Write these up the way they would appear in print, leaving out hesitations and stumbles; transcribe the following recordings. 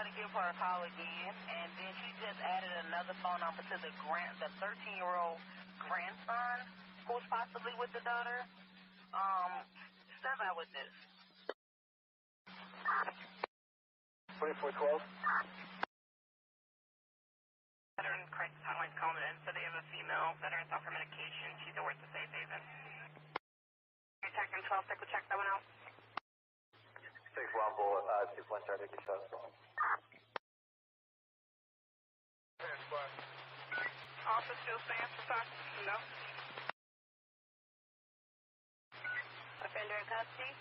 tried to give her a call again, and then she just added another phone number to the 13-year-old grandson who's possibly with the daughter. Step out with this. 2412. Veteran crisis hotline's calling in, so they have a female veteran off her medication. She's over at the safe haven. Attack and 12, we'll check that one out. 6 Rumble, 2-1 started to shut us off. Office still stands for time? No. Offender in custody?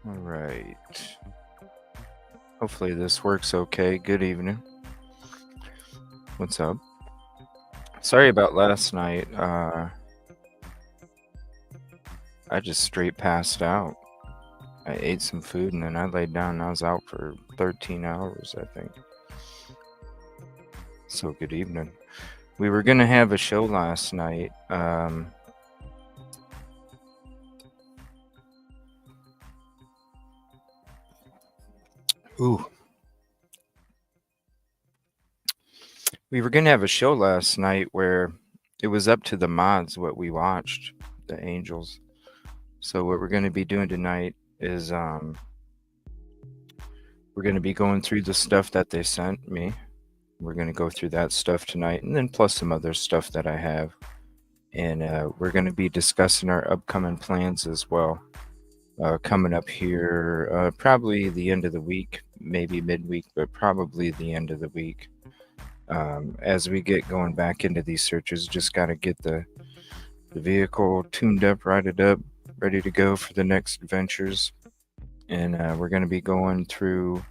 All right. Hopefully this works okay. Good evening. What's up? Sorry about last night. I just straight passed out. I ate some food and then I laid down and I was out for 13 hours, I think. So good evening. We were going to have a show last night. We were going to have a show last night where it was up to the mods what we watched, the Angels. So what we're going to be doing tonight is we're going to be going through the stuff that they sent me. We're going to go through that stuff tonight and then plus some other stuff that I have. And we're going to be discussing our upcoming plans as well. Coming up here, probably the end of the week, maybe midweek, but probably the end of the week. As we get going back into these searches, just got to get the vehicle tuned up, righted up, ready to go for the next ventures. And we're going to be going through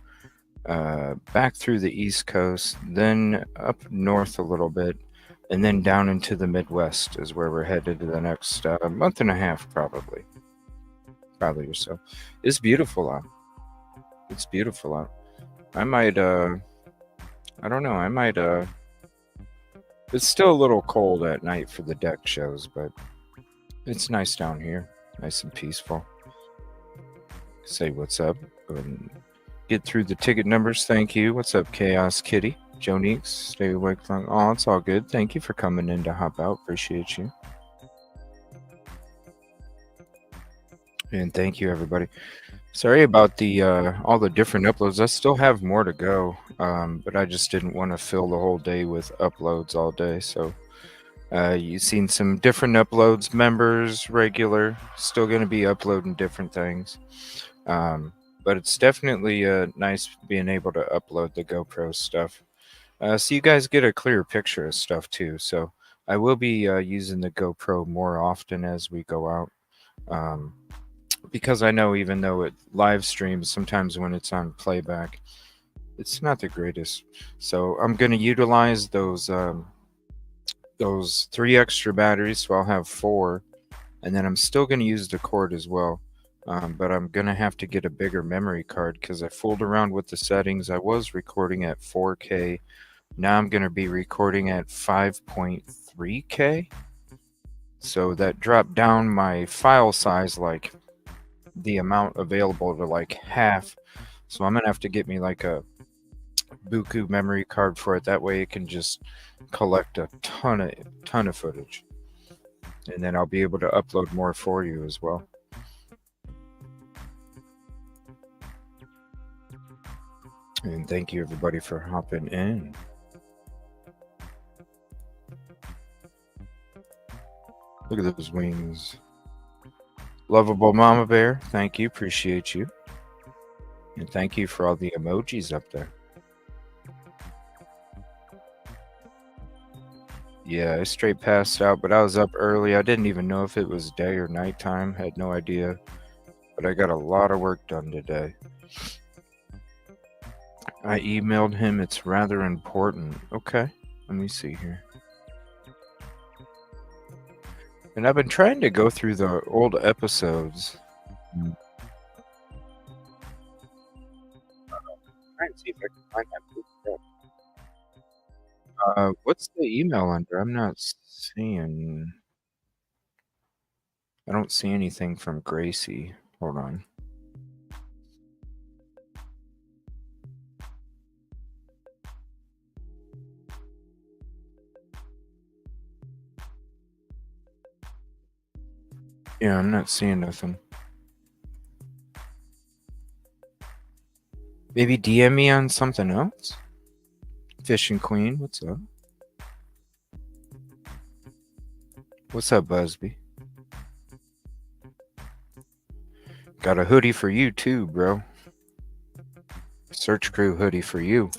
back through the East Coast, then up north a little bit, and then down into the Midwest is where we're headed to the next month and a half, probably or so. It's beautiful out. It's beautiful out. I might, I don't know, I might, it's still a little cold at night for the deck shows, but it's nice down here. Nice and peaceful. Say what's up. Go ahead and get through the ticket numbers. Thank you. What's up, Chaos Kitty? Joniques, stay awake long. Oh, it's all good. Thank you for coming in to hop out. Appreciate you. And thank you, everybody. Sorry about the all the different uploads. I still have more to go, but I just didn't want to fill the whole day with uploads all day. So you've seen some different uploads, members, regular. Still going to be uploading different things. But it's definitely nice being able to upload the GoPro stuff. So you guys get a clearer picture of stuff too. So I will be using the GoPro more often as we go out. Because I know even though it live streams, sometimes when it's on playback, it's not the greatest. So I'm going to utilize those 3 extra batteries, so I'll have 4. And then I'm still going to use the cord as well. But I'm going to have to get a bigger memory card because I fooled around with the settings. I was recording at 4K. Now I'm going to be recording at 5.3K. So that dropped down my file size like the amount available to like half. So I'm going to have to get me like a Buku memory card for it. That way it can just collect a ton of footage. And then I'll be able to upload more for you as well. And thank you everybody for hopping in. Look at those wings. Lovable Mama Bear, thank you, appreciate you. And thank you for all the emojis up there. Yeah, I straight passed out, but I was up early. I didn't even know if it was day or nighttime. Had no idea. But I got a lot of work done today. I emailed him. It's rather important. Okay, let me see here. And I've been trying to go through the old episodes. Try and see if I can find that. What's the email under? I'm not seeing. I don't see anything from Gracie. Hold on. Yeah, I'm not seeing nothing. Maybe DM me on something else? Fishing Queen, what's up? What's up, Busby? Got a hoodie for you too, bro. Search crew hoodie for you.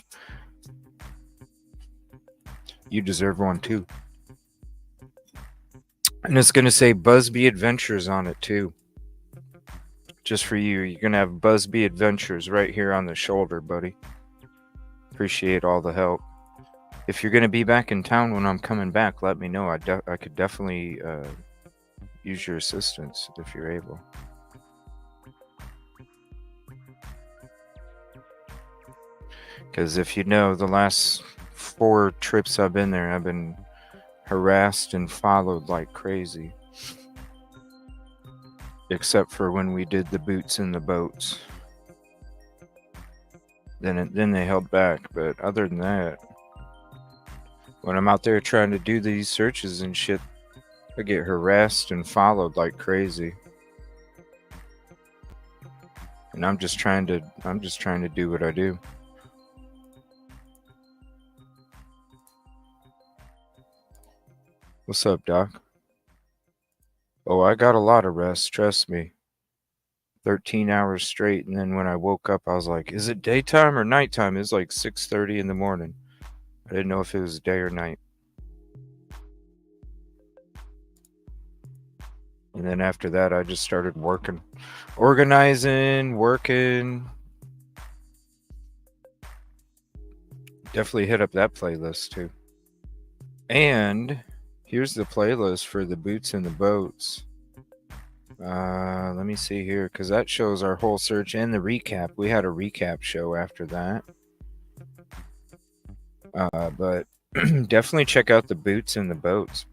You deserve one too. And it's going to say Busby Adventures on it too. Just for you. You're going to have Busby Adventures right here on the shoulder, buddy. Appreciate all the help. If you're going to be back in town when I'm coming back, let me know. I could definitely use your assistance if you're able. Because if you know, the last 4 trips I've been there, I've been harassed and followed like crazy. Except for when we did the boots in the boats. Then they held back. But other than that, when I'm out there trying to do these searches and shit, I get harassed and followed like crazy. And I'm just trying to do what I do. What's up, Doc? Oh, I got a lot of rest, trust me. 13 hours straight, and then when I woke up, I was like, is it daytime or nighttime? It was like 6:30 in the morning. I didn't know if it was day or night. And then after that, I just started working. Organizing, working. Definitely hit up that playlist, too. And here's the playlist for the boots and the boats. Let me see here, because that shows our whole search and the recap. We had a recap show after that. But definitely check out the boots and the boats,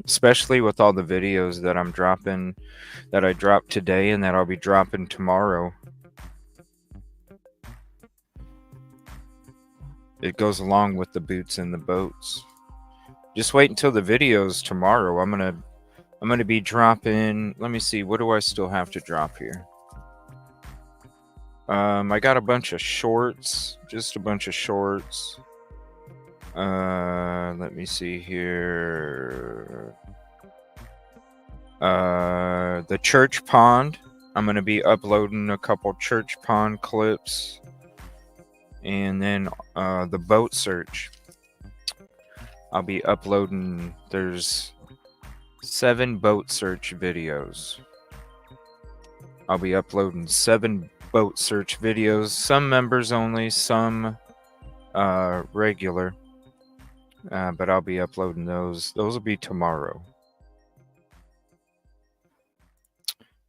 especially with all the videos that I'm dropping, that I dropped today and that I'll be dropping tomorrow. It goes along with the boots and the boats. Just wait until the videos tomorrow. I'm gonna be dropping. Let me see. What do I still have to drop here? I got a bunch of shorts. Just a bunch of shorts. Let me see here. The church pond. I'm gonna be uploading a couple church pond clips. And then the boat search. I'll be uploading. There's 7 boat search videos. I'll be uploading 7 boat search videos. Some members only, some regular. But I'll be uploading those. Those will be tomorrow.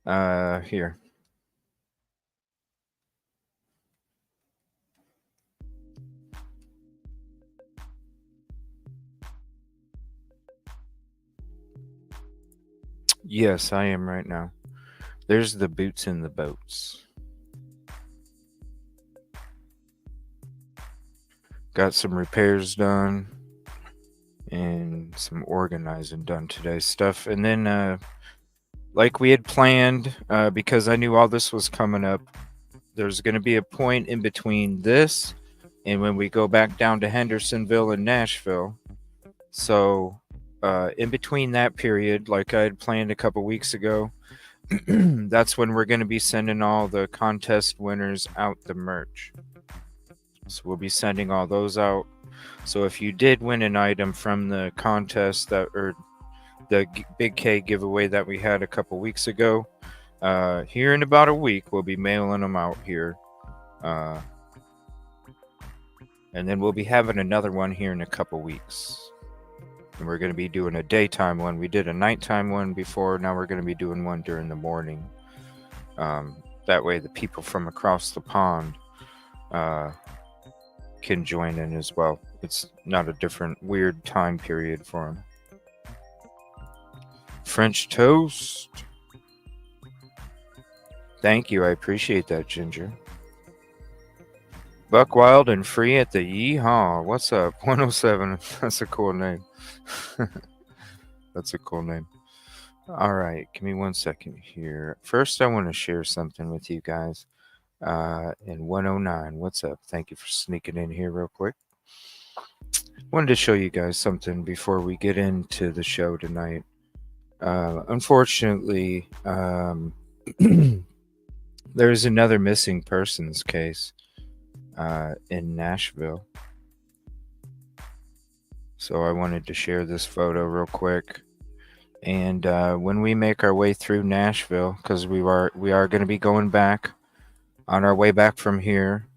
Here. Yes, I am right now. There's the boots and the boats. Got some repairs done and some organizing done today stuff. And then, like we had planned, because I knew all this was coming up, there's going to be a point in between this and when we go back down to Hendersonville and Nashville. So in between that period, like I had planned a couple weeks ago, that's when we're going to be sending all the contest winners out the merch. So we'll be sending all those out. So if you did win an item from the contest or the Big K giveaway that we had a couple weeks ago, here in about a week, we'll be mailing them out here. And then we'll be having another one here in a couple weeks. And we're going to be doing a daytime one. We did a nighttime one before. Now we're going to be doing one during the morning. That way the people from across the pond can join in as well. It's not a different weird time period for them. French toast. Thank you. I appreciate that, Ginger. Buck Wild and Free at the Yeehaw. What's up? 107. That's a cool name. That's a cool name. All right, give me 1 second here. First, I want to share something with you guys. In 109, what's up? Thank you for sneaking in here real quick. Wanted to show you guys something before we get into the show tonight. Unfortunately, there's another missing persons case in Nashville. So I wanted to share this photo real quick. And when we make our way through Nashville, because we are going to be going back on our way back from here,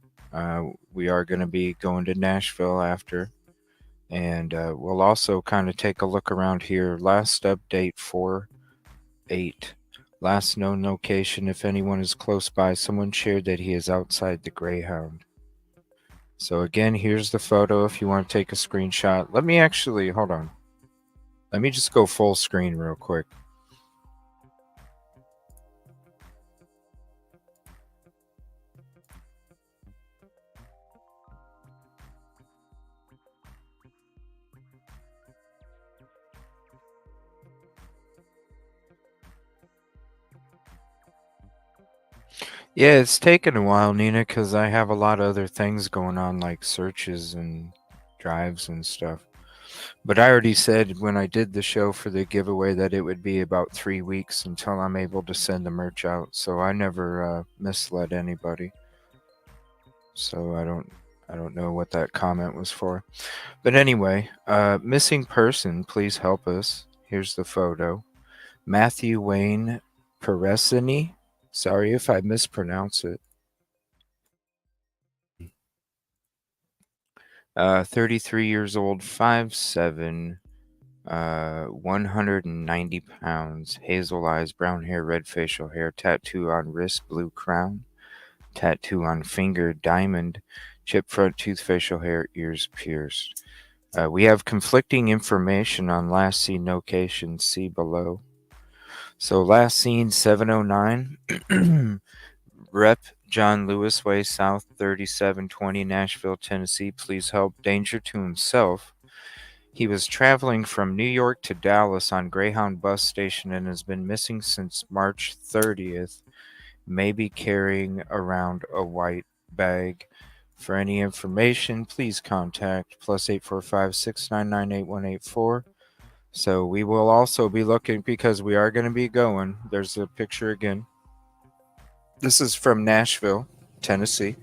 we are going to be going to Nashville after, and we'll also kind of take a look around here. Last update 4/8. Last known location. If anyone is close by, someone shared that he is outside the Greyhound. So again, here's the photo. If you want to take a screenshot, let me actually hold on. Let me just go full screen real quick. Yeah, it's taken a while, Nina, because I have a lot of other things going on, like searches and drives and stuff. But I already said when I did the show for the giveaway that it would be about 3 weeks until I'm able to send the merch out. So I never misled anybody. So I don't know what that comment was for. But anyway, missing person, please help us. Here's the photo. Matthew Wayne Peresini. Sorry if I mispronounce it. 33 years old, 5'7", 190 pounds, hazel eyes, brown hair, red facial hair, tattoo on wrist, blue crown, tattoo on finger, diamond, chip front tooth, facial hair, ears pierced. We have conflicting information on last seen location, see below. So last seen 709, Rep. John Lewis Way South 3720, Nashville, Tennessee. Please help. Danger to himself. He was traveling from New York to Dallas on Greyhound bus station and has been missing since March 30th. Maybe carrying around a white bag. For any information, please contact +845 699 8184. So we will also be looking because we are going to be going. There's a picture again. This is from Nashville, Tennessee.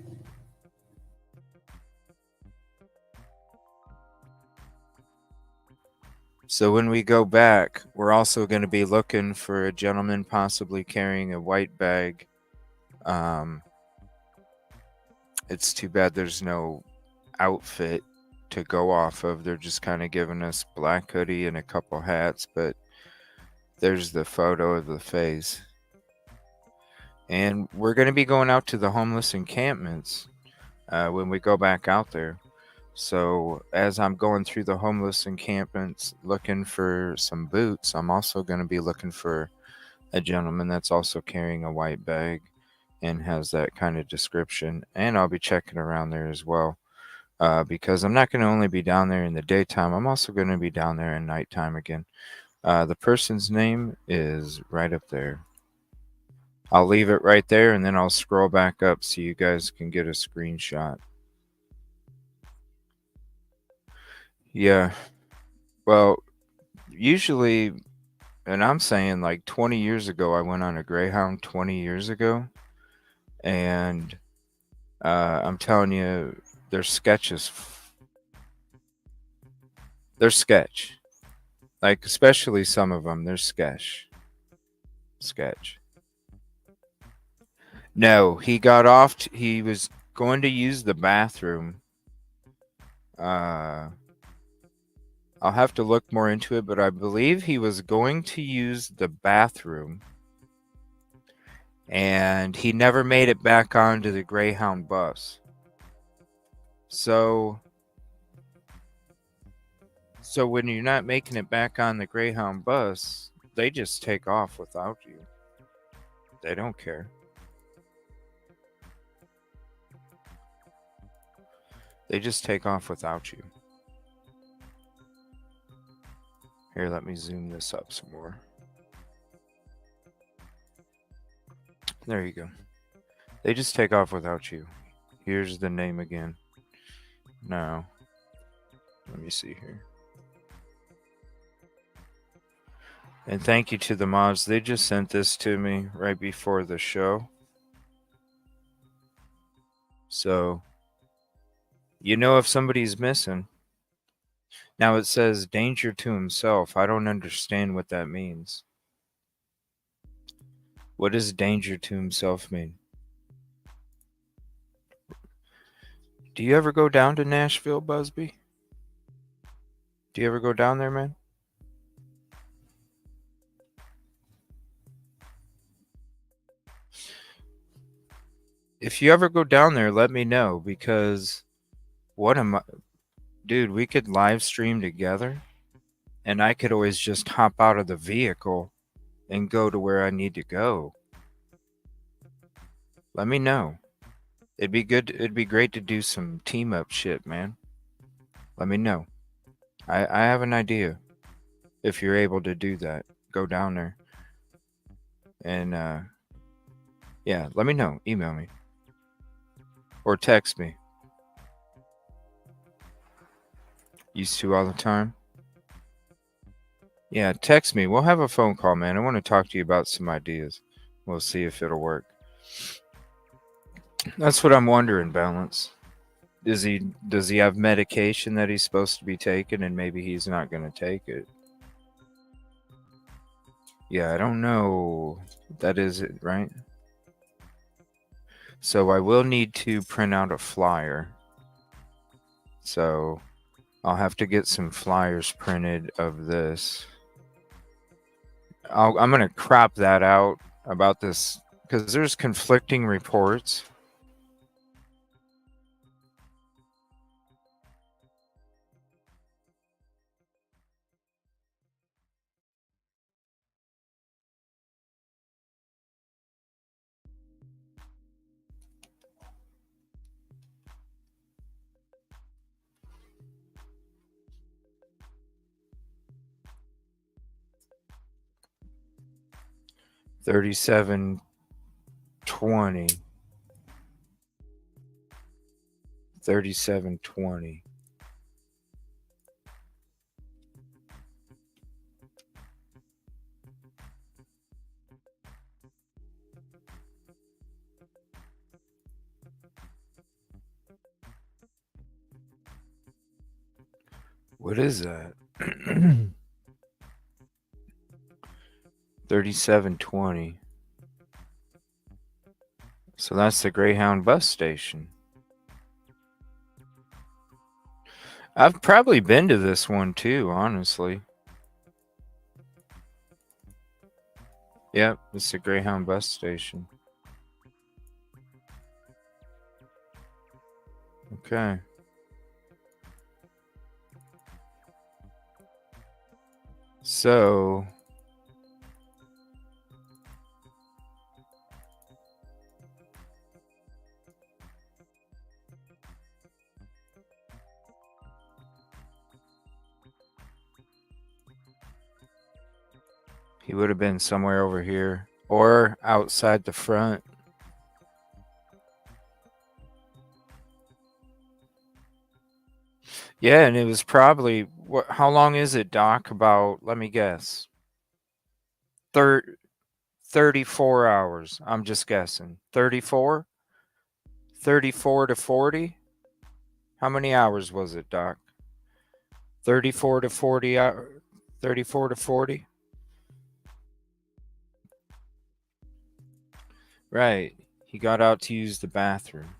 So when we go back, we're also going to be looking for a gentleman possibly carrying a white bag. It's too bad there's no outfit to go off of. They're just kind of giving us black hoodie and a couple hats, but there's the photo of the face. And we're going to be going out to the homeless encampments when we go back out there. So as I'm going through the homeless encampments looking for some boots, I'm also going to be looking for a gentleman that's also carrying a white bag and has that kind of description. And I'll be checking around there as well because I'm not going to only be down there in the daytime. I'm also going to be down there in nighttime again. The person's name is right up there. I'll leave it right there and then I'll scroll back up so you guys can get a screenshot. Yeah. Well, usually, and I'm saying like 20 years ago, I went on a Greyhound 20 years ago. And I'm telling you, they're sketches. They're sketch. Like, especially some of them, they're sketch. Sketch. No, he got off. He was going to use the bathroom. I'll have to look more into it, but I believe he was going to use the bathroom. And he never made it back onto the Greyhound bus. So when you're not making it back on the Greyhound bus, they just take off without you. They don't care. They just take off without you. Here, let me zoom this up some more. There you go. They just take off without you. Here's the name again. Now, let me see here. And thank you to the mods. They just sent this to me right before the show. So, you know if somebody's missing. Now it says danger to himself. I don't understand what that means. What does danger to himself mean? Do you ever go down to Nashville, Busby? Do you ever go down there, man? If you ever go down there, let me know, because what am I... Dude, we could live stream together, and I could always just hop out of the vehicle and go to where I need to go. Let me know. It'd be great to do some team up shit, man. Let me know. I have an idea. If you're able to do that, go down there. And yeah, let me know. Email me. Or text me. Used to all the time. Yeah, text me. We'll have a phone call, man. I want to talk to you about some ideas. We'll see if it'll work. That's what I'm wondering, Balance. Does he have medication that he's supposed to be taking, and maybe he's not going to take it? Yeah, I don't know. That is it, right? So I will need to print out a flyer. So I'll have to get some flyers printed of this. I'm going to crop that out about this because there's conflicting reports. $37.20. $37.20. What is that? 37.20. So that's the Greyhound bus station. I've probably been to this one too, honestly. Yep, it's the Greyhound bus station. Okay. So he would have been somewhere over here or outside the front. Yeah, and it was probably what? How long is it, Doc? About, let me guess, 34 hours. I'm just guessing. 34? 34 to 40? How many hours was it, Doc? 34 to 40 hours. 34 to 40? Right. He got out to use the bathroom.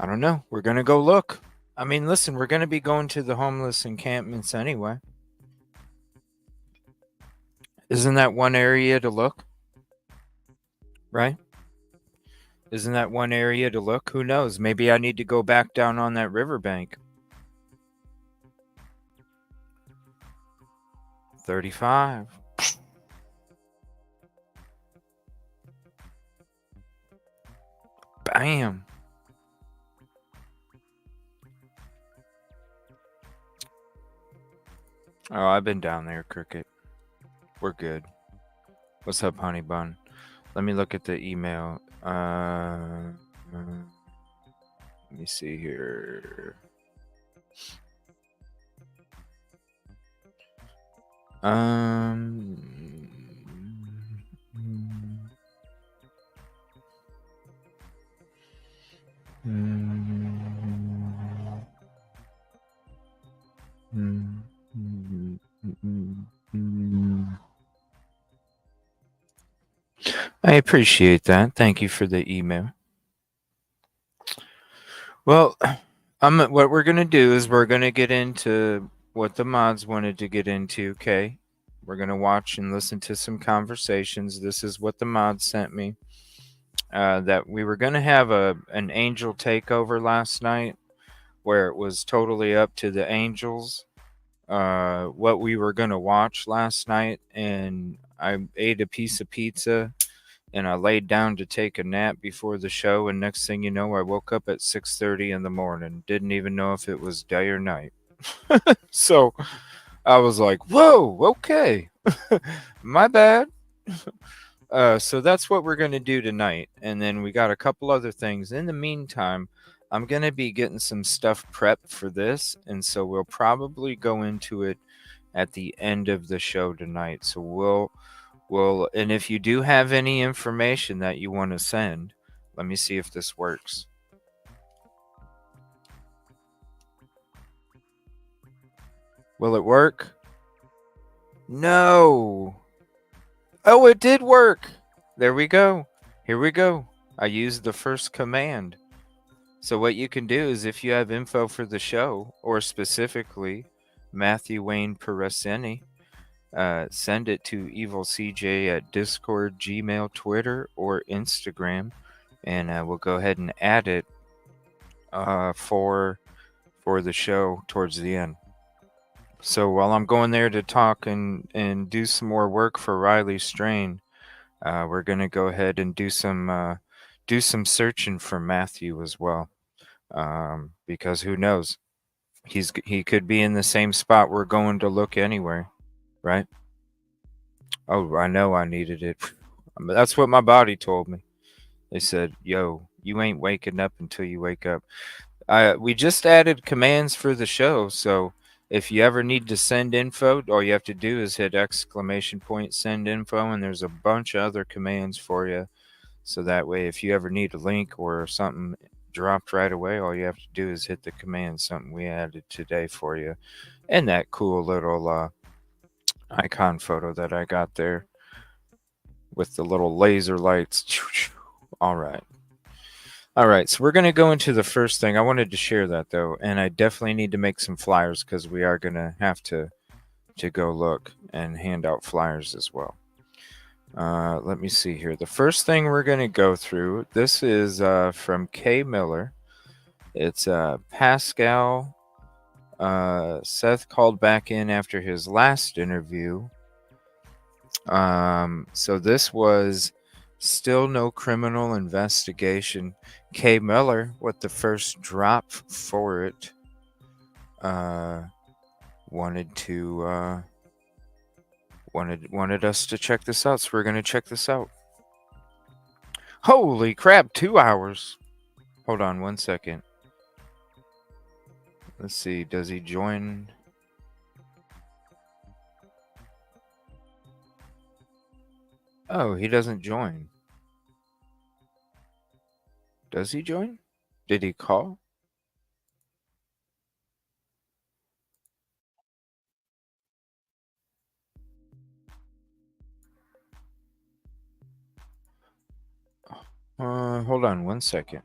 I don't know. We're going to go look. I mean, listen, we're going to be going to the homeless encampments anyway. Isn't that one area to look? Right? Isn't that one area to look? Who knows? Maybe I need to go back down on that riverbank. 35. Damn. Oh, I've been down there, Cricket. We're good. What's up, honey bun? Let me look at the email. Let me see here. I appreciate that. Thank you for the email. Well, what we're gonna do is we're gonna get into what the mods wanted to get into. Okay, we're gonna watch and listen to some conversations. This is what the mods sent me. That we were gonna have an angel takeover last night, where it was totally up to the angels. What we were gonna watch last night, and I ate a piece of pizza and I laid down to take a nap before the show, and next thing you know, I woke up at 6:30 in the morning. Didn't even know if it was day or night. So I was like, "Whoa, okay, my bad." So that's what we're gonna do tonight, and then we got a couple other things. In the meantime, I'm gonna be getting some stuff prepped for this, and so we'll probably go into it at the end of the show tonight. So and if you do have any information that you want to send, let me see if this works. Will it work? No. Oh, it did work. There we go. Here we go. I used the first command. So what you can do is if you have info for the show, or specifically Matthew Wayne Peresini, send it to evilcj at Discord, Gmail, Twitter, or Instagram, and we'll go ahead and add it for the show towards the end. So while I'm going there to talk and do some more work for Riley Strain, we're gonna go ahead and do some searching for Matthew as well, because who knows, he could be in the same spot we're going to look anyway, right? Oh, I know I needed it. That's what my body told me. They said, "Yo, you ain't waking up until you wake up." We just added commands for the show, so if you ever need to send info, all you have to do is hit ! send info, and there's a bunch of other commands for you. So that way, if you ever need a link or something dropped right away, all you have to do is hit the command, something we added today for you. And that cool little icon photo that I got there with the little laser lights. All right. All right, so we're going to go into the first thing. I wanted to share that, though, and I definitely need to make some flyers because we are going to have to go look and hand out flyers as well. Let me see here. The first thing we're going to go through, this is from Kay Miller. It's Pascal. Seth called back in after his last interview. So this was still no criminal investigation. Kay Miller, with the first drop for it, wanted us to check this out. So we're gonna check this out. Holy crap! 2 hours. Hold on 1 second. Let's see. Does he join? Oh, he doesn't join. Does he join? Did he call? Hold on 1 second.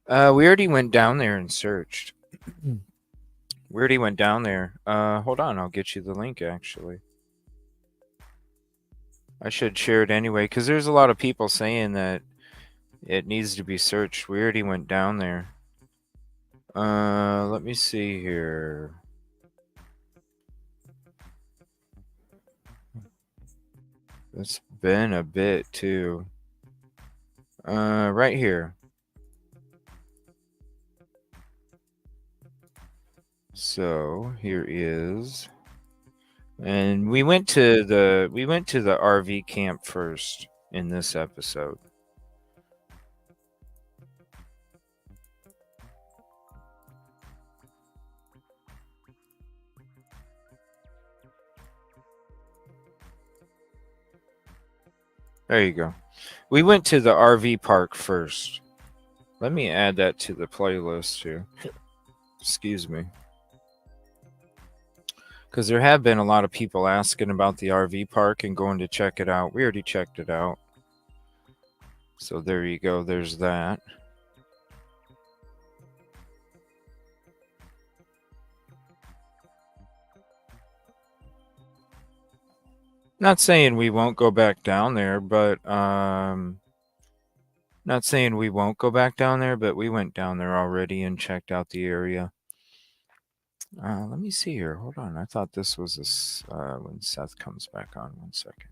We already went down there and searched. We already went down there. Hold on, I'll get you the link, actually. I should share it anyway, because there's a lot of people saying that it needs to be searched. We already went down there. Let me see here. That's been a bit too. Right here. So here is, and we went to the RV camp first in this episode. There you go. We went to the RV park first. Let me add that to the playlist here. Excuse me. Because there have been a lot of people asking about the RV park and going to check it out. We already checked it out. So there you go. There's that. Not saying we won't go back down there, but not saying we won't go back down there, but we went down there already and checked out the area. Let me see here. Hold on. I thought this was when Seth comes back on. 1 second.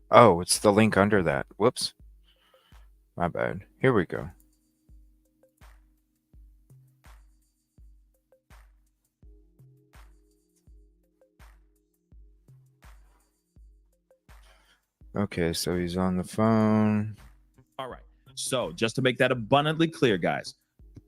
Oh, it's the link under that. Whoops. My bad. Here we go. Okay, so he's on the phone. All right. So just to make that abundantly clear, guys,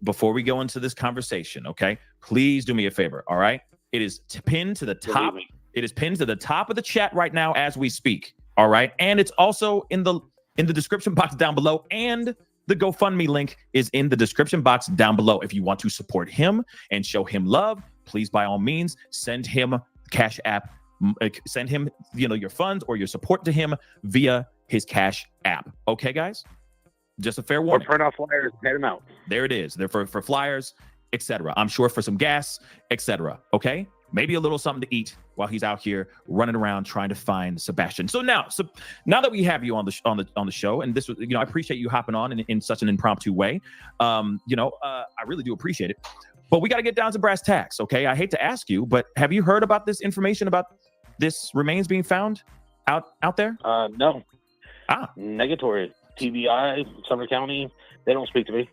before we go into this conversation, okay, please do me a favor. All right. It is pinned to the top. It is pinned to the top of the chat right now as we speak. All right. And it's also in the description box down below. And the GoFundMe link is in the description box down below. If you want to support him and show him love, please, by all means, send him Cash App. Send him, your funds or your support to him via his Cash App. Okay, guys? Just a fair warning. Or print off flyers and hand them out. There it is. They're for flyers, etc. I'm sure for some gas, etc. Okay? Maybe a little something to eat while he's out here running around trying to find Sebastian. So now that we have you on the show, and this was, I appreciate you hopping on in such an impromptu way. I really do appreciate it. But we got to get down to brass tacks, okay? I hate to ask you, but have you heard about this information about this remains being found out there? No. Negatory. TBI, Sumner County, they don't speak to me.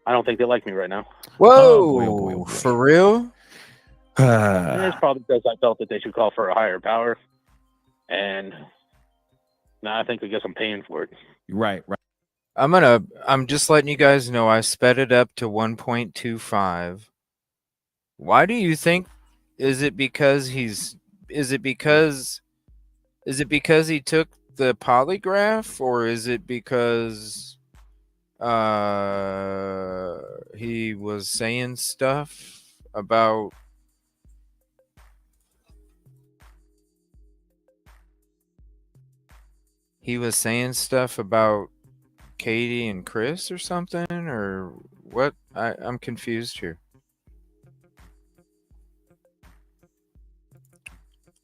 I don't think they like me right now. Whoa, boy. For real? It's probably because I felt that they should call for a higher power. And now I guess I'm paying for it. Right. I'm just letting you guys know I sped it up to 1.25. Why do you think? Is it because he took the polygraph, or is it because he was saying stuff about Katie and Chris or something, or what? I'm confused here.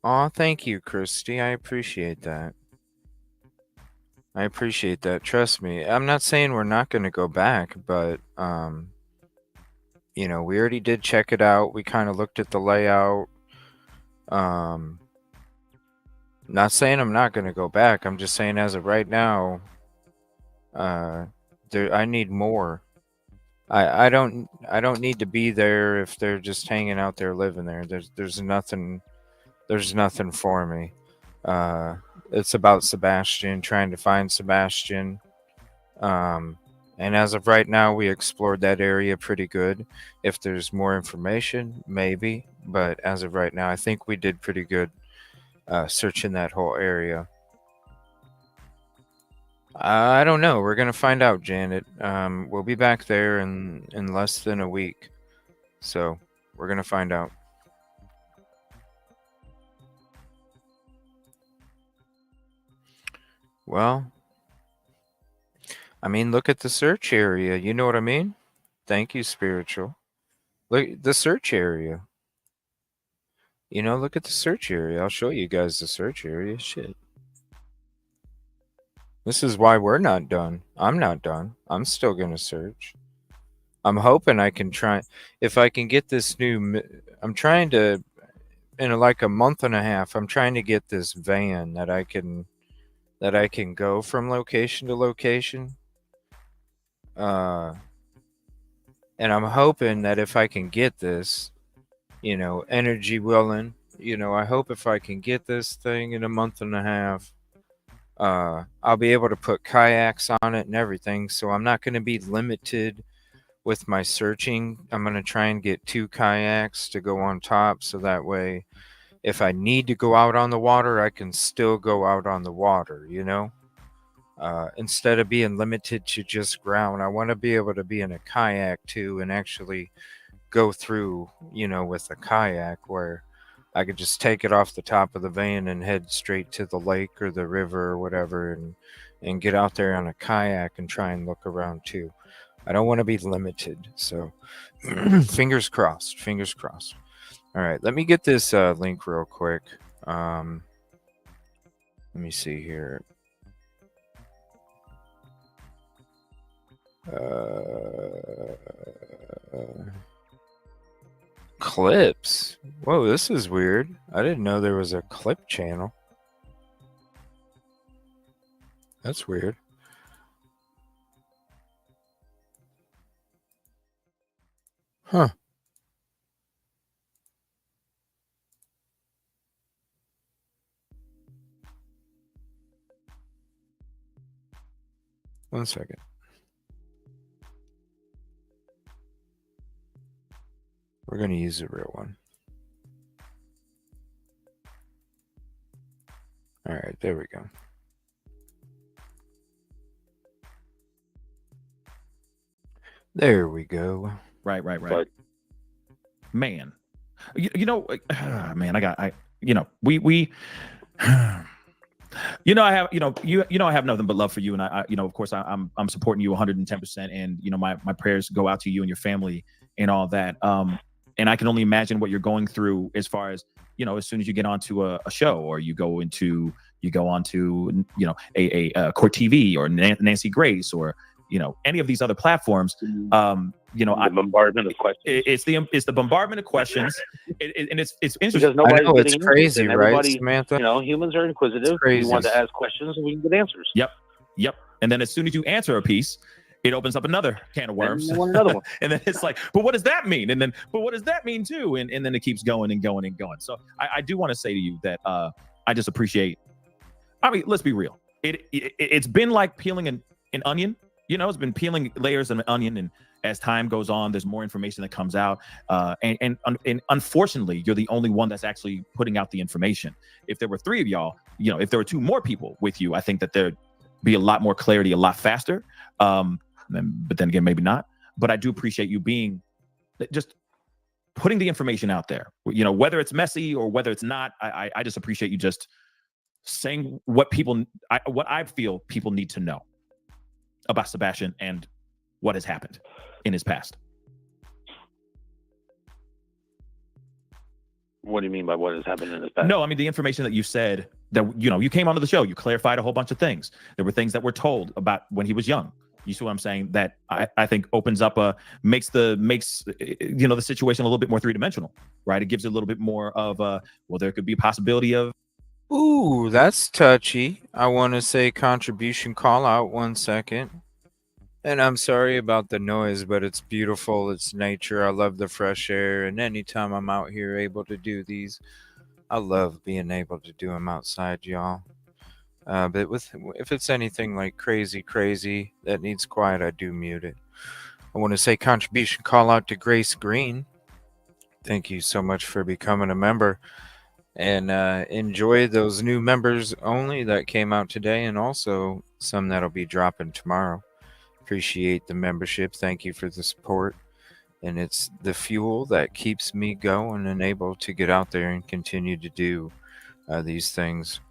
Aw, thank you, Christy. I appreciate that. Trust me. I'm not saying we're not going to go back, but, we already did check it out. We kind of looked at the layout. Not saying I'm not going to go back. I'm just saying as of right now, I need more. I don't need to be there if they're just hanging out there living there. There's nothing for me. It's about Sebastian, trying to find Sebastian. And as of right now, we explored that area pretty good. If there's more information, maybe. But as of right now, I think we did pretty good searching that whole area. I don't know. We're going to find out, Janet. We'll be back there in less than a week. So we're going to find out. Well, I mean, look at the search area. You know what I mean? Thank you, Spiritual. Look at the search area. Look at the search area. I'll show you guys the search area. Shit. This is why we're not done. I'm not done. I'm still going to search. I'm hoping I can try. If I can get this new... I'm trying to in like a month and a half, I'm trying to get this van that I can go from location to location. And I'm hoping that if I can get this, energy willing, I hope if I can get this thing in a month and a half, I'll be able to put kayaks on it and everything. So I'm not going to be limited with my searching. I'm going to try and get 2 kayaks to go on top. So that way, if I need to go out on the water, I can still go out on the water, instead of being limited to just ground. I want to be able to be in a kayak too and actually go through, with a kayak where I could just take it off the top of the van and head straight to the lake or the river or whatever and get out there on a kayak and try and look around too. I don't want to be limited. So fingers crossed. All right, let me get this link real quick. Let me see here. Clips. Whoa, this is weird. I didn't know there was a clip channel. That's weird. Huh. One second. We're going to use a real one. All right, there we go. There we go. Right. But Man, man, we I have, I have nothing but love for you. And I of course I'm supporting you 110%. And, my prayers go out to you and your family and all that. And I can only imagine what you're going through as far as, as soon as you get onto a show or you go onto, a Court TV or Nancy Grace or, any of these other platforms, the bombardment of questions. It's the bombardment of questions, and it's interesting because nobody's I know, getting it's crazy, right, Samantha? Humans are inquisitive. We want to ask questions and we can get answers. Yep. And then as soon as you answer a piece, it opens up another can of worms. And another one. And then it's like, but what does that mean? And then, but what does that mean too? And then it keeps going and going and going. So I do want to say to you that I just appreciate. I mean, let's be real. It's been like peeling an onion. It's been peeling layers of an onion, and as time goes on, there's more information that comes out. And unfortunately, you're the only one that's actually putting out the information. If there were 3 of y'all, if there were 2 more people with you, I think that there'd be a lot more clarity, a lot faster. But then again, maybe not. But I do appreciate you being just putting the information out there. Whether it's messy or whether it's not, I just appreciate you just saying what I feel people need to know about Sebastian and what has happened in his past. What do you mean by what has happened in his past? No, I mean the information that you said that you came onto the show, you clarified a whole bunch of things. There were things that were told about when he was young. You see what I'm saying? That I think opens up makes the situation a little bit more 3-dimensional, right? It gives it a little bit more of there could be a possibility of. Ooh, that's touchy. I want to say contribution call out 1 second. And I'm sorry about the noise, but it's beautiful. It's nature. I love the fresh air. And anytime I'm out here able to do these, I love being able to do them outside, y'all. But if it's anything like crazy that needs quiet, I do mute it. I want to say contribution call out to Grace Green. Thank you so much for becoming a member. And enjoy those new members only that came out today, and also some that'll be dropping tomorrow. Appreciate the membership. Thank you for the support. And it's the fuel that keeps me going and able to get out there and continue to do these things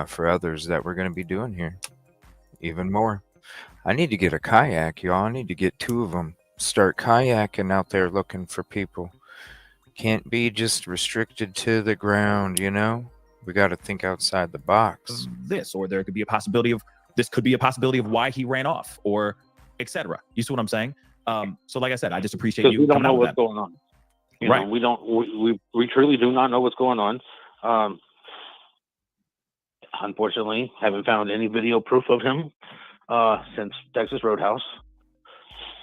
for others that we're going to be doing here. Even more. I need to get a kayak, y'all. I need to get 2 of them. Start kayaking out there looking for people. Can't be just restricted to the ground, We got to think outside the box. Or there could be a possibility of this could be a possibility of why he ran off, or etc. You see what I'm saying? So like I said, I just appreciate you. We don't know coming out with what's that. going on. You know, we don't. We truly do not know what's going on. Unfortunately, haven't found any video proof of him since Texas Roadhouse.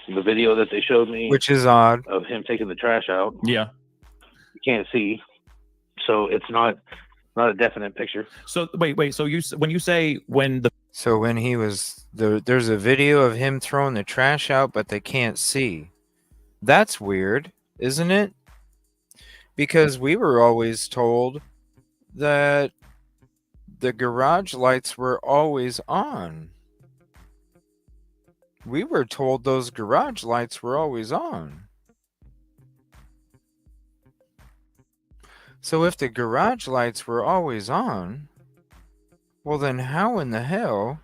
The video that they showed me, which is odd, of him taking the trash out. Yeah. You can't see, so it's not a definite picture. So wait. So when he was there's a video of him throwing the trash out, but they can't see. That's weird, isn't it? Because we were always told that the garage lights were always on. We were told those garage lights were always on. So if the garage lights were always on, well then how in the hell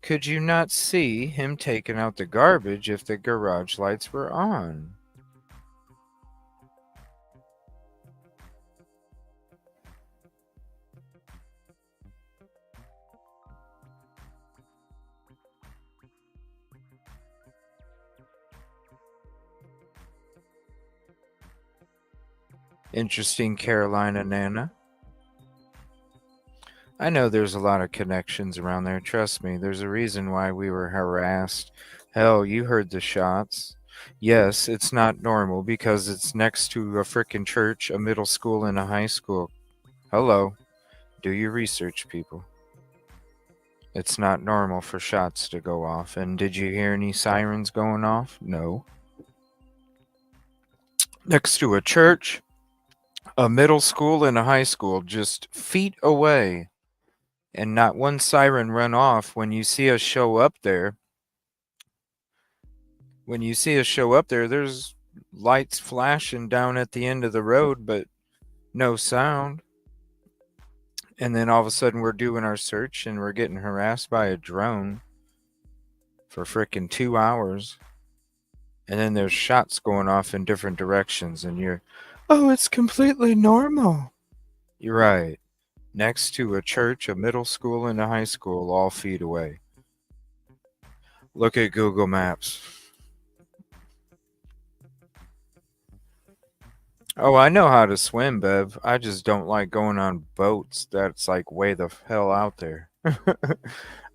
could you not see him taking out the garbage if the garage lights were on? Interesting, Carolina Nana. I know there's a lot of connections around there. Trust me, there's a reason why we were harassed. Hell, you heard the shots. Yes, it's not normal because it's next to a frickin' church, a middle school, and a high school. Hello. Do your research, people. It's not normal for shots to go off. And did you hear any sirens going off? No. Next to a church, a middle school, and a high school, just feet away. And not one siren run off. When you see us show up there, there's lights flashing down at the end of the road, but no sound. And then all of a sudden we're doing our search and we're getting harassed by a drone for frickin' 2 hours. And then there's shots going off in different directions and it's completely normal. You're right. Next to a church, a middle school, and a high school, all feet away. Look at Google Maps. Oh, I know how to swim, Bev. I just don't like going on boats that's like way the hell out there.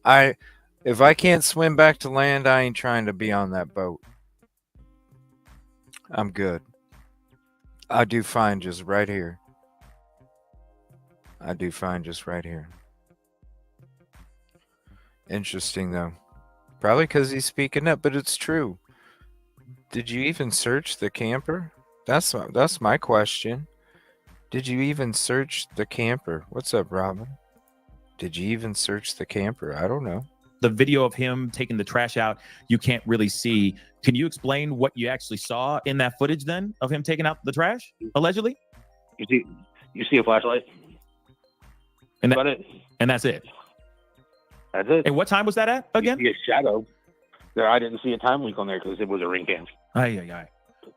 If I can't swim back to land, I ain't trying to be on that boat. I'm good. I do fine just right here. Interesting, though. Probably because he's speaking up, but it's true. Did you even search the camper? That's my question. Did you even search the camper? What's up, Robin? Did you even search the camper? I don't know. The video of him taking the trash out, you can't really see. Can you explain what you actually saw in that footage then of him taking out the trash, allegedly? You see a flashlight. And that's it. And that's it. That's it. And what time was that at again? You see a shadow. There, I didn't see a time link on there because it was a ring cam. Aye.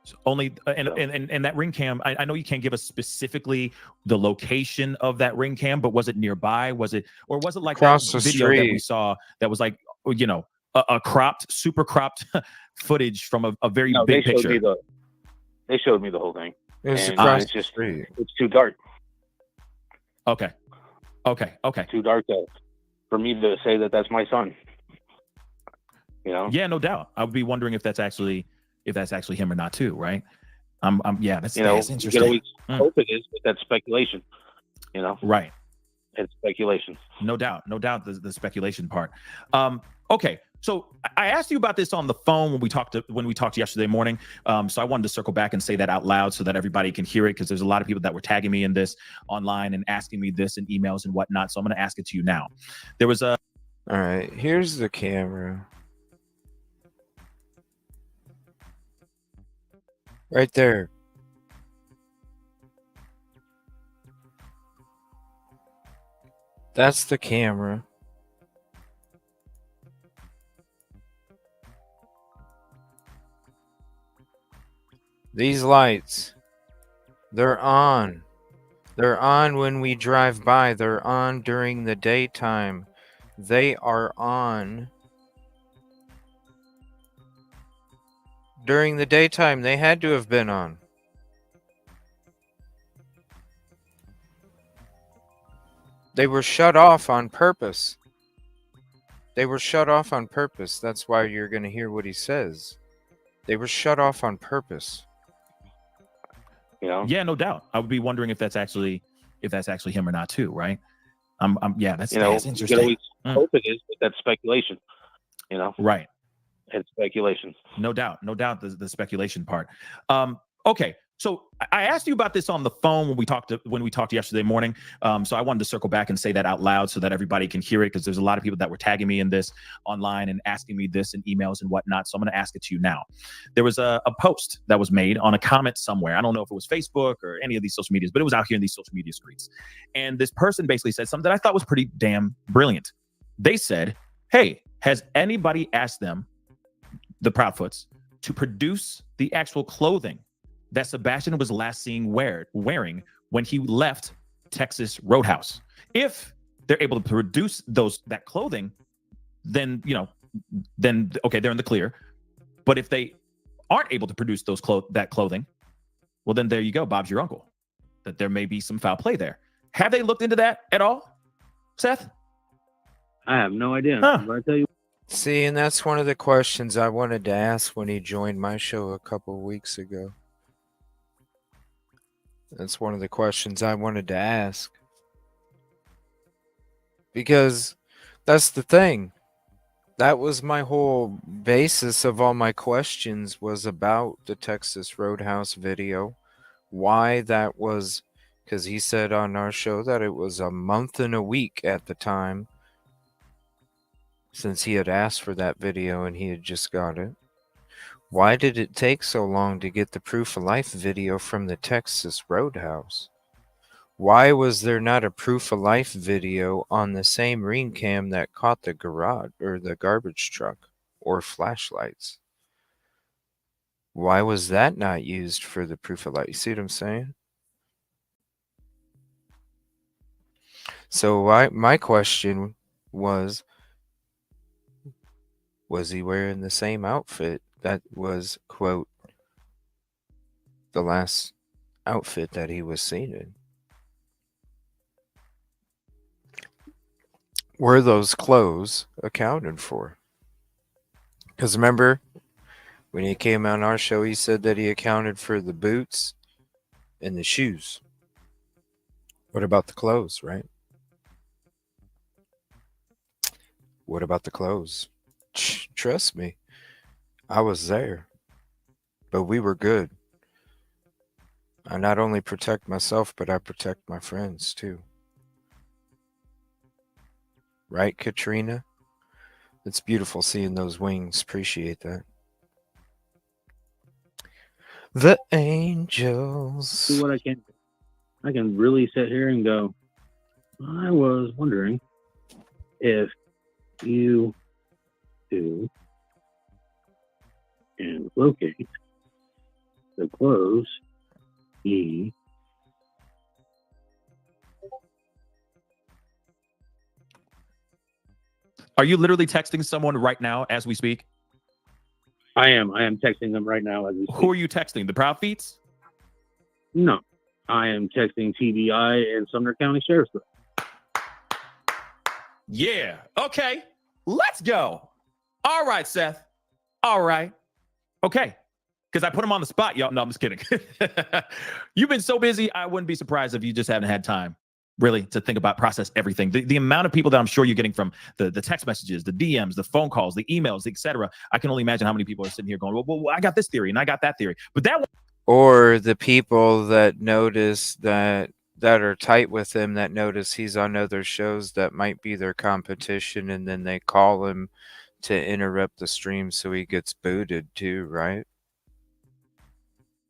So only and that ring cam. I know you can't give us specifically the location of that ring cam, but was it nearby? Was it like across that the video street that we saw that was like a super cropped footage from a very big picture? They showed me the whole thing. It was across the street. It's too dark. Okay. Too dark for me to say that that's my son. Yeah, no doubt. I would be wondering if that's actually him or not too, right? Yeah, that's interesting. You can always hope it is, but that's speculation. Right. It's speculation. No doubt the speculation part. Okay, so I asked you about this on the phone when we talked yesterday morning. So I wanted to circle back and say that out loud so that everybody can hear it, because there's a lot of people that were tagging me in this online and asking me this in emails and whatnot. So I'm going to ask it to you now. There was a. All right, here's the camera. Right there. That's the camera. These lights, they're on. They're on when we drive by. They're on during the daytime. They are on. During the daytime, they had to have been on. They were shut off on purpose. They were shut off on purpose. That's why you're going to hear what he says. They were shut off on purpose. You know? Yeah, no doubt. I would be wondering if that's actually him or not too, right? Yeah, that's interesting. You can always hope it is, but that's speculation. You know, right? It's speculation. No doubt, the speculation part. Okay, so I asked you about this on the phone when we talked yesterday morning. So I wanted to circle back and say that out loud so that everybody can hear it, because there's a lot of people that were tagging me in this online and asking me this in emails and whatnot. So I'm going to ask it to you now. There was a post that was made on a comment somewhere. I don't know if it was Facebook or any of these social medias, but it was out here in these social media streets. And this person basically said something that I thought was pretty damn brilliant. They said, "Hey, has anybody asked them, the Proudfoots, to produce the actual clothing that Sebastian was last seen wearing when he left Texas Roadhouse? If they're able to produce that clothing, then okay, they're in the clear. But if they aren't able to produce that clothing, well, then there you go, Bob's your uncle. That there may be some foul play there. Have they looked into that at all, Seth? I have no idea. Huh. I'm going to tell you. See, and that's one of the questions I wanted to ask when he joined my show a couple of weeks ago. That's one of the questions I wanted to ask. Because that's the thing. That was my whole basis of all my questions, was about the Texas Roadhouse video. Why that was, because he said on our show that it was a month and a week at the time since he had asked for that video and he had just got it. Why did it take so long to get the Proof of Life video from the Texas Roadhouse? Why was there not a Proof of Life video on the same ring cam that caught the garage or the garbage truck or flashlights? Why was that not used for the Proof of Life? You see what I'm saying? So my question was he wearing the same outfit that was, quote, the last outfit that he was seen in? Were those clothes accounted for? Because remember, when he came on our show, he said that he accounted for the boots and the shoes. What about the clothes, right? What about the clothes? Trust me, I was there. But we were good. I not only protect myself, but I protect my friends too. Right, Katrina? It's beautiful seeing those wings. Appreciate that. The angels. See what I can really sit here and go, I was wondering if you two can locate the clothes he Are you literally texting someone right now as we speak? I am texting them right now as we speak. Who are you texting? The Proud Feets? No, I am texting TBI and Sumner County Sheriff's Office. Yeah. Okay. Let's go. All right, Seth. All right. Okay. Because I put him on the spot, y'all. No, I'm just kidding. You've been so busy, I wouldn't be surprised if you just haven't had time, really, to think about, process everything. The amount of people that I'm sure you're getting from the text messages, the DMs, the phone calls, the emails, etc. I can only imagine how many people are sitting here going, well, I got this theory and I got that theory. But that one. Or the people that notice that are tight with him, that notice he's on other shows that might be their competition, and then they call him to interrupt the stream so he gets booted too, right?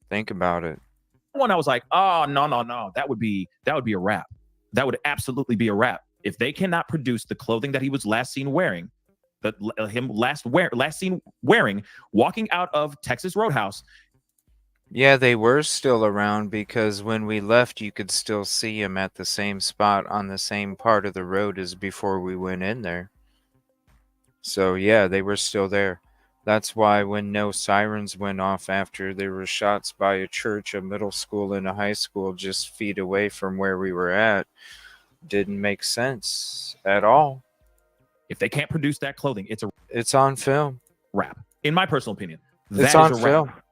Think about it. One I was like, oh, no. That would be a wrap. That would absolutely be a wrap. If they cannot produce the clothing that he was last seen wearing, last seen wearing, walking out of Texas Roadhouse. Yeah, they were still around, because when we left, you could still see him at the same spot on the same part of the road as before we went in there. So yeah, they were still there. That's why when no sirens went off after there were shots by a church, a middle school, and a high school just feet away from where we were at, didn't make sense at all. If they can't produce that clothing, It's on film. wrap. In my personal opinion, It's that on is a film. wrap.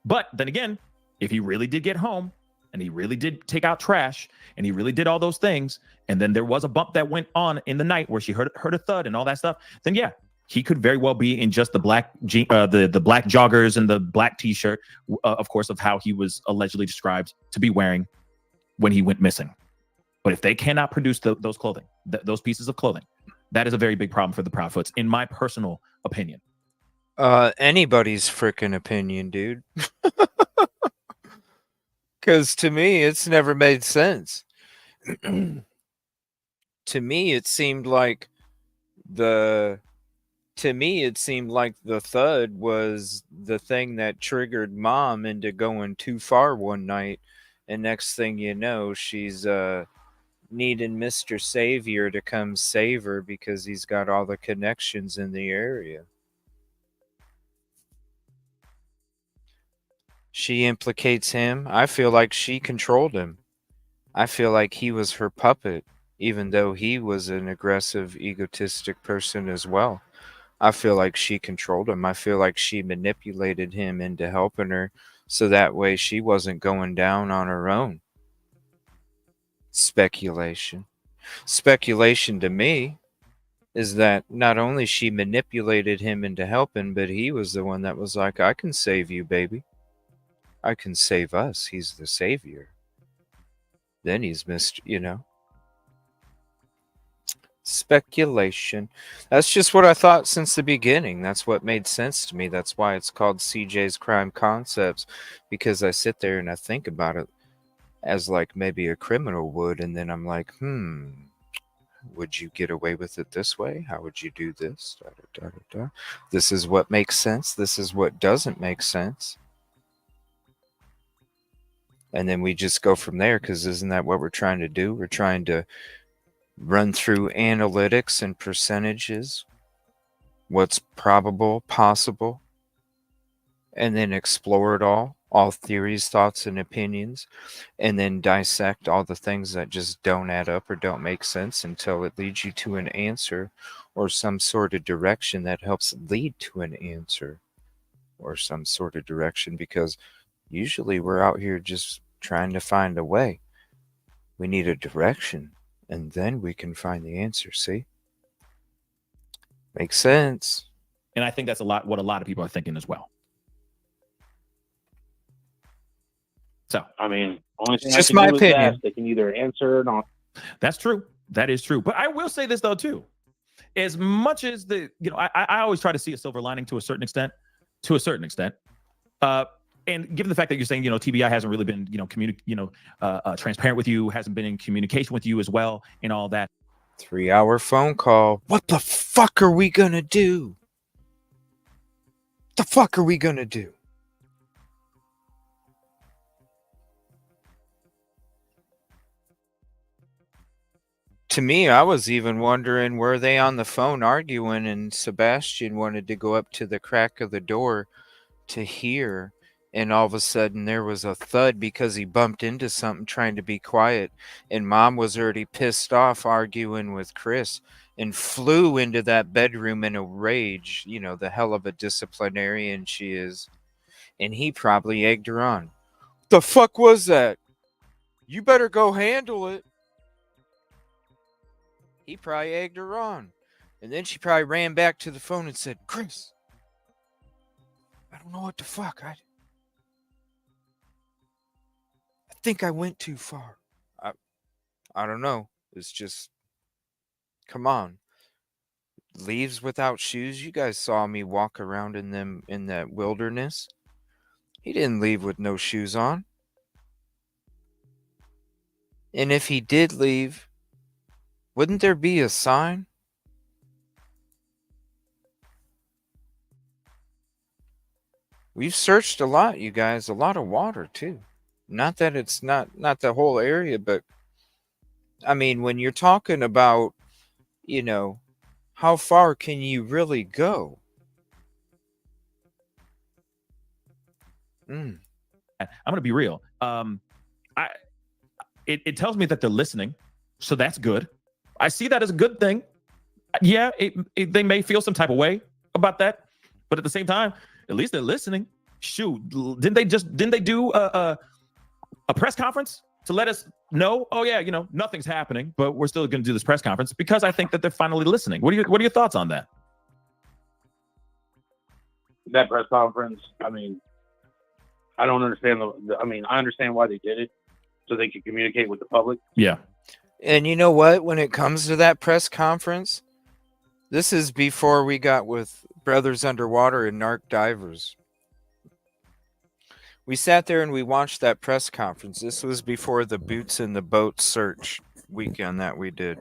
But then again, if he really did get home and he really did take out trash and he really did all those things, and then there was a bump that went on in the night where she heard a thud and all that stuff, then yeah, he could very well be in just the black the black joggers and the black t-shirt, of course, of how he was allegedly described to be wearing when he went missing. But if they cannot produce those clothing, those pieces of clothing, that is a very big problem for the Proudfoots, in my personal opinion. Anybody's freaking opinion, dude. Because to me, it's never made sense. To me, it seemed like the thud was the thing that triggered mom into going too far one night, and next thing you know, she's needing Mr. Savior to come save her because he's got all the connections in the area. She implicates him. I feel like she controlled him. I feel like he was her puppet, even though he was an aggressive, egotistic person as well. I feel like she controlled him. I feel like she manipulated him into helping her so that way she wasn't going down on her own. Speculation. Speculation to me is that not only she manipulated him into helping, but he was the one that was like, I can save you, baby. I can save us. He's the savior. Then he's missed, Speculation. That's just what I thought since the beginning. That's what made sense to me. That's why it's called CJ's Crime Concepts, because I sit there and I think about it as like maybe a criminal would, and then I'm like, would you get away with it this way? How would you do this? Da, da, da, da. This is what makes sense. This is what doesn't make sense. And then we just go from there, because isn't that what we're trying to do? We're trying to run through analytics and percentages, what's probable, possible, and then explore it all theories, thoughts, and opinions, and then dissect all the things that just don't add up or don't make sense until it leads you to an answer or some sort of direction that helps lead to an answer or some sort of direction, because usually we're out here just trying to find a way. We need a direction, and then we can find the answer. See? Makes sense. And I think that's what a lot of people are thinking as well. So, I mean, only thing It's just I can my do opinion. is ask. They can either answer or not. that's true. That is true. But I will say this though too. As much as I always try to see a silver lining to a certain extent. And given the fact that you're saying, TBI hasn't really been, transparent with you, hasn't been in communication with you as well, and all that. 3-hour phone call. What the fuck are we gonna do? The fuck are we gonna do? To me, I was even wondering, were they on the phone arguing and Sebastian wanted to go up to the crack of the door to hear, and all of a sudden there was a thud because he bumped into something trying to be quiet, and mom was already pissed off arguing with Chris and flew into that bedroom in a rage, the hell of a disciplinarian she is, and he probably egged her on. The fuck was that? You better go handle it. He probably egged her on. And then she probably ran back to the phone and said, Chris, I don't know what the fuck. I think I went too far. I don't know. It's just, come on. Leaves without shoes. You guys saw me walk around in that wilderness. He didn't leave with no shoes on. And if he did leave, wouldn't there be a sign? We've searched a lot, you guys. A lot of water, too. Not that it's not the whole area, but I mean, when you're talking about, how far can you really go? I'm going to be real. It tells me that they're listening. So that's good. I see that as a good thing. Yeah, they may feel some type of way about that, but at the same time, at least they're listening. Shoot, didn't they do a press conference to let us know? Oh yeah, nothing's happening, but we're still going to do this press conference because I think that they're finally listening. What are your thoughts on that? That press conference, I mean, I don't understand I understand why they did it, so they could communicate with the public. Yeah. And you know what? When it comes to that press conference, this is before we got with Brothers Underwater and Narc Divers. We sat there and we watched that press conference. This was before the Boots in the Boat search weekend that we did.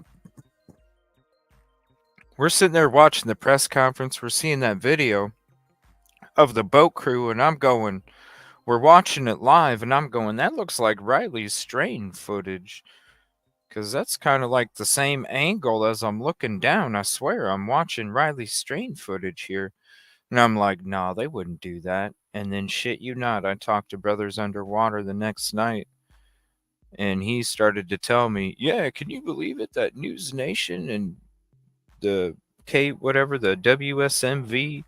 We're sitting there watching the press conference. We're seeing that video of the boat crew, and I'm going, we're watching it live, and I'm going, that looks like Riley's Strain footage. Because that's kind of like the same angle as I'm looking down. I swear I'm watching Riley Strain footage here. And I'm like, nah, they wouldn't do that. And then shit you not, I talked to Brothers Underwater the next night. And he started to tell me, yeah, can you believe it? That News Nation and the the WSMV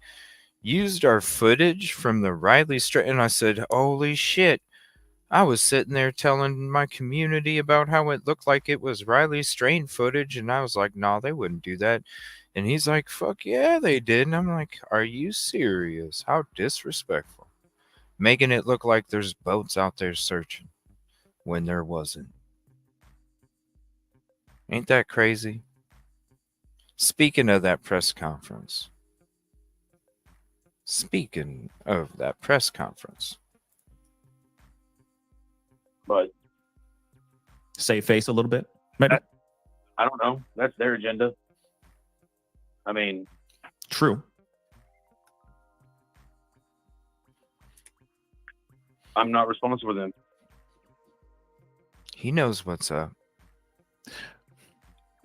used our footage from the Riley Strain. And I said, holy shit. I was sitting there telling my community about how it looked like it was Riley Strain footage, and I was like, nah, they wouldn't do that. And he's like, fuck yeah, they did. And I'm like, are you serious? How disrespectful. Making it look like there's boats out there searching when there wasn't. Ain't that crazy? Speaking of that press conference. But save face a little bit, maybe. I don't know. That's their agenda. I mean, true. I'm not responsible for them. He knows what's up.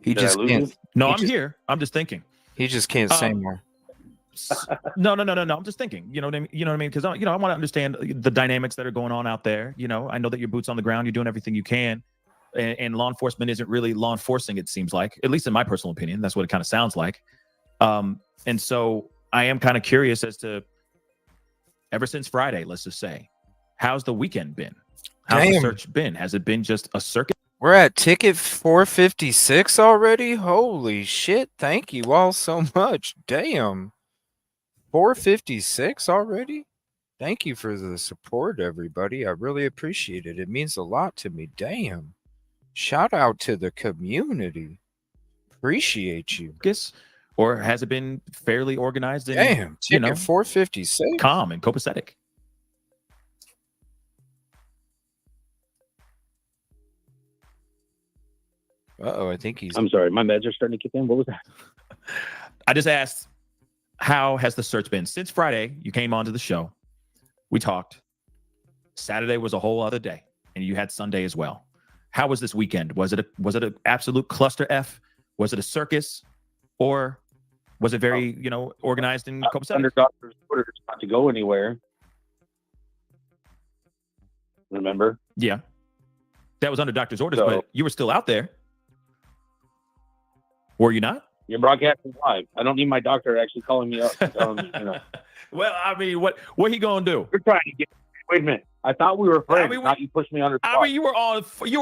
Did I lose you? No, I'm here. I'm just thinking. He just can't say more. No. I'm just thinking. You know what I mean? Because I want to understand the dynamics that are going on out there. I know that your boots on the ground. You're doing everything you can, and law enforcement isn't really law enforcing. It seems like, at least in my personal opinion, that's what it kind of sounds like. And so I am kind of curious as to, ever since Friday, let's just say, how's the weekend been? How's the search been? Has it been just a circuit? We're at ticket 456 already? Holy shit. Thank you all so much. Damn. 456 already? Thank you for the support, everybody. I really appreciate it. It means a lot to me. Damn. Shout out to the community. Appreciate you. Or has it been fairly organized and, damn, ticket 456? Calm and copacetic? Uh-oh, I think he's... I'm sorry, my meds are starting to kick in. What was that? I just asked, how has the search been? Since Friday, you came onto the show. We talked. Saturday was a whole other day, and you had Sunday as well. How was this weekend? Was it an absolute cluster F? Was it a circus? Or was it very, organized and copacetic? Under doctor's orders not to go anywhere. Remember? Yeah. That was under doctor's orders, but you were still out there. Were you not? You're broadcasting live. I don't need my doctor actually calling me up. Well, I mean, what he gonna do? You're trying to get. Wait a minute. I thought we were friends. Not you pushed me under. I mean, you were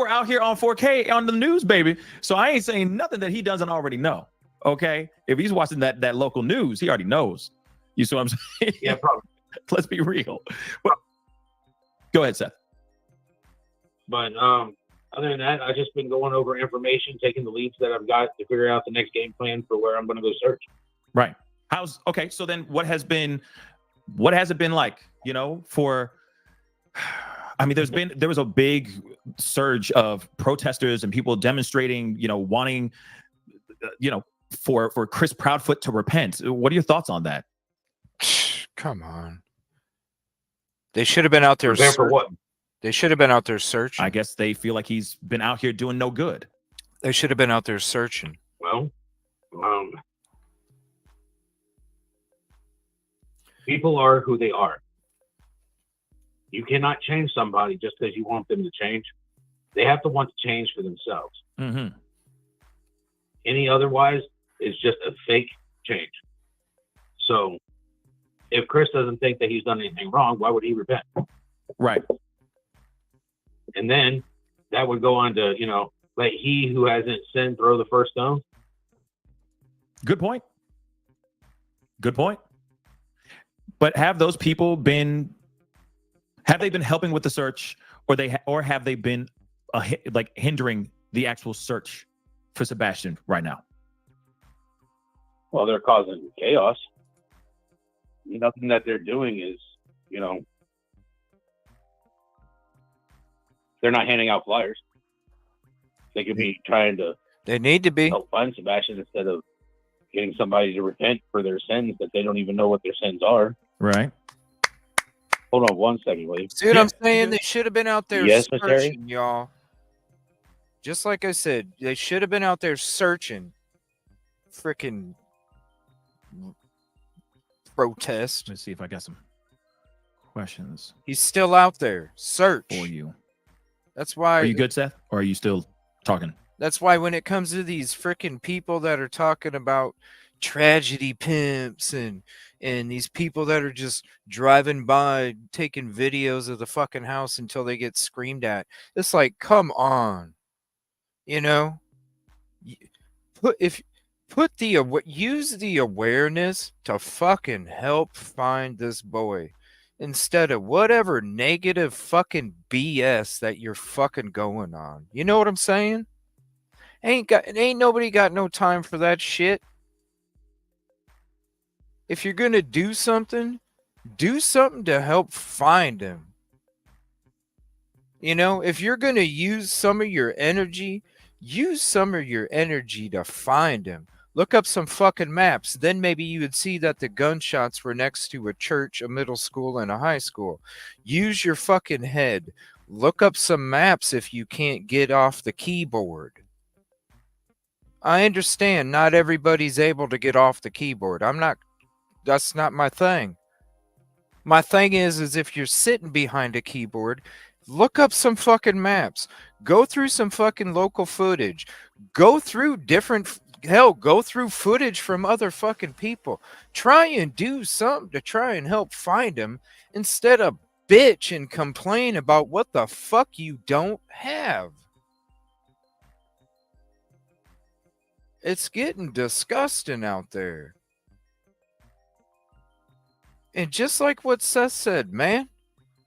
out here on 4K on the news, baby. So I ain't saying nothing that he doesn't already know. Okay, if he's watching that local news, he already knows. You see what I'm saying? Yeah, probably. Let's be real. But, go ahead, Seth. But other than that, I've just been going over information, taking the leads that I've got to figure out the next game plan for where I'm going to go search. Right. Okay. So then what has it been like, for, I mean, there was a big surge of protesters and people demonstrating, wanting, for Chris Proudfoot to repent. What are your thoughts on that? Come on. They should have been out there. For what? They should have been out there searching. I guess they feel like he's been out here doing no good. They should have been out there searching. Well, people are who they are. You cannot change somebody just because you want them to change. They have to want to change for themselves. Mm-hmm. Any otherwise is just a fake change. So if Chris doesn't think that he's done anything wrong, why would he repent? Right. And then that would go on to, let he who hasn't sinned throw the first stone. Good point. Good point. But have those people been helping with the search, or have they been like hindering the actual search for Sebastian right now? Well, they're causing chaos. Nothing that they're doing is, they're not handing out flyers. They could be trying to. They need to be. Help find Sebastian instead of getting somebody to repent for their sins that they don't even know what their sins are. Right. Hold on 1 second, William. See what I'm saying? They should have been out there Missionary? searching, y'all. Just like I said, they should have been out there searching. Freaking protest. Let's see if I got some questions. He's still out there. Search. For you. That's why. Are you good, Seth? Or are you still talking? That's why when it comes to these freaking people that are talking about tragedy pimps and these people that are just driving by taking videos of the fucking house until they get screamed at, it's like, come on, use the awareness to fucking help find this boy instead of whatever negative fucking BS that you're fucking going on. You know what I'm saying? Ain't nobody got no time for that shit. If you're gonna do something to help find him. If you're gonna use some of your energy to find him. Look up some fucking maps. Then maybe you would see that the gunshots were next to a church, a middle school, and a high school. Use your fucking head. Look up some maps if you can't get off the keyboard. I understand not everybody's able to get off the keyboard. That's not my thing. My thing is if you're sitting behind a keyboard, look up some fucking maps. Go through some fucking local footage. Go through go through footage from other fucking people. Try and do something to try and help find them instead of bitch and complain about what the fuck you don't have. It's getting disgusting out there. And just like what Seth said, man,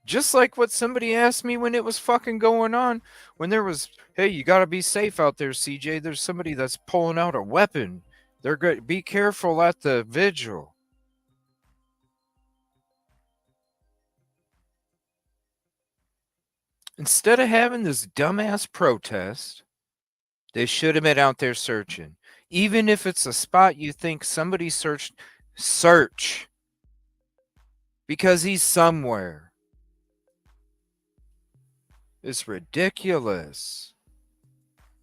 just like what somebody asked me when it was fucking going on, when there was, hey, you got to be safe out there, CJ. There's somebody that's pulling out a weapon. They're good. Be careful at the vigil. Instead of having this dumbass protest, they should have been out there searching. Even if it's a spot you think somebody searched, search. Because he's somewhere. It's ridiculous.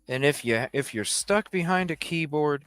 And if you're stuck behind a keyboard,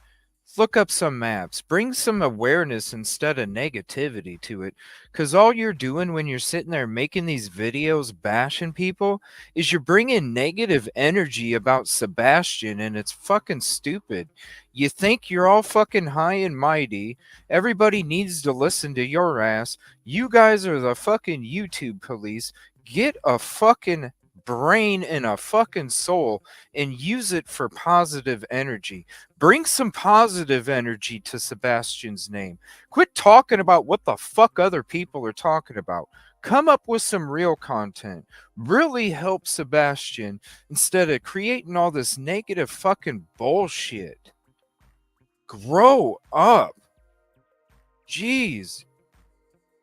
look up some maps. Bring some awareness instead of negativity to it. Because all you're doing when you're sitting there making these videos bashing people is you're bringing negative energy about Sebastian, and it's fucking stupid. You think you're all fucking high and mighty. Everybody needs to listen to your ass. You guys are the fucking YouTube police. Get a fucking brain and a fucking soul and use it for positive energy. Bring some positive energy to Sebastian's name. Quit talking about what the fuck other people are talking about. Come up with some real content. Really help Sebastian instead of creating all this negative fucking bullshit. Grow up. Jeez.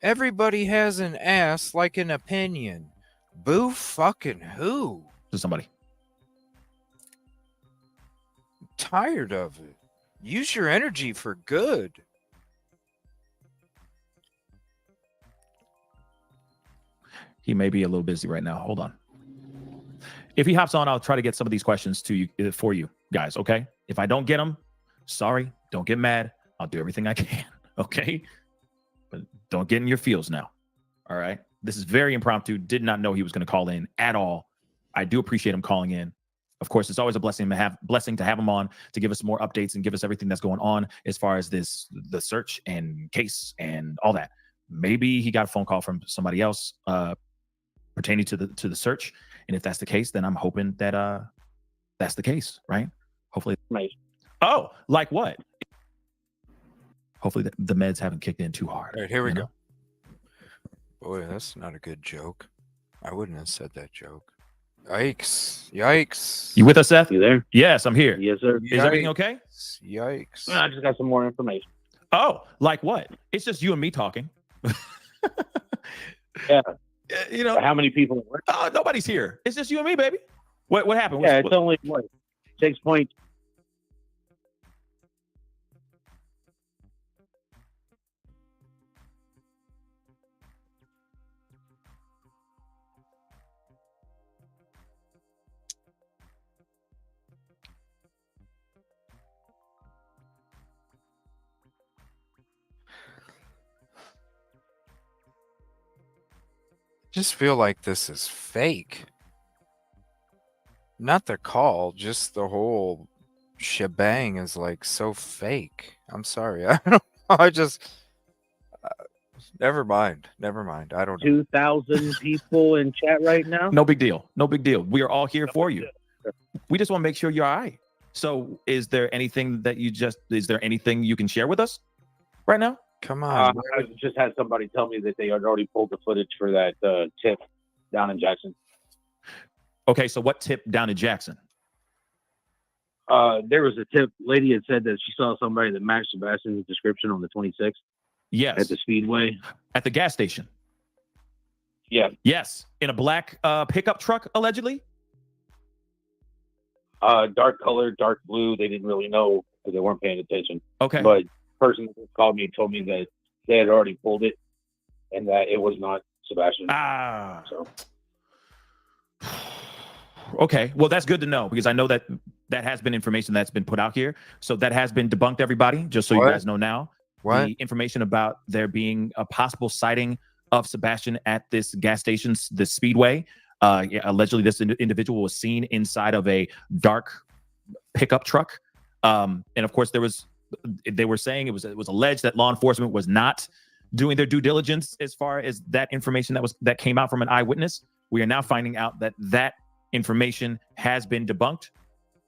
Everybody has an ass like an opinion. Boo fucking who? To somebody. I'm tired of it. Use your energy for good. He may be a little busy right now. Hold on. If he hops on, I'll try to get some of these questions to you for you guys, okay? If I don't get them, sorry, don't get mad. I'll do everything I can, okay? But don't get in your feels now, all right? This is very impromptu. Did not know he was going to call in at all. I do appreciate him calling in. Of course, it's always a blessing to have him on to give us more updates and give us everything that's going on as far as the search and case and all that. Maybe he got a phone call from somebody else pertaining to the search, and if that's the case, then I'm hoping that that's the case, right? Hopefully. Right. Oh, like what? Hopefully the meds haven't kicked in too hard. All right, here we go. Boy, that's not a good joke. I wouldn't have said that joke. Yikes. Yikes. You with us, Seth? You there? Yes, I'm here. Yes, sir. Is everything okay? Yikes. I just got some more information. Oh, like what? It's just you and me talking. Yeah. You know, How many people at work? Nobody's here. It's just you and me, baby. What happened? Yeah, it's only what? 6 points. Just feel like this is fake. Not the call, just the whole shebang is like so fake. I'm sorry. I don't know. I just never mind. I don't know. 2,000 people in chat right now. No big deal. No big deal. We are all here for you. We just want to make sure you're all right. So is there anything you can share with us right now? Come on. I just had somebody tell me that they had already pulled the footage for that tip down in Jackson. Okay, so what tip down in Jackson? There was a tip. Lady had said that she saw somebody that matched Sebastian's description on the 26th. Yes. At the Speedway. At the gas station. Yeah. Yes. In a black pickup truck, allegedly? Dark color, dark blue. They didn't really know because they weren't paying attention. Okay. But the person that called me told me that they had already pulled it and that it was not Sebastian. So. Okay. Well, that's good to know because I know that has been information that's been put out here. So that has been debunked, everybody, just so you guys know now. What? The information about there being a possible sighting of Sebastian at this gas station, the Speedway. Allegedly, this individual was seen inside of a dark pickup truck. And of course, they were saying it was alleged that law enforcement was not doing their due diligence as far as that information that came out from an eyewitness. We are now finding out that information has been debunked.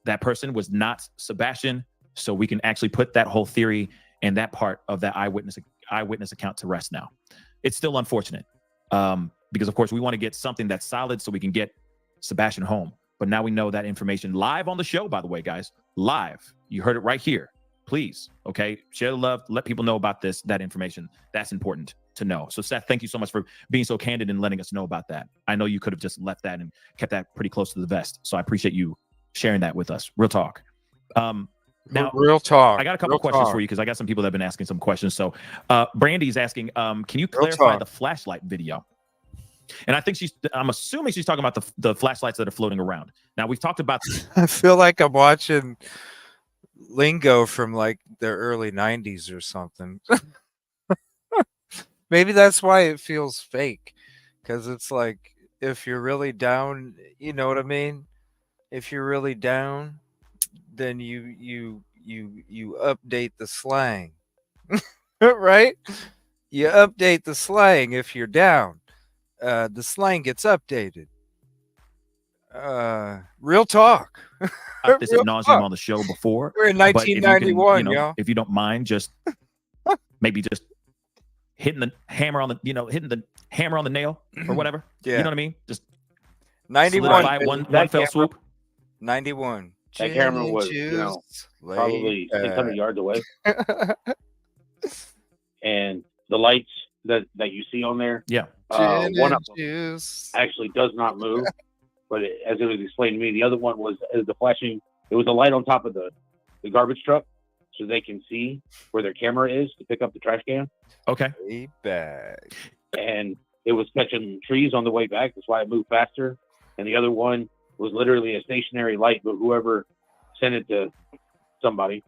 That person was not Sebastian, so we can actually put that whole theory and that part of that eyewitness account to rest now. It's still unfortunate because, of course, we want to get something that's solid so we can get Sebastian home. But now we know that information live on the show, by the way, guys. Live. You heard it right here. Please, okay? Share the love. Let people know about that information. That's important to know. So, Seth, thank you so much for being so candid and letting us know about that. I know you could have just left that and kept that pretty close to the vest. So I appreciate you sharing that with us. Real talk. Now, real talk. I got a couple questions for you because I got some people that have been asking some questions. So, Brandy's asking, can you clarify the flashlight video? And I think I'm assuming she's talking about the flashlights that are floating around. Now, we've talked about. I feel like I'm watching lingo from like the early 90s or something. Maybe that's why it feels fake, because it's like if you're really down, you know what I mean? If you're really down, then you update the slang. Right? You update the slang if you're down. The slang gets updated. Real talk. This ad nauseum on the show before. We're in 1991, y'all. If you don't mind, just maybe just hitting the hammer on the nail or whatever. Yeah. You know what I mean? Just 91. One fell swoop. 91. That camera was, probably 600 yards away. And the lights that you see on there, one of them actually does not move. But as it was explained to me, the other one was the flashing. It was a light on top of the garbage truck, so they can see where their camera is to pick up the trash can. Okay. And it was catching trees on the way back. That's why it moved faster. And the other one was literally a stationary light, but whoever sent it to somebody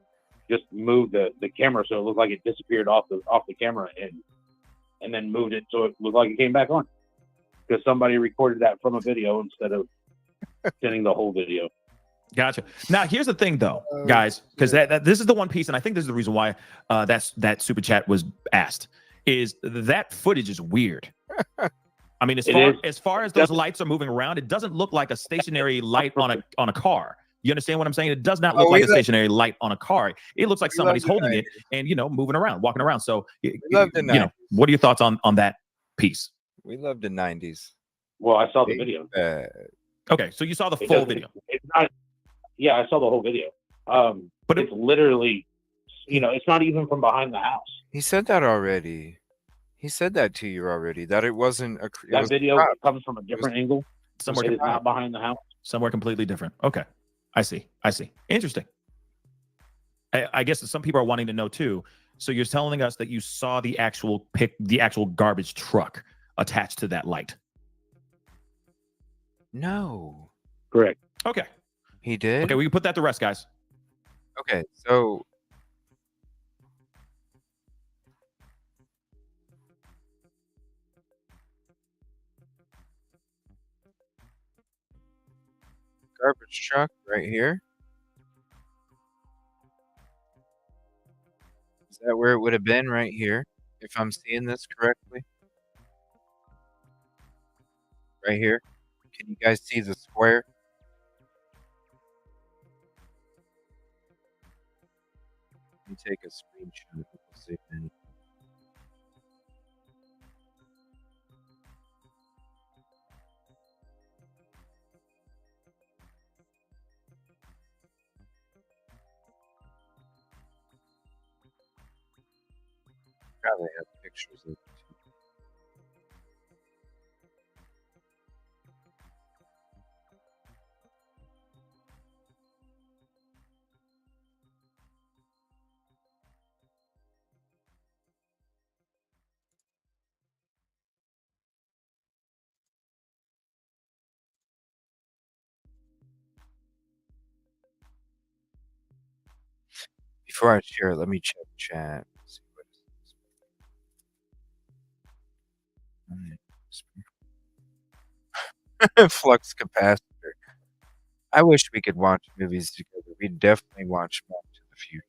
just moved the camera so it looked like it disappeared off the camera and then moved it so it looked like it came back on. Because somebody recorded that from a video instead of sending the whole video. Gotcha. Now, here's the thing, though, guys, because this is the one piece, and I think this is the reason why that super chat was asked. Is that footage is weird? I mean, as far as those lights are moving around, it doesn't look like a stationary light on a car. You understand what I'm saying? It does not look like a stationary light on a car. It looks like somebody's holding it and moving around, walking around. So, what are your thoughts on that piece? We love the 90s. Well, I saw the video. Okay, so you saw the full video. It's not. Yeah, I saw the whole video. But it's literally, it's not even from behind the house. He said that already. He said that to you already. That it wasn't a. That video comes from a different angle. Somewhere it's not behind the house. Somewhere completely different. Okay, I see. Interesting. I guess some people are wanting to know too. So you're telling us that you saw the actual garbage truck attached to that light? No. Correct. Okay. He did? Okay, we can put that to rest, guys. Okay, so garbage truck right here. Is that where it would have been right here? If I'm seeing this correctly? Right here. Can you guys see the square? Let me take a screenshot. We'll see if any. Probably have pictures of it too. Before I share it, let me check chat. See what is flux capacitor. I wish we could watch movies together. We'd definitely watch Back to the Future.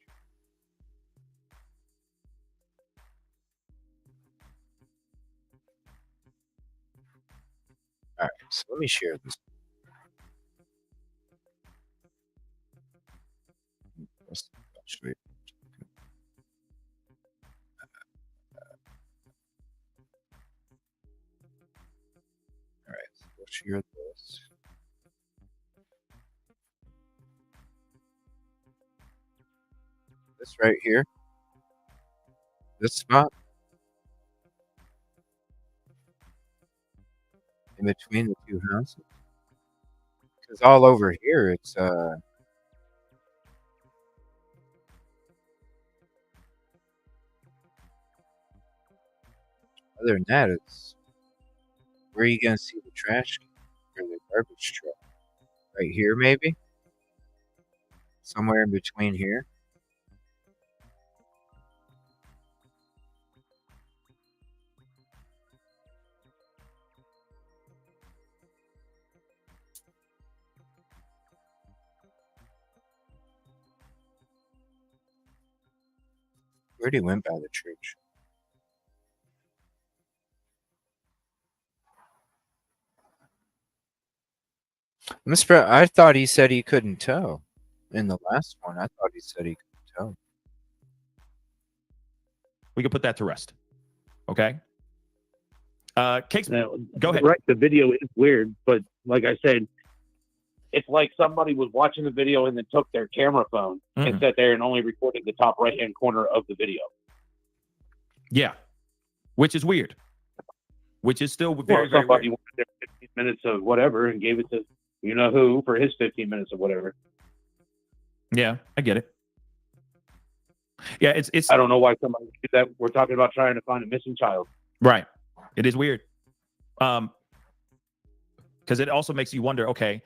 Alright, so let me share this. Actually, alright, so we'll share this. This right here. This spot. In between the two houses. Because all over here, it's other than that, it's where are you gonna see the trash can or the garbage truck? Right here, maybe? Somewhere in between here. Where he went by the church. I thought he said he couldn't tell. In the last one, I thought he said he couldn't tell. We can put that to rest. Okay. Cakes, Now, go ahead. Right, the video is weird, but like I said, it's like somebody was watching the video and then took their camera phone and sat there and only recorded the top right-hand corner of the video. Yeah, which is weird. Which is still very, very somebody weird. wanted their 15 minutes of whatever and gave it to who for his 15 minutes of whatever. Yeah, I get it. Yeah, it's. I don't know why somebody did that. We're talking about trying to find a missing child. Right. It is weird. Because it also makes you wonder. Okay,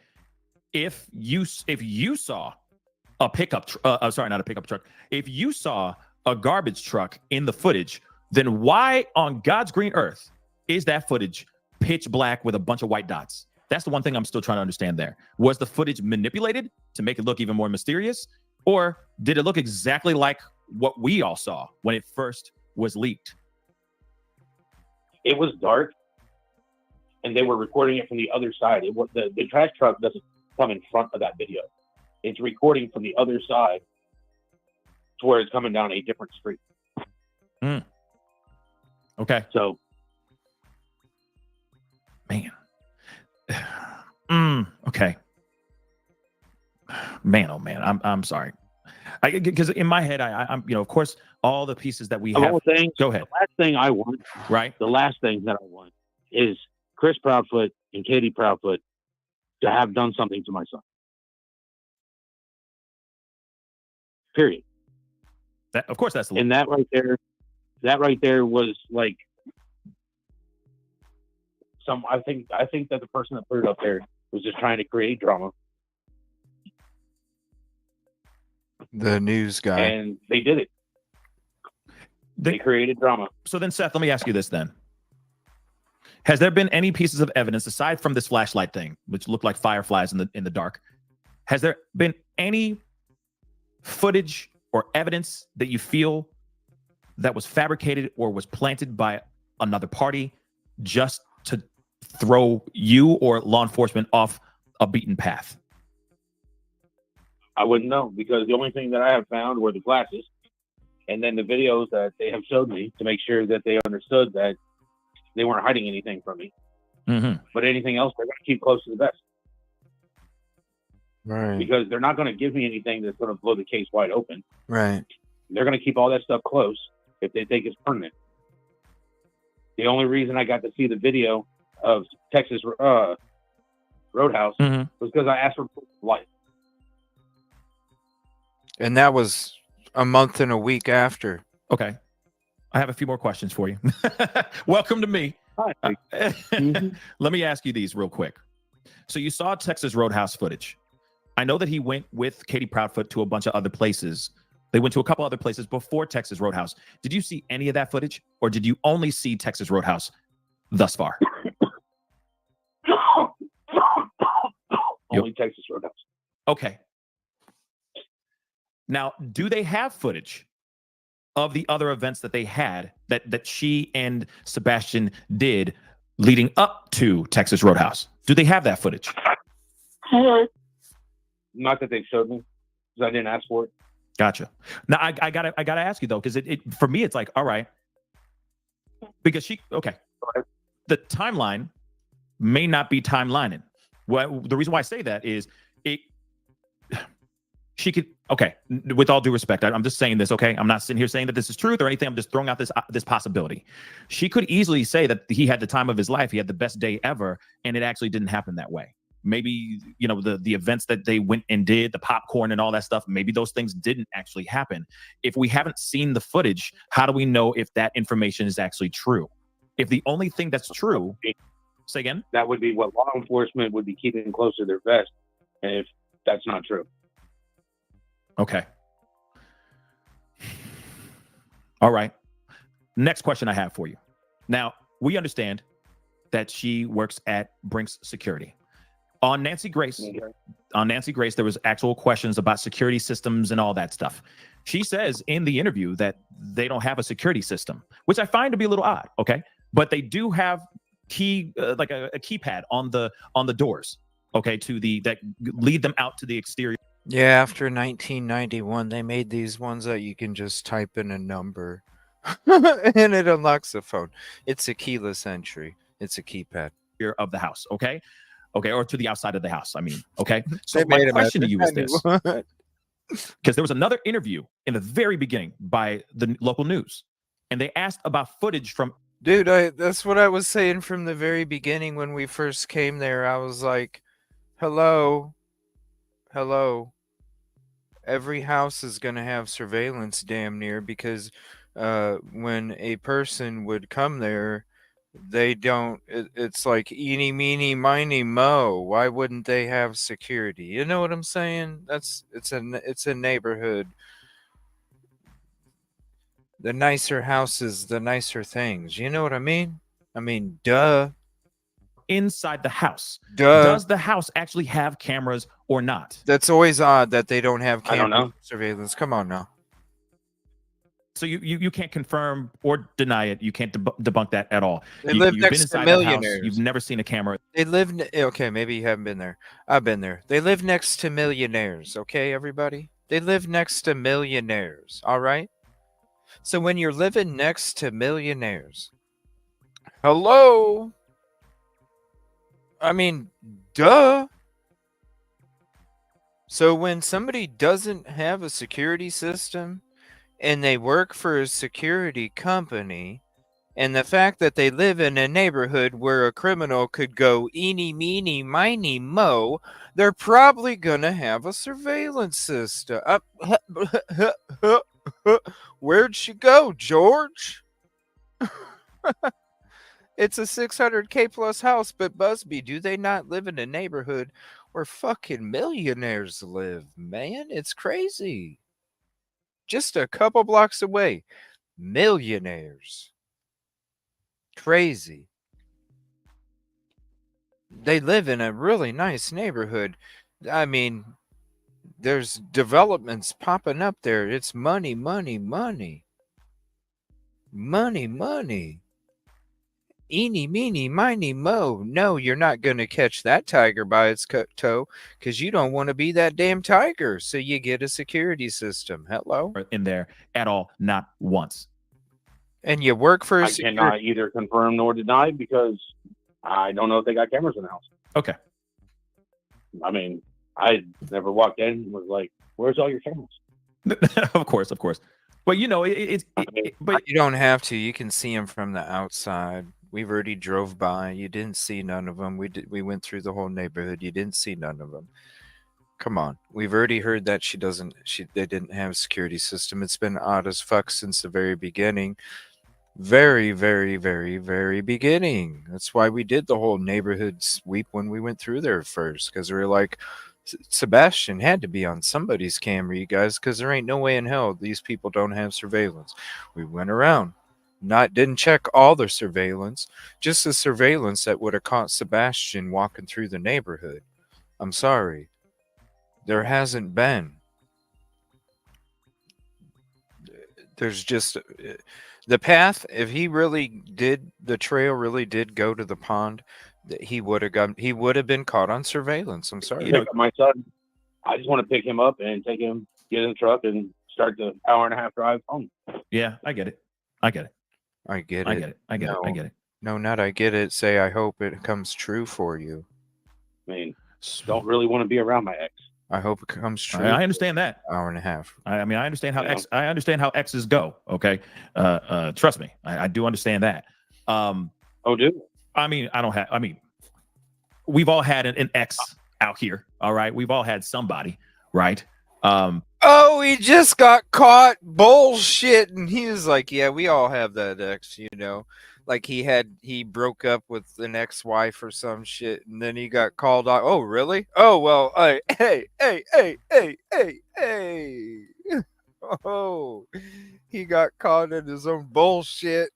if you saw a pickup, sorry, not a pickup truck. If you saw a garbage truck in the footage, then why on God's green earth is that footage pitch black with a bunch of white dots? That's the one thing I'm still trying to understand there. Was the footage manipulated to make it look even more mysterious? Or did it look exactly like what we all saw when it first was leaked? It was dark, and they were recording it from the other side. It was, the trash truck doesn't come in front of that video. It's recording from the other side to where it's coming down a different street. Okay. So, man. Okay. Man, oh man, I'm sorry. Because in my head, I'm of course, all the pieces that we have. Go ahead. The last thing I want, right? The last thing that I want is Chris Proudfoot and Katie Proudfoot to have done something to my son. Period. Of course, that's and that right there was like I think that the person that put it up there was just trying to create drama. The news guy. And they did it. They created drama. So then, Seth, let me ask you this then. Has there been any pieces of evidence aside from this flashlight thing, which looked like fireflies in the dark? Has there been any footage or evidence that you feel that was fabricated or was planted by another party just to throw you or law enforcement off a beaten path? I wouldn't know, because the only thing that I have found were the glasses and then the videos that they have showed me to make sure that they understood that they weren't hiding anything from me. Mm-hmm. But anything else, they're going to keep close to the vest. Right. Because they're not going to give me anything that's going to blow the case wide open. Right. They're going to keep all that stuff close if they think it's permanent. The only reason I got to see the video of Texas Roadhouse was because I asked for life. And that was a month and a week after. Okay. I have a few more questions for you. Welcome to me. Hi. Let me ask you these real quick. So you saw Texas Roadhouse footage. I know that he went with Katie Proudfoot to a bunch of other places. They went to a couple other places before Texas Roadhouse. Did you see any of that footage, or did you only see Texas Roadhouse thus far? Only Texas Roadhouse. Okay. Now, do they have footage of the other events that they had that she and Sebastian did leading up to Texas Roadhouse? Do they have that footage? Not that they showed me, because I didn't ask for it. Gotcha. Now I gotta ask you though, because it for me it's like, all right, because the timeline may not be timelining. Well, the reason why I say that is she could, okay, with all due respect, I'm just saying this, okay? I'm not sitting here saying that this is truth or anything. I'm just throwing out this possibility. She could easily say that he had the time of his life. He had the best day ever, and it actually didn't happen that way. Maybe, the events that they went and did, the popcorn and all that stuff, maybe those things didn't actually happen. If we haven't seen the footage, how do we know if that information is actually true? If the only thing that's true, say again? That would be what law enforcement would be keeping close to their vest, and if that's not true. Okay. All right. Next question I have for you. Now, we understand that she works at Brinks Security. On Nancy Grace, there was actual questions about security systems and all that stuff. She says in the interview that they don't have a security system, which I find to be a little odd. Okay, but they do have like a keypad on the doors. Okay, that lead them out to the exterior. Yeah, after 1991, they made these ones that you can just type in a number and it unlocks the phone. It's a keyless entry. It's a keypad. Of the house, okay, or to the outside of the house. I mean, okay. So my question to you is this, because there was another interview in the very beginning by the local news, and they asked about footage from. Dude, that's what I was saying from the very beginning when we first came there. I was like, hello. Every house is going to have surveillance damn near, because when a person would come there, they don't, it's like eeny, meeny, miny, mo. Why wouldn't they have security? You know what I'm saying? It's a neighborhood. The nicer houses, the nicer things. You know what I mean? I mean, duh. inside the house. Duh. Does the house actually have cameras or not? That's always odd that they don't have I don't camera know. surveillance. Come on now. So you can't confirm or deny it. You can't debunk that at all. They live You've been next to inside that house. millionaires. You've never seen a camera. They live. Okay, maybe you haven't been there. I've been there. They live next to millionaires. Okay, everybody. They live next to millionaires. All right. So when you're living next to millionaires, hello. I mean, duh. So when somebody doesn't have a security system and they work for a security company, and the fact that they live in a neighborhood where a criminal could go eeny, meeny, miny, mo, they're probably going to have a surveillance system. Where'd she go, George? It's a 600K plus house, but Busby, do they not live in a neighborhood where fucking millionaires live, man? It's crazy. Just a couple blocks away. Millionaires. Crazy. They live in a really nice neighborhood. I mean, there's developments popping up there. It's money, money, money. Money, money. Eeny, meeny, miny, mo. No, you're not going to catch that tiger by its toe because you don't want to be that damn tiger. So you get a security system. Hello? In there at all, not once. And you work for a I cannot either confirm nor deny because I don't know if they got cameras in the house. Okay. I mean, I never walked in and was like, "Where's all your cameras?" Of course. But you know, but you don't have to. You can see them from the outside. We've already drove by. You didn't see none of them. We went through the whole neighborhood. You didn't see none of them. Come on. We've already heard that they didn't have a security system. It's been odd as fuck since the very beginning. Very, very, very, very beginning. That's why we did the whole neighborhood sweep when we went through there first, because we were like, Sebastian had to be on somebody's camera, you guys, because there ain't no way in hell these people don't have surveillance. We went around, didn't check all the surveillance, just the surveillance that would have caught Sebastian walking through the neighborhood. I'm sorry, there hasn't been. There's just the path. If he really did, the trail really did go to the pond, he would have been caught on surveillance. I'm sorry. You know, my son, I just want to pick him up and take him, get in the truck, and start the hour-and-a-half drive home. Yeah, I get it. I get it. No, not I get it. Say, I hope it comes true for you. I mean, don't really want to be around my ex. I hope it comes true. I understand that. Hour and a half. I mean, I understand how I understand how exes go. Okay, trust me, I do understand that. Oh, do? I mean, we've all had an ex out here. All right, we've all had somebody, right? Oh, he just got caught bullshit, and he was like, "Yeah, we all have that ex, you know." Like he broke up with an ex-wife or some shit, and then he got called out. Oh, really? Oh, well, hey. Oh, he got caught in his own bullshit.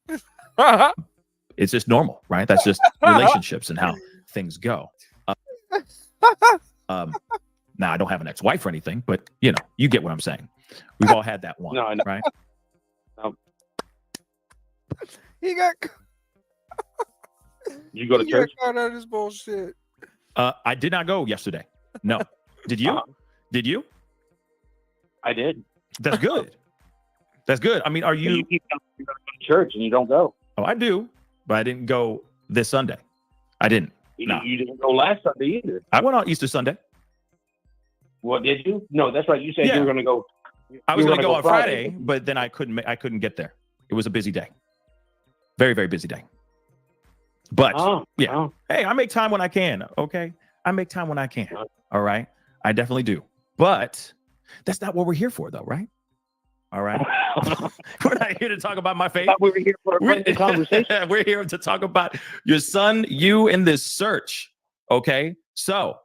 It's just normal, right? That's just relationships and how things go. Now, I don't have an ex-wife or anything, but you know, you get what I'm saying. We've all had that one, right? No. He got. You go to church? Got caught on his bullshit. I did not go yesterday. No. Did you? Did you? I did. That's good. That's good. I mean, are you? You keep going to church and you don't go. Oh, I do, but I didn't go this Sunday. I didn't. No. You didn't go last Sunday either. I went on Easter Sunday. What, did you? No, that's right. You said you were going to go. I was going to go on Friday, but then I couldn't get there. It was a busy day. Very, very busy day. But hey, I make time when I can. Okay, I make time when I can. All right, I definitely do. But that's not what we're here for, though, right? All right, we're not here to talk about my faith. We were here for a conversation. We're here to talk about your son, you, in this search. Okay, so.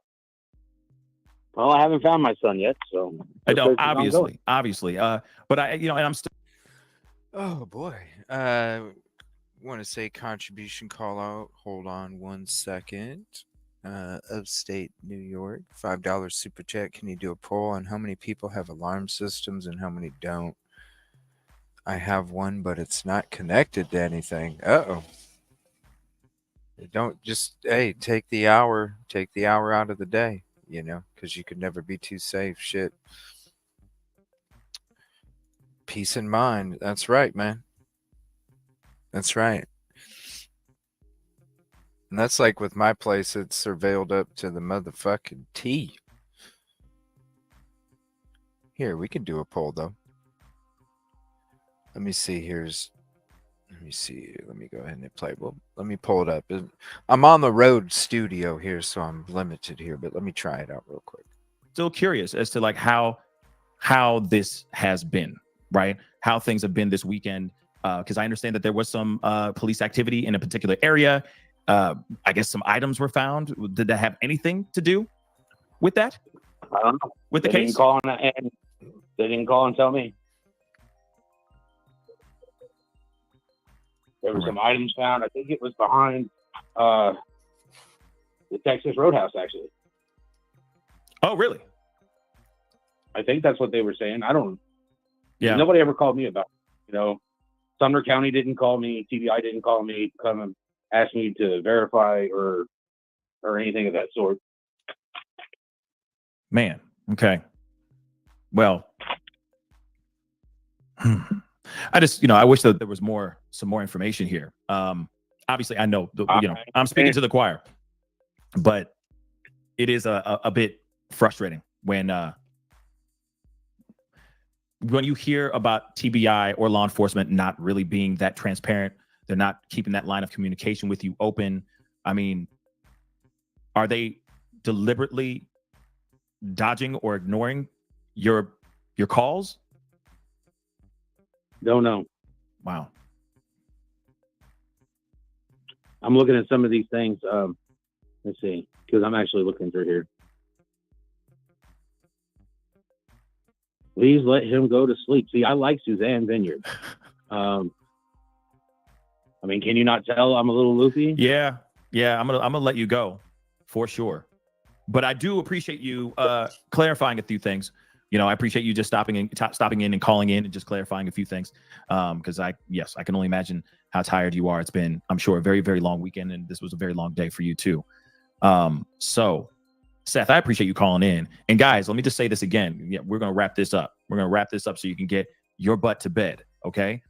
Well, I haven't found my son yet, so I know, obviously. But and I'm still. Oh boy. want to say contribution call out. Hold on 1 second. Upstate New York, $5 super chat. Can you do a poll on how many people have alarm systems and how many don't? I have one, but it's not connected to anything. Uh-oh. Don't just, hey, take the hour out of the day, because you could never be too safe. Shit. Peace in mind. That's right, man. That's right. And that's like with my place, it's surveilled up to the motherfucking T. Here, we can do a poll though. Let me see. Let me see. Let me go ahead and play. Well, let me pull it up. I'm on the road studio here, so I'm limited here, but let me try it out real quick. Still curious as to like how this has been, right? How things have been this weekend. Because I understand that there was some police activity in a particular area. I guess some items were found. Did that have anything to do with that? I don't know. With the case? They didn't call and tell me. There were some items found. I think it was behind the Texas Roadhouse, actually. Oh, really? I think that's what they were saying. I don't. Yeah. Nobody ever called me about it. Sumner County didn't call me. TBI didn't call me. Come and ask me to verify or anything of that sort. Man. Okay. Well, I just, I wish that there was some more information here. Obviously, I know, I'm speaking to the choir, but it is a bit frustrating when you hear about TBI or law enforcement not really being that transparent. They're not keeping that line of communication with you open. I mean, are they deliberately dodging or ignoring your calls? Don't know. Wow. I'm looking at some of these things. Let's see, because I'm actually looking through here. Please let him go to sleep. See, I like Suzanne Vineyard. I mean, can you not tell I'm a little loopy? Yeah. I'm gonna let you go for sure. But I do appreciate you clarifying a few things. I appreciate you just stopping in and calling in and just clarifying a few things. Because I can only imagine how tired you are. It's been, I'm sure, a very, very long weekend, and this was a very long day for you too. So, Seth, I appreciate you calling in. And guys, let me just say this again. Yeah, we're gonna wrap this up. We're gonna wrap this up so you can get your butt to bed. Okay.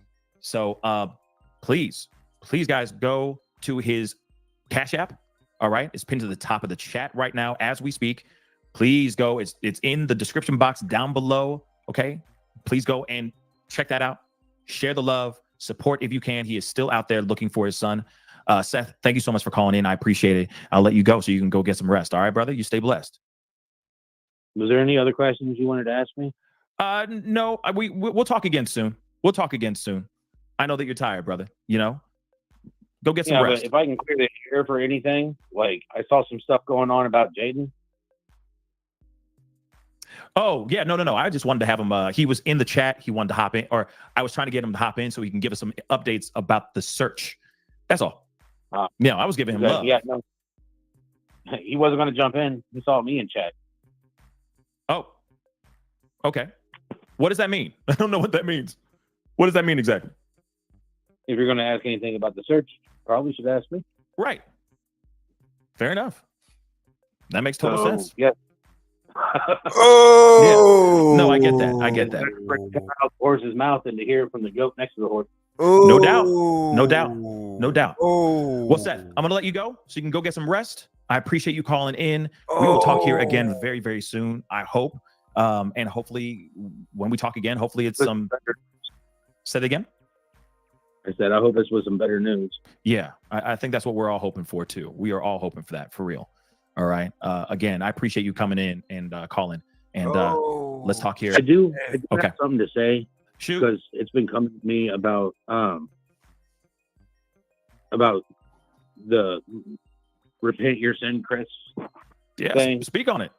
So, please, guys, go to his Cash App. All right, it's pinned to the top of the chat right now as we speak. Please go. It's in the description box down below. Okay, please go and check that out. Share the love, support if you can. He is still out there looking for his son. Seth, thank you so much for calling in. I appreciate it. I'll let you go so you can go get some rest. All right, brother. You stay blessed. Was there any other questions you wanted to ask me? No. We'll talk again soon. I know that you're tired, brother. Go get some rest. But if I can clear the air for anything, like I saw some stuff going on about Jaden. Oh, yeah. No. I just wanted to have him. He was in the chat. He wanted to hop in, or I was trying to get him to hop in so he can give us some updates about the search. That's all. I was giving him love. Yeah, no. He wasn't going to jump in. He saw me in chat. Oh, okay. What does that mean? I don't know what that means. What does that mean exactly? If you're going to ask anything about the search, probably should ask me. Right. Fair enough. That makes total sense. Yeah. Oh, yeah. No, I get that. Out the horse's mouth and to hear it from the goat next to the horse. No doubt. Oh. Well, Seth, I'm gonna let you go so you can go get some rest. I appreciate you calling in. We will talk here again very, very soon, I hope. And hopefully when we talk again, hopefully it's some. Say it again. I said, I hope this was some better news. Yeah, I think that's what we're all hoping for too. We are all hoping for that, for real. All right. Again, I appreciate you coming in and calling. And let's talk here. I do have something to say. Shoot. Because it's been coming to me about the repent your sin, Chris. Yeah, thing. Speak on it.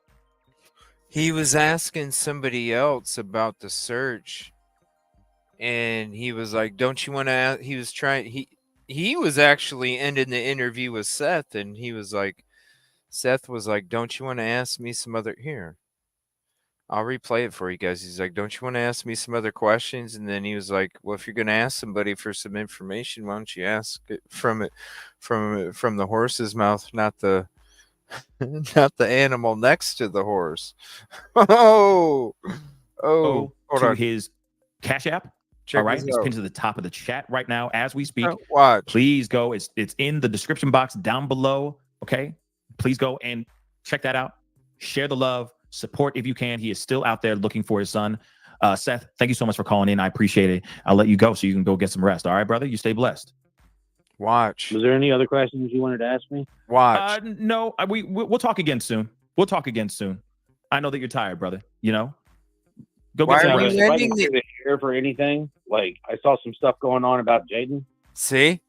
He was asking somebody else about the search, and he was like, "Don't you want to?" He was trying. he was actually ending the interview with Seth, and Seth was like, "Don't you want to ask me some other here? I'll replay it for you guys." He's like, "Don't you want to ask me some other questions?" And then he was like, "Well, if you're going to ask somebody for some information, why don't you ask it from the horse's mouth, not the not the animal next to the horse?" Oh, hold to on. his Cash App. Check All right, this it's out. pinned to the top of the chat right now as we speak. Watch. Please go. It's in the description box down below. Okay, please go and check that out. Share the love, support if you can. He is still out there looking for his son. Seth, thank you so much for calling in. I appreciate it. I'll let you go so you can go get some rest. All right, brother. You stay blessed. Watch. Was there any other questions you wanted to ask me? Watch. No, we'll talk again soon. We'll talk again soon. I know that you're tired, brother. You know, go Why get some are rest. you If I ending can give it here for anything, like I saw some stuff going on about Jaden. See?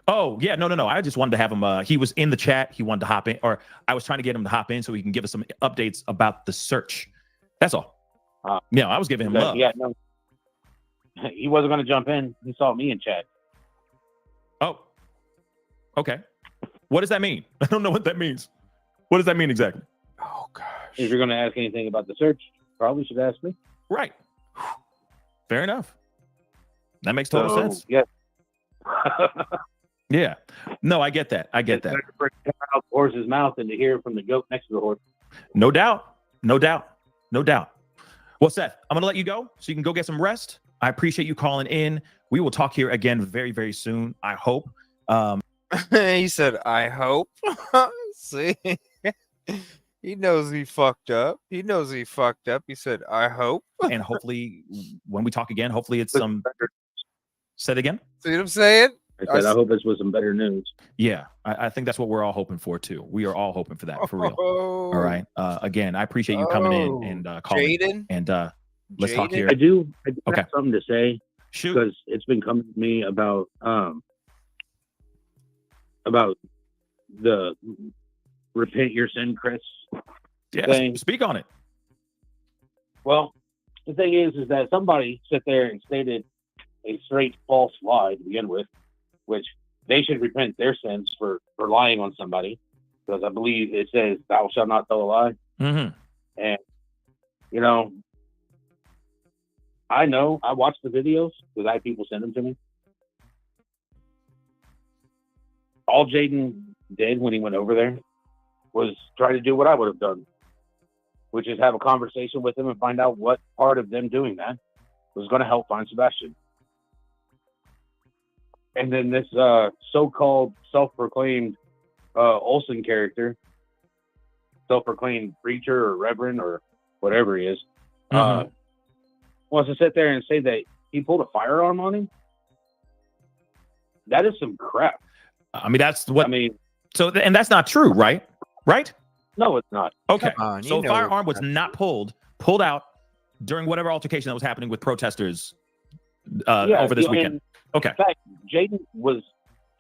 Oh, yeah, no. I just wanted to have him. He was in the chat. He wanted to hop in, or I was trying to get him to hop in so he can give us some updates about the search. That's all. Yeah, I was giving him love. Yeah, no, he wasn't going to jump in. He saw me in chat. Oh, okay. What does that mean? I don't know what that means. What does that mean exactly? Oh gosh. If you're going to ask anything about the search, probably should ask me. Right. Fair enough. That makes total sense. Yeah. Yeah. No, I get that. It's better for it to come out the horse's mouth than to hear it from the goat next to the horse. No doubt. Well, Seth, I'm going to let you go so you can go get some rest. I appreciate you calling in. We will talk here again very, very soon, I hope. He said, "I hope." See? He knows he fucked up. He said, "I hope." And hopefully, when we talk again, hopefully it's some... Say it again? See what I'm saying? I said, I hope this was some better news. Yeah, I think that's what we're all hoping for, too. We are all hoping for that, for real. All right. Again, I appreciate you coming in and calling. Jaden? And let's talk here. I do Okay. have something to say. Shoot. Because it's been coming to me about the repent your sin, Chris. Yeah, thing. speak on it. Well, the thing is that somebody sat there and stated a straight false lie to begin with, which they should repent their sins for lying on somebody, because I believe it says thou shalt not tell a lie. Mm-hmm. And you know I watch the videos because I have people send them to me. All Jaden did when he went over there was try to do what I would have done, which is have a conversation with them and find out what part of them doing that was going to help find Sebastian. And then this so-called self-proclaimed Olsen character, self-proclaimed preacher or reverend or whatever he is, wants to sit there and say that he pulled a firearm on him. That is some crap. I mean, that's what... I mean... So, and that's not true, right? Right? No, it's not. Okay. On, so firearm was not pulled out during whatever altercation that was happening with protesters over this weekend. Okay. In fact, Jaden was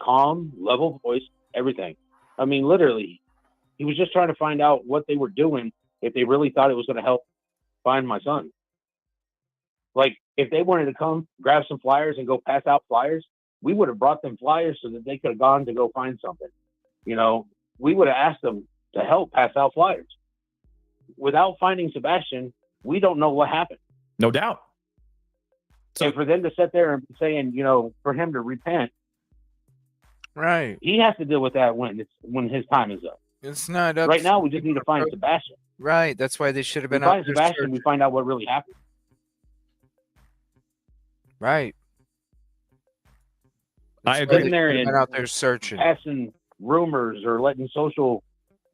calm, level voice, everything. I mean, literally, he was just trying to find out what they were doing, if they really thought it was going to help find my son. Like, if they wanted to come grab some flyers and go pass out flyers, we would have brought them flyers so that they could have gone to go find something. You know, we would have asked them to help pass out flyers. Without finding Sebastian, we don't know what happened. No doubt. So, and for them to sit there and saying, you know, for him to repent, right? He has to deal with that when his time is up. It's not up. Right now, we just need to find Sebastian. Right. That's why they should have been out there. Sebastian, we find out what really happened. Right. I agree. Sitting there and out there searching, passing rumors or letting social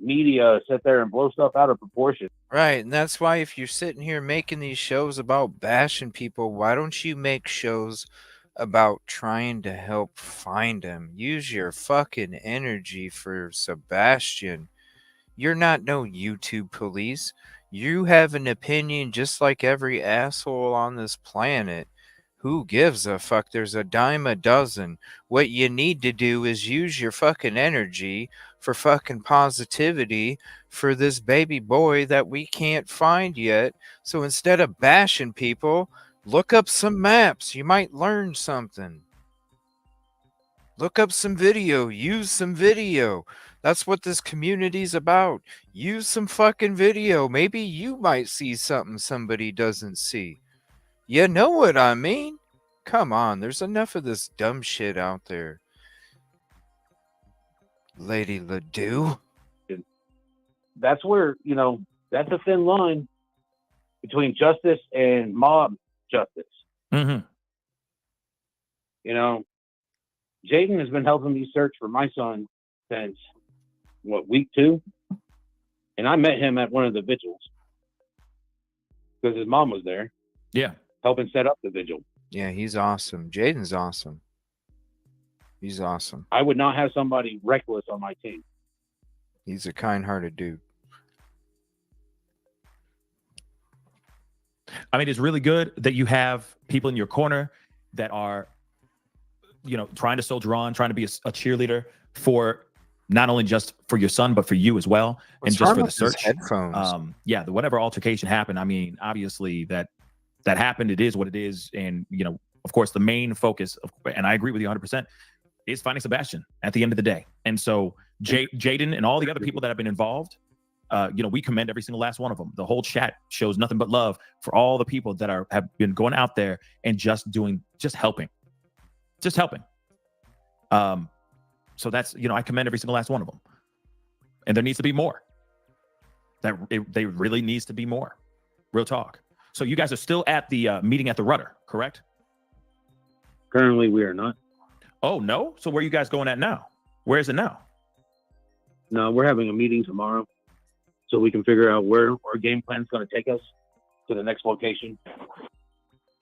media sit there and blow stuff out of proportion. Right. And that's why if you're sitting here making these shows about bashing people, why don't you make shows about trying to help find him? Use your fucking energy for Sebastian. You're not no YouTube police. You have an opinion just like every asshole on this planet. Who gives a fuck? There's a dime a dozen. What you need to do is use your fucking energy for fucking positivity for this baby boy that we can't find yet. So instead of bashing people, look up some maps. You might learn something. Look up some video. Use some video. That's what this community's about. Use some fucking video. Maybe you might see something somebody doesn't see. You know what I mean? Come on, there's enough of this dumb shit out there. Lady Ledoux. That's where, you know, that's a thin line between justice and mob justice. Mm-hmm. You know, Jaden has been helping me search for my son since, what, week 2? And I met him at one of the vigils because his mom was there. Yeah. Helping set up the vigil. Yeah, he's awesome. Jaden's awesome. He's awesome. I would not have somebody reckless on my team. He's a kind-hearted dude. I mean, it's really good that you have people in your corner that are, you know, trying to soldier on, trying to be a cheerleader for not only just for your son, but for you as well. What's and just wrong for the with his search. headphones? Yeah, whatever altercation happened, I mean, obviously that happened. It is what it is. And, you know, of course, the main focus, and I agree with you 100%, is finding Sebastian at the end of the day. And so Jaden and all the other people that have been involved, you know, we commend every single last one of them. The whole chat shows nothing but love for all the people that have been going out there and just helping. So that's, you know, I commend every single last one of them. And there needs to be more. They really needs to be more. Real talk. So you guys are still at the meeting at the Rudder, correct? Currently, we are not. Oh, no? So where are you guys going at now? Where is it now? No, we're having a meeting tomorrow so we can figure out where our game plan is going to take us to the next location.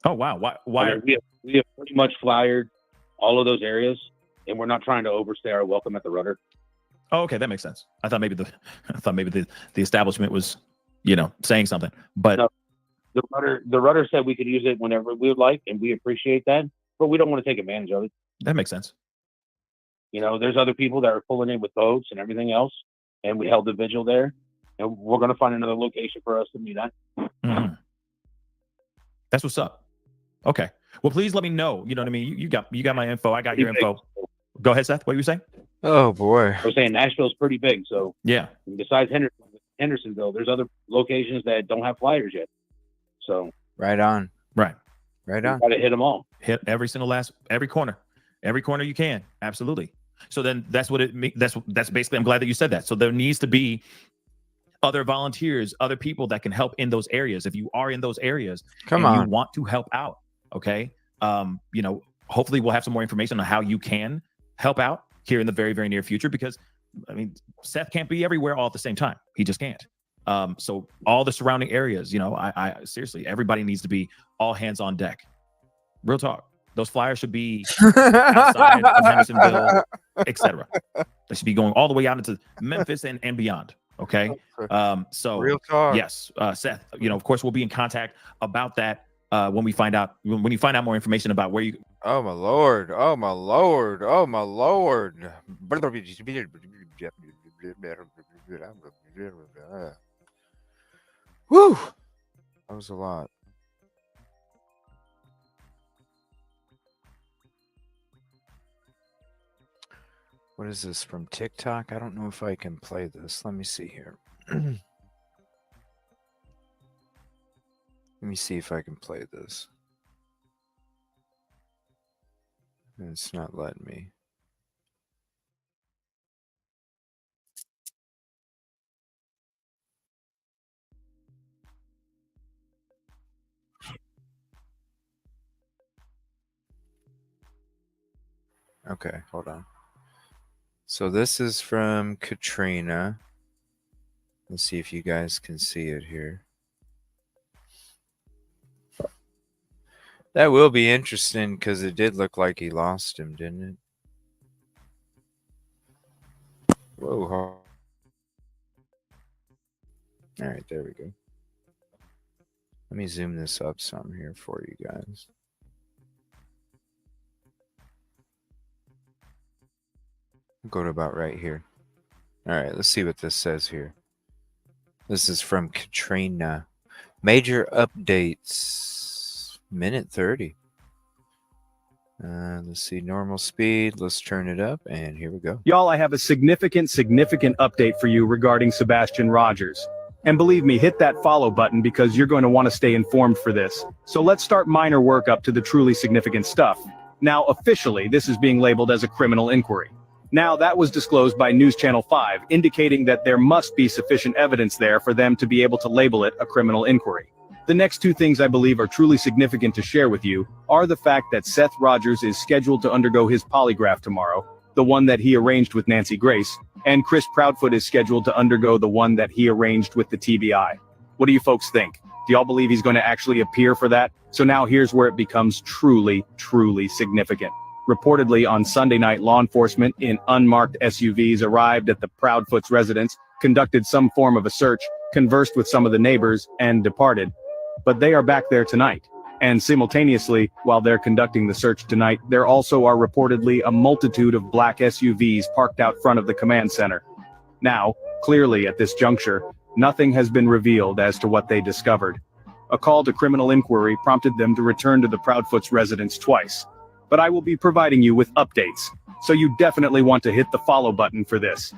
Oh, wow. Why? We have pretty much flyered all of those areas, and we're not trying to overstay our welcome at the Rudder. Oh, okay, that makes sense. I thought maybe the establishment was, you know, saying something. But no, the Rudder said we could use it whenever we would like, and we appreciate that, but we don't want to take advantage of it. That makes sense. You know, there's other people that are pulling in with boats and everything else, and we held the vigil there, and we're going to find another location for us to meet at. Mm-hmm. That's what's up. Okay. Well, please let me know. You know what I mean? You got my info. I got your info. Go ahead, Seth. What were you saying? Oh boy. I was saying Nashville's pretty big, so yeah. Besides Hendersonville, there's other locations that don't have flyers yet. So right on. Right on. Got to hit them all. Hit every corner you can. Absolutely. So then that's what that's basically. I'm glad that you said that. So there needs to be other volunteers, other people that can help in those areas. If you are in those areas, you want to help out. Okay. You know, hopefully we'll have some more information on how you can help out here in the very, very near future, because I mean, Seth can't be everywhere all at the same time. He just can't. So all the surrounding areas, you know, I seriously, everybody needs to be all hands on deck. Real talk. Those flyers should be outside of Hendersonville, etc. They should be going all the way out into Memphis and beyond. Okay. So real talk. Yes, Seth, you know, of course we'll be in contact about that when you find out more information about where you. Oh my lord. Oh my lord. Oh my lord. Woo. That was a lot. What is this from TikTok? I don't know if I can play this. Let me see here. Let me see if I can play this. It's not letting me. Okay, hold on. So this is from Katrina. Let's see if you guys can see it here. That will be interesting because it did look like he lost him, didn't it? Whoa. All right, there we go. Let me zoom this up some here for you guys. Go to about right here. All right, let's see what this says here. This is from Katrina. Major updates. Minute 30. Let's see, normal speed. Let's turn it up, and here we go. Y'all, I have a significant update for you regarding Sebastian Rogers. And believe me, hit that follow button because you're going to want to stay informed for this. So let's start minor work up to the truly significant stuff. Now, officially, this is being labeled as a criminal inquiry. Now, that was disclosed by News Channel 5, indicating that there must be sufficient evidence there for them to be able to label it a criminal inquiry. The next two things I believe are truly significant to share with you are the fact that Seth Rogers is scheduled to undergo his polygraph tomorrow, the one that he arranged with Nancy Grace, and Chris Proudfoot is scheduled to undergo the one that he arranged with the TBI. What do you folks think? Do y'all believe he's going to actually appear for that? So now here's where it becomes truly significant. Reportedly on Sunday night, law enforcement in unmarked SUVs arrived at the Proudfoot's residence, conducted some form of a search, conversed with some of the neighbors, and departed. But they are back there tonight. And simultaneously, while they're conducting the search tonight, there also are reportedly a multitude of black SUVs parked out front of the command center. Now, clearly at this juncture, nothing has been revealed as to what they discovered. A call to criminal inquiry prompted them to return to the Proudfoot's residence twice. But I will be providing you with updates, so you definitely want to hit the follow button for this.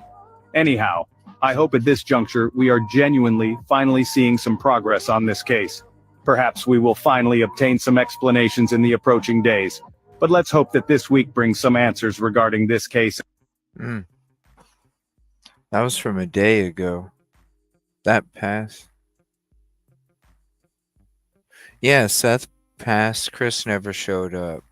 Anyhow, I hope at this juncture we are genuinely finally seeing some progress on this case. Perhaps we will finally obtain some explanations in the approaching days. But let's hope that this week brings some answers regarding this case. That was from a day ago. That passed. Yeah, Seth passed. Chris never showed up.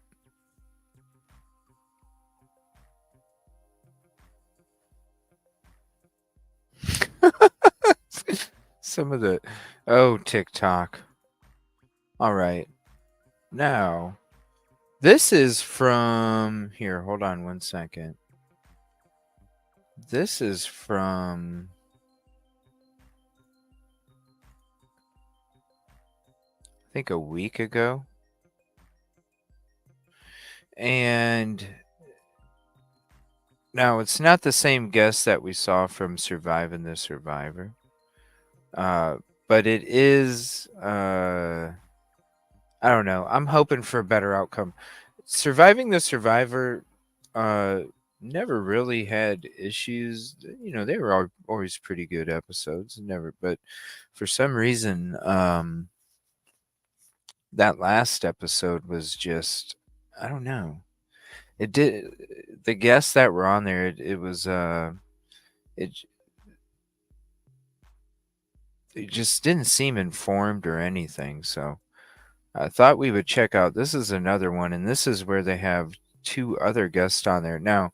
Some of the... Oh, TikTok. All right. Now, this is from... Here, hold on 1 second. This is from... I think a week ago. And... Now, it's not the same guest that we saw from Surviving the Survivor. But it is... I don't know. I'm hoping for a better outcome. Surviving the Survivor never really had issues. You know, they were always pretty good episodes. Never, but for some reason, that last episode was just, I don't know. It did. The guests that were on there, it was it just didn't seem informed or anything. So I thought we would check out. This is another one, and this is where they have two other guests on there. Now,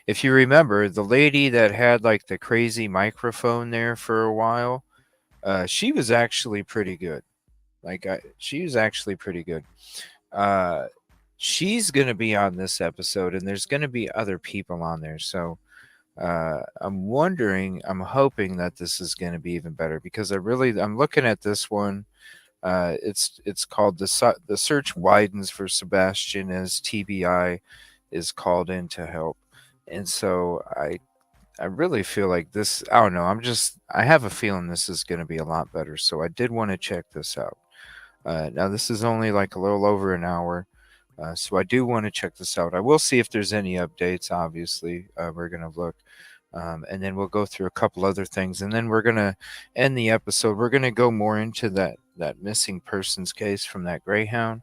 if you remember, the lady that had like the crazy microphone there for a while, she was actually pretty good. She was actually pretty good. She's going to be on this episode, and there's going to be other people on there. So I'm hoping that this is going to be even better, because I'm looking at this one. It's called the search widens for Sebastian as TBI is called in to help, and so I really feel like this. I don't know. I have a feeling this is going to be a lot better. So I did want to check this out. Now this is only like a little over an hour, so I do want to check this out. I will see if there's any updates. Obviously, we're gonna look. And then we'll go through a couple other things, and then we're gonna end the episode. We're gonna go more into that missing persons case from that Greyhound,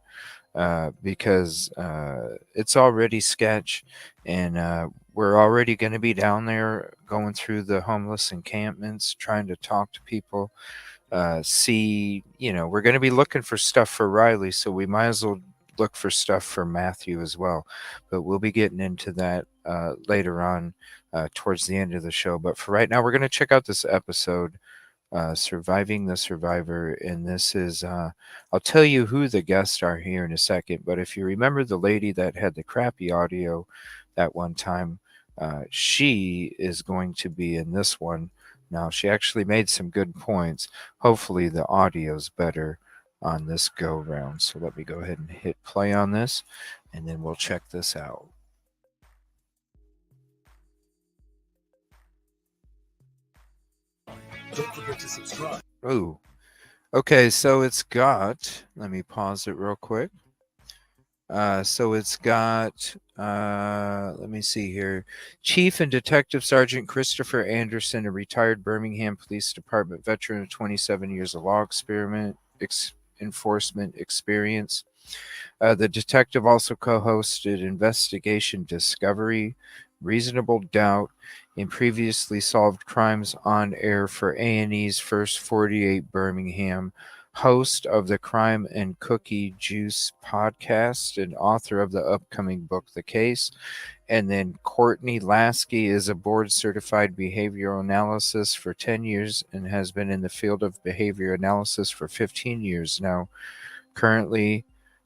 because it's already sketch, and we're already going to be down there going through the homeless encampments, trying to talk to people. See, we're going to be looking for stuff for Riley, so we might as well look for stuff for Matthew as well. But we'll be getting into that later on. Towards the end of the show. But for right now, we're going to check out this episode, Surviving the Survivor. And this is, I'll tell you who the guests are here in a second. But if you remember the lady that had the crappy audio that one time, she is going to be in this one. Now, she actually made some good points. Hopefully the audio's better on this go round. So let me go ahead and hit play on this, and then we'll check this out. Don't forget to subscribe. Oh, okay. So it's got, let me pause it real quick. So it's got, let me see here. Chief and Detective Sergeant Christopher Anderson, a retired Birmingham Police Department veteran of 27 years of law enforcement experience. The detective also co-hosted Investigation Discovery, Reasonable Doubt, and previously solved crimes on air for A&E's First 48 Birmingham, host of the Crime and Cookie Juice podcast, and author of the upcoming book, The Case. And then Courtney Lasky is a board-certified behavioral analyst for 10 years and has been in the field of behavior analysis for 15 years now. Currently,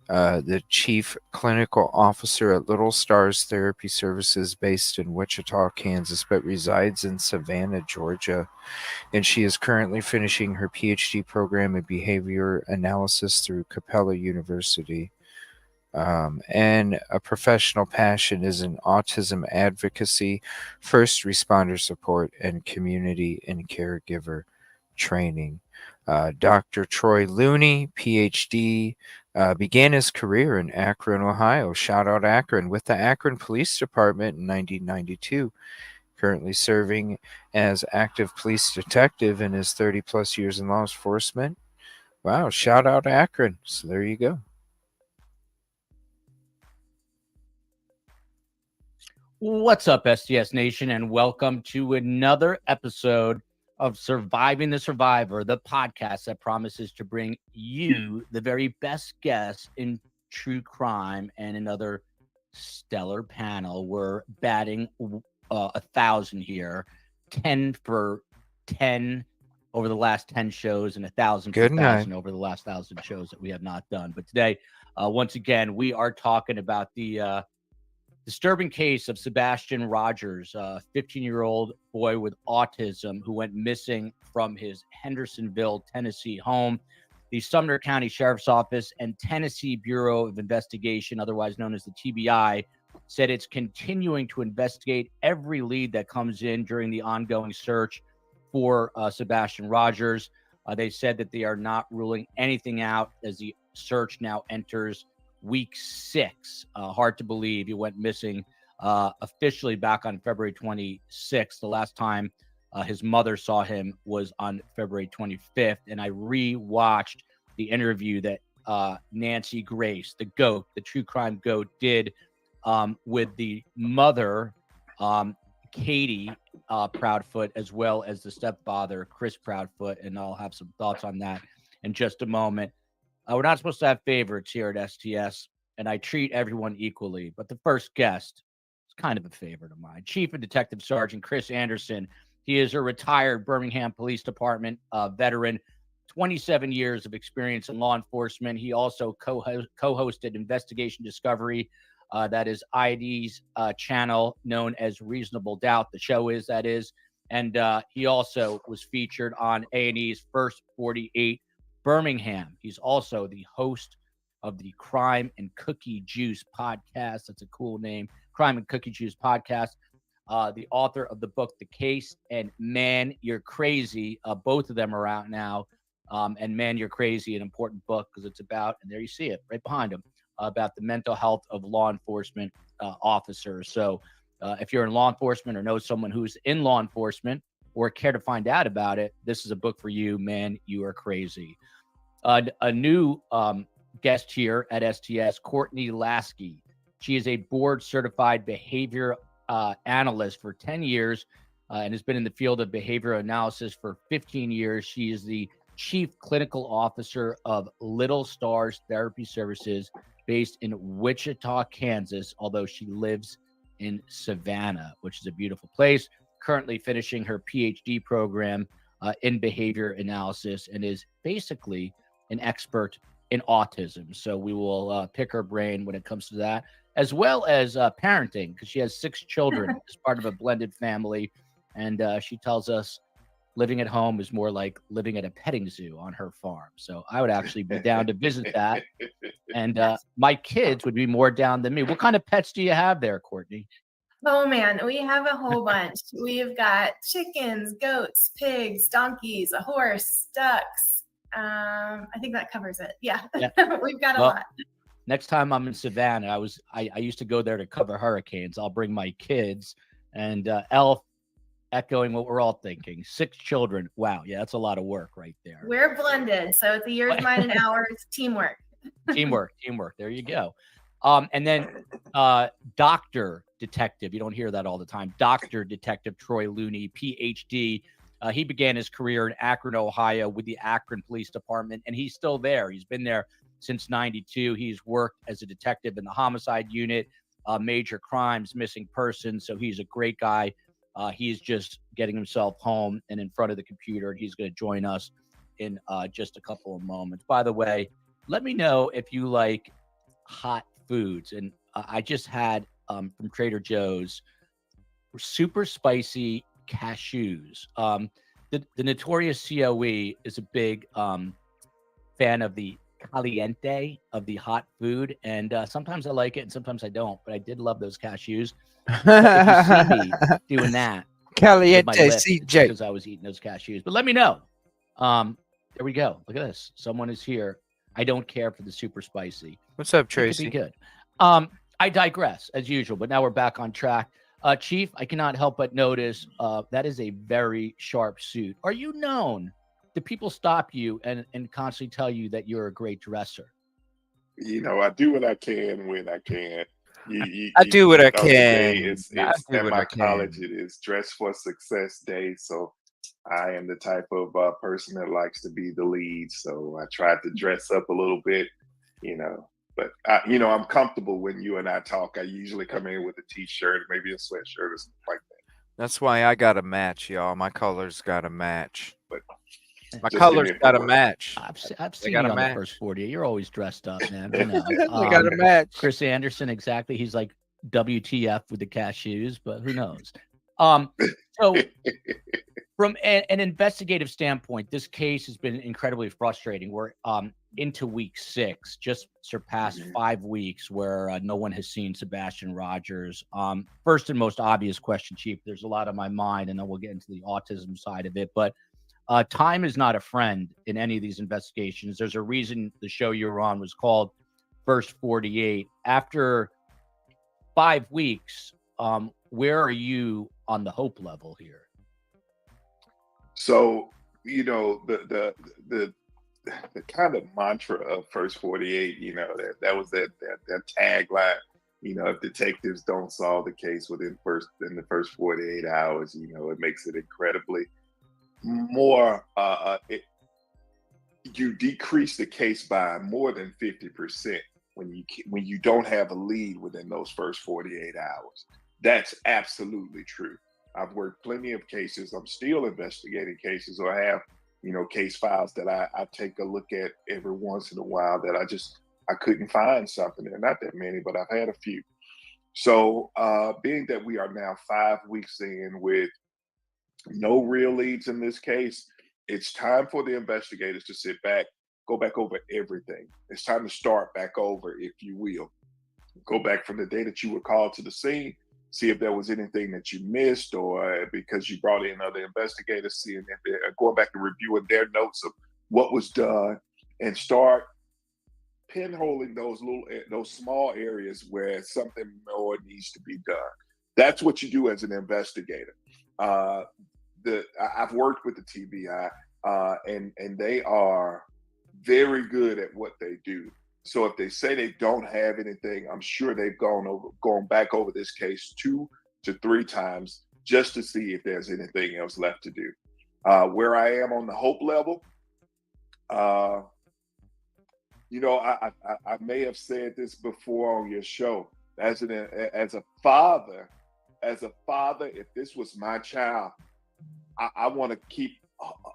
the chief clinical officer at Little Stars Therapy Services based in Wichita, Kansas, but resides in Savannah, Georgia. And she is currently finishing her PhD program in behavior analysis through Capella University. And a professional passion is in autism advocacy, first responder support, and community and caregiver training. Dr. Troy Looney, PhD, began his career in Akron, Ohio. Shout out Akron, with the Akron Police Department in 1992. Currently serving as active police detective in his 30 plus years in law enforcement. Wow, shout out Akron. So there you go. What's up, STS Nation, and welcome to another episode of Surviving the Survivor, the podcast that promises to bring you the very best guests in true crime and another stellar panel. We're batting 1,000 here, 10 for 10 over the last 10 shows and 1,000 for 1,000 over the last 1,000 shows that we have not done. But today, once again, we are talking about the disturbing case of Sebastian Rogers, a 15-year-old boy with autism who went missing from his Hendersonville, Tennessee home. The Sumner County Sheriff's Office and Tennessee Bureau of Investigation, otherwise known as the TBI, said it's continuing to investigate every lead that comes in during the ongoing search for Sebastian Rogers. They said that they are not ruling anything out as the search now enters week 6. Hard to believe he went missing officially back on February 26th. The last time his mother saw him was on February 25th. And I re-watched the interview that Nancy Grace, the GOAT, the true crime GOAT, did with the mother, Katie Proudfoot, as well as the stepfather, Chris Proudfoot. And I'll have some thoughts on that in just a moment. We're not supposed to have favorites here at STS, and I treat everyone equally. But the first guest is kind of a favorite of mine. Chief of Detective Sergeant Chris Anderson. He is a retired Birmingham Police Department veteran, 27 years of experience in law enforcement. He also co-hosted Investigation Discovery. That is ID's channel known as Reasonable Doubt. The show is, that is. And he also was featured on A&E's First 48 Birmingham. He's also the host of the Crime and Cookie Juice podcast. That's a cool name. Crime and Cookie Juice podcast. The author of the book, The Case, and Man, You're Crazy. Both of them are out now. And Man, You're Crazy, an important book because it's about, and there you see it right behind him, about the mental health of law enforcement officers. So if you're in law enforcement or know someone who's in law enforcement or care to find out about it, this is a book for you. Man, You Are Crazy. A new guest here at STS, Courtney Lasky. She is a board-certified behavior analyst for 10 years and has been in the field of behavior analysis for 15 years. She is the chief clinical officer of Little Stars Therapy Services based in Wichita, Kansas, although she lives in Savannah, which is a beautiful place. Currently finishing her PhD program in behavior analysis and is basically an expert in autism. So we will pick her brain when it comes to that, as well as parenting, because she has 6 children as part of a blended family. And she tells us living at home is more like living at a petting zoo on her farm. So I would actually be down to visit that. And my kids would be more down than me. What kind of pets do you have there, Courtney? Oh man, we have a whole bunch. We've got chickens, goats, pigs, donkeys, a horse, ducks. I think that covers it. Yeah. We've got a lot. Next time I'm in Savannah, I used to go there to cover hurricanes. I'll bring my kids, and Elf echoing what we're all thinking. 6 children. Wow, yeah, that's a lot of work right there. We're blended, so it's a year's, mine, and ours. Teamwork. Teamwork. There you go. And then Dr. Detective. You don't hear that all the time. Dr. Detective Troy Looney, PhD. He began his career in Akron, Ohio with the Akron Police Department, and he's still there. He's been there since 92. He's worked as a detective in the homicide unit, major crimes, missing persons. So he's a great guy. He's just getting himself home and in front of the computer, and he's going to join us in just a couple of moments. By the way, let me know if you like hot foods. And I just had from Trader Joe's super spicy cashews. The notorious COE is a big fan of the caliente, of the hot food, and sometimes I like it and sometimes I don't, but I did love those cashews. If you see me doing that Caliente with my lip, CJ. it's because I was eating those cashews. But let me know. There we go. Look at this. Someone is here. I don't care for the super spicy. What's up, It could Tracy? be good. I digress as usual, but now we're back on track. Chief, I cannot help but notice that is a very sharp suit. Are you known? Do people stop you and constantly tell you that you're a great dresser? You know, I do what I can when I can. I do what I Today can. it's I do at what my I can. college. It is Dress for Success Day, so I am the type of person that likes to be the lead. So I tried to dress up a little bit, you know. But I'm comfortable when you and I talk. I usually come in with a t-shirt, maybe a sweatshirt or something like that. That's why I got a match, y'all. My colors got a match. But my just colors give me a got a word. match. I've seen got you a on match. the first 40. You're always dressed up, man. Who knows? I got a match. Chris Anderson, exactly. He's like WTF with the cashews, but who knows? So from an investigative standpoint, this case has been incredibly frustrating. We're into week 6, just surpassed 5 weeks where no one has seen Sebastian Rogers. First and most obvious question, Chief, there's a lot on my mind, and then we'll get into the autism side of it. But time is not a friend in any of these investigations. There's a reason the show you were on was called First 48. After 5 weeks, where are you on the hope level here? So, the kind of mantra of First 48, that was that tagline, if detectives don't solve the case in the first 48 hours, it makes it incredibly more, you decrease the case by more than 50% when you don't have a lead within those first 48 hours. That's absolutely true. I've worked plenty of cases. I'm still investigating cases, or I have, case files that I take a look at every once in a while that I couldn't find something. There are not that many, but I've had a few. So being that we are now 5 weeks in with no real leads in this case, it's time for the investigators to sit back, go back over everything. It's time to start back over, if you will. Go back from the day that you were called to the scene, see if there was anything that you missed, or because you brought in other investigators, seeing if they're going back and reviewing their notes of what was done, and start pinholing those small areas where something more needs to be done. That's what you do as an investigator. I've worked with the TBI, and they are very good at what they do. So if they say they don't have anything, I'm sure they've gone back over this case 2 to 3 times just to see if there's anything else left to do. Where I am on the hope level, I may have said this before on your show. As a father, if this was my child, I want to keep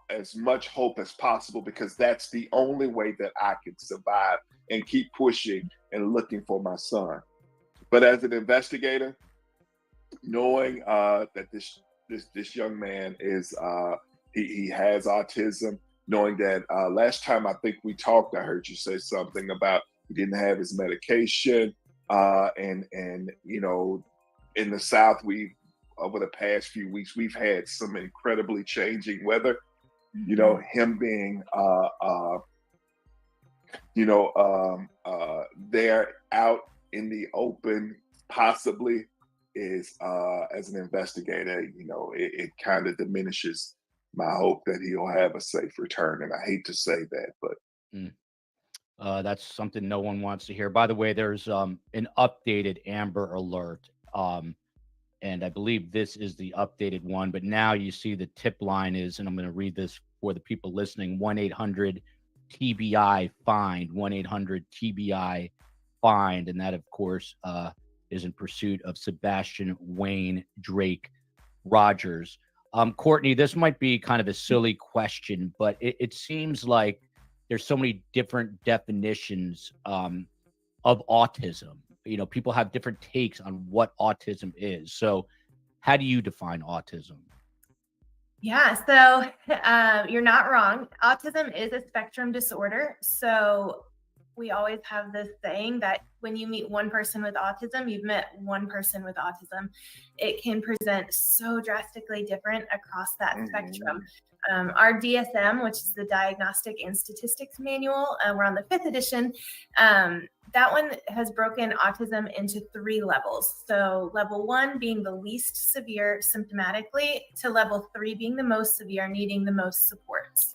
as much hope as possible, because that's the only way that I can survive and keep pushing and looking for my son. But as an investigator, knowing that this young man is he has autism, knowing that last time I think we talked, I heard you say something about he didn't have his medication, and in the South, over the past few weeks, we've had some incredibly changing weather. Him being, they're out in the open, possibly, is as an investigator, it kind of diminishes my hope that he'll have a safe return. And I hate to say that, but that's something no one wants to hear. By the way, there's an updated Amber Alert, and I believe this is the updated one. But now you see the tip line is, and I'm going to read this for the people listening: 1-800-TBI find, 1-800-TBI find, and that of course is in pursuit of Sebastian Wayne Drake Rogers. Courtney, this might be kind of a silly question, but it seems like there's so many different definitions of autism. People have different takes on what autism is. So how do you define autism? Yeah, so you're not wrong. Autism is a spectrum disorder. So we always have this saying that when you meet one person with autism, you've met one person with autism. It can present so drastically different across that spectrum. Our DSM, which is the Diagnostic and Statistics Manual, we're on the 5th edition. That one has broken autism into 3 levels. So level 1 being the least severe symptomatically, to level 3 being the most severe, needing the most supports.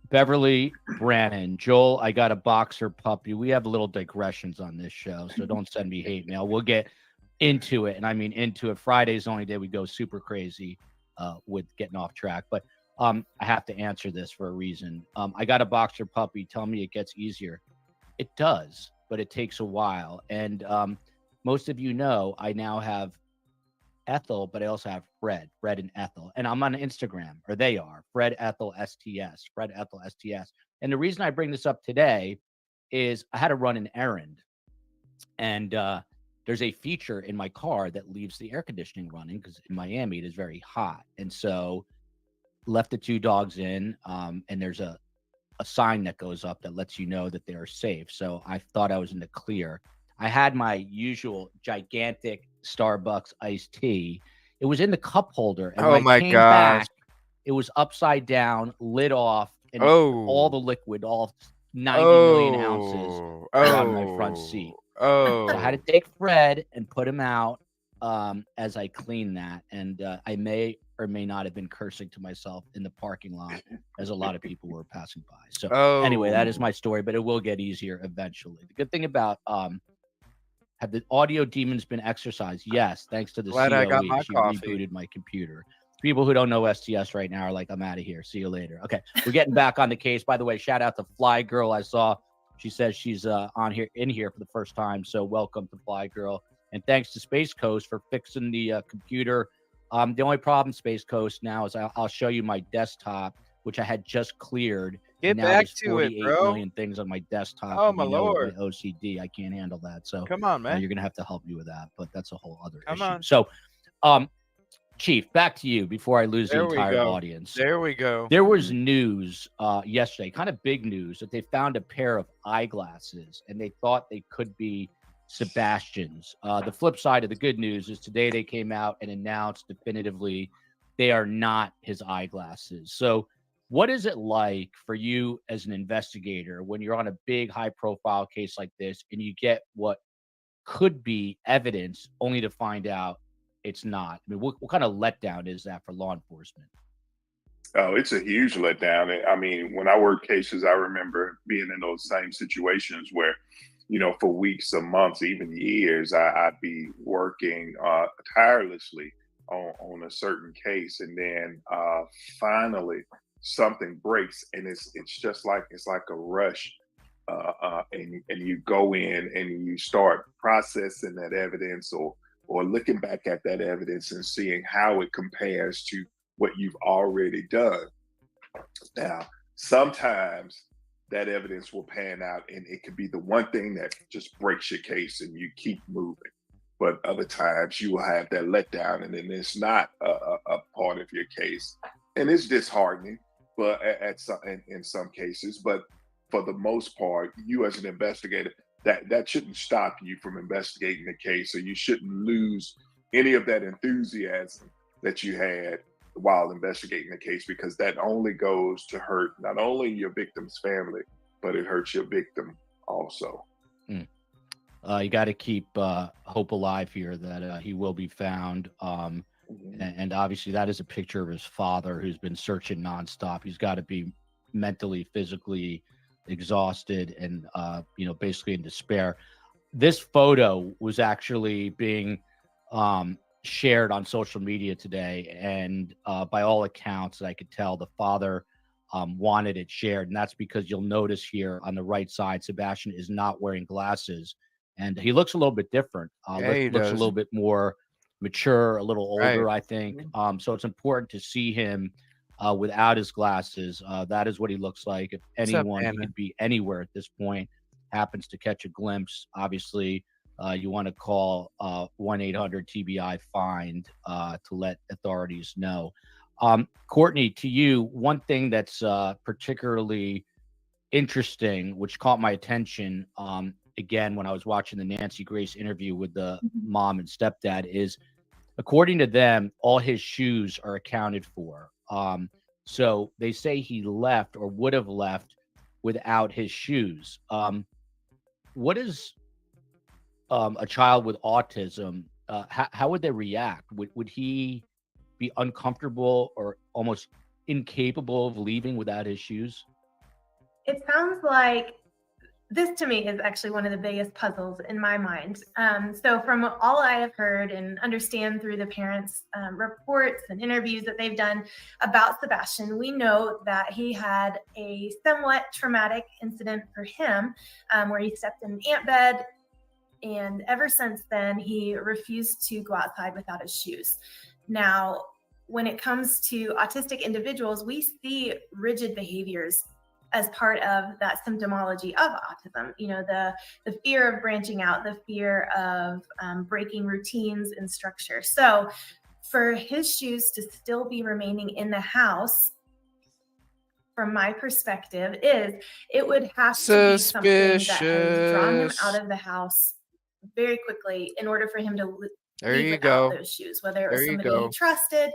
Beverly Brannon, Joel, I got a boxer puppy. We have little digressions on this show, so don't send me hate mail. We'll get into it, and I mean into it. Friday's the only day we go super crazy with getting off track, but I have to answer this for a reason. I got a boxer puppy. Tell me it gets easier. It does, but it takes a while. And most of you know, I now have Ethel, but I also have Fred and Ethel. And I'm on Instagram, or they are, Fred Ethel STS. And the reason I bring this up today is I had to run an errand. And there's a feature in my car that leaves the air conditioning running because in Miami it is very hot. And so left the 2 dogs in, and there's a sign that goes up that lets you know that they're safe. So I thought I was in the clear. I had my usual gigantic Starbucks iced tea. It was in the cup holder. And when I came back, it was upside down, lid off, and all the liquid, all 90 million ounces on my front seat. So I had to take Fred and put him out as I cleaned that. And I may or may not have been cursing to myself in the parking lot as a lot of people were passing by. So anyway, that is my story, but it will get easier eventually. The good thing about have the audio demons been exercised? Yes, thanks to the COE. She rebooted my computer. People who don't know STS right now are like, I'm out of here. See you later. Okay, we're getting back on the case. By the way, shout out to Fly Girl. I saw she says she's in here for the first time. So welcome to Fly Girl. And thanks to Space Coast for fixing the computer. The only problem, Space Coast, now is I'll show you my desktop, which I had just cleared. Get now back to it, bro. 48 million things on my desktop. Oh, my Lord. My OCD, I can't handle that. So come on, man. You're going to have to help me with that, but that's a whole other issue. Come on. So, Chief, back to you before I lose the entire audience. There we go. There was news yesterday, kind of big news, that they found a pair of eyeglasses, and they thought they could be Sebastian's. The flip side of the good news is today they came out and announced definitively they are not his eyeglasses. So what is it like for you as an investigator when you're on a big high-profile case like this and you get what could be evidence only to find out it's not? I mean, what kind of letdown is that for law enforcement? Oh, it's a huge letdown. I mean, when I worked cases, I remember being in those same situations where, for weeks or months, even years, I'd be working tirelessly on a certain case, and then finally something breaks, and it's like a rush, and you go in and you start processing that evidence or looking back at that evidence and seeing how it compares to what you've already done. Now, sometimes that evidence will pan out and it could be the one thing that just breaks your case and you keep moving. But other times you will have that letdown and then it's not a part of your case. And it's disheartening, but in some cases, but for the most part, you as an investigator, that shouldn't stop you from investigating the case. So you shouldn't lose any of that enthusiasm that you had while investigating the case, because that only goes to hurt not only your victim's family, but it hurts your victim also. You got to keep hope alive here that he will be found. And obviously that is a picture of his father who's been searching nonstop. He's got to be mentally, physically exhausted and, basically in despair. This photo was actually being shared on social media today. And by all accounts, I could tell the father wanted it shared. And that's because you'll notice here on the right side, Sebastian is not wearing glasses. And he looks a little bit different. He looks a does. little bit more mature, a little older, Right. I think. So it's important to see him without his glasses. That is what he looks like. If What's up, anyone, he Anna? could be anywhere at this point, happens to catch a glimpse, obviously, you want to call 1-800-TBI-FIND to let authorities know. Courtney, to you, one thing that's particularly interesting, which caught my attention, again, when I was watching the Nancy Grace interview with the mom and stepdad, is according to them, all his shoes are accounted for. So they say he left or would have left without his shoes. What is a child with autism? How would they react? Would he be uncomfortable or almost incapable of leaving without his shoes? It sounds like this to me is actually one of the biggest puzzles in my mind. So from all I have heard and understand through the parents' reports and interviews that they've done about Sebastian, we know that he had a somewhat traumatic incident for him where he stepped in an ant bed. And ever since then, he refused to go outside without his shoes. Now, when it comes to autistic individuals, we see rigid behaviors as part of that symptomology of autism. The fear of branching out, the fear of breaking routines and structure. So for his shoes to still be remaining in the house, from my perspective, it would have to be something that has drawn him out of the house very quickly in order for him to leave without those shoes, whether it was somebody he trusted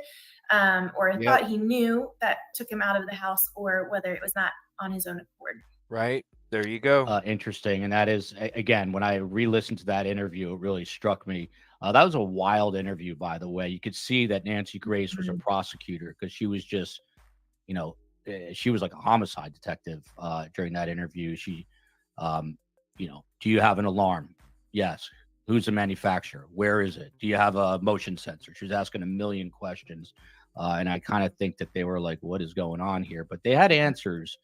or thought he knew that took him out of the house, or whether it was not on his own accord. Right. There you go. Interesting. And that is, again, when I re-listened to that interview, it really struck me. That was a wild interview, by the way. You could see that Nancy Grace was a prosecutor, because she was just, she was like a homicide detective during that interview. She, do you have an alarm? Yes. Who's the manufacturer? Where is it? Do you have a motion sensor? She was asking a million questions. And I kind of think that they were like, what is going on here? But they had answers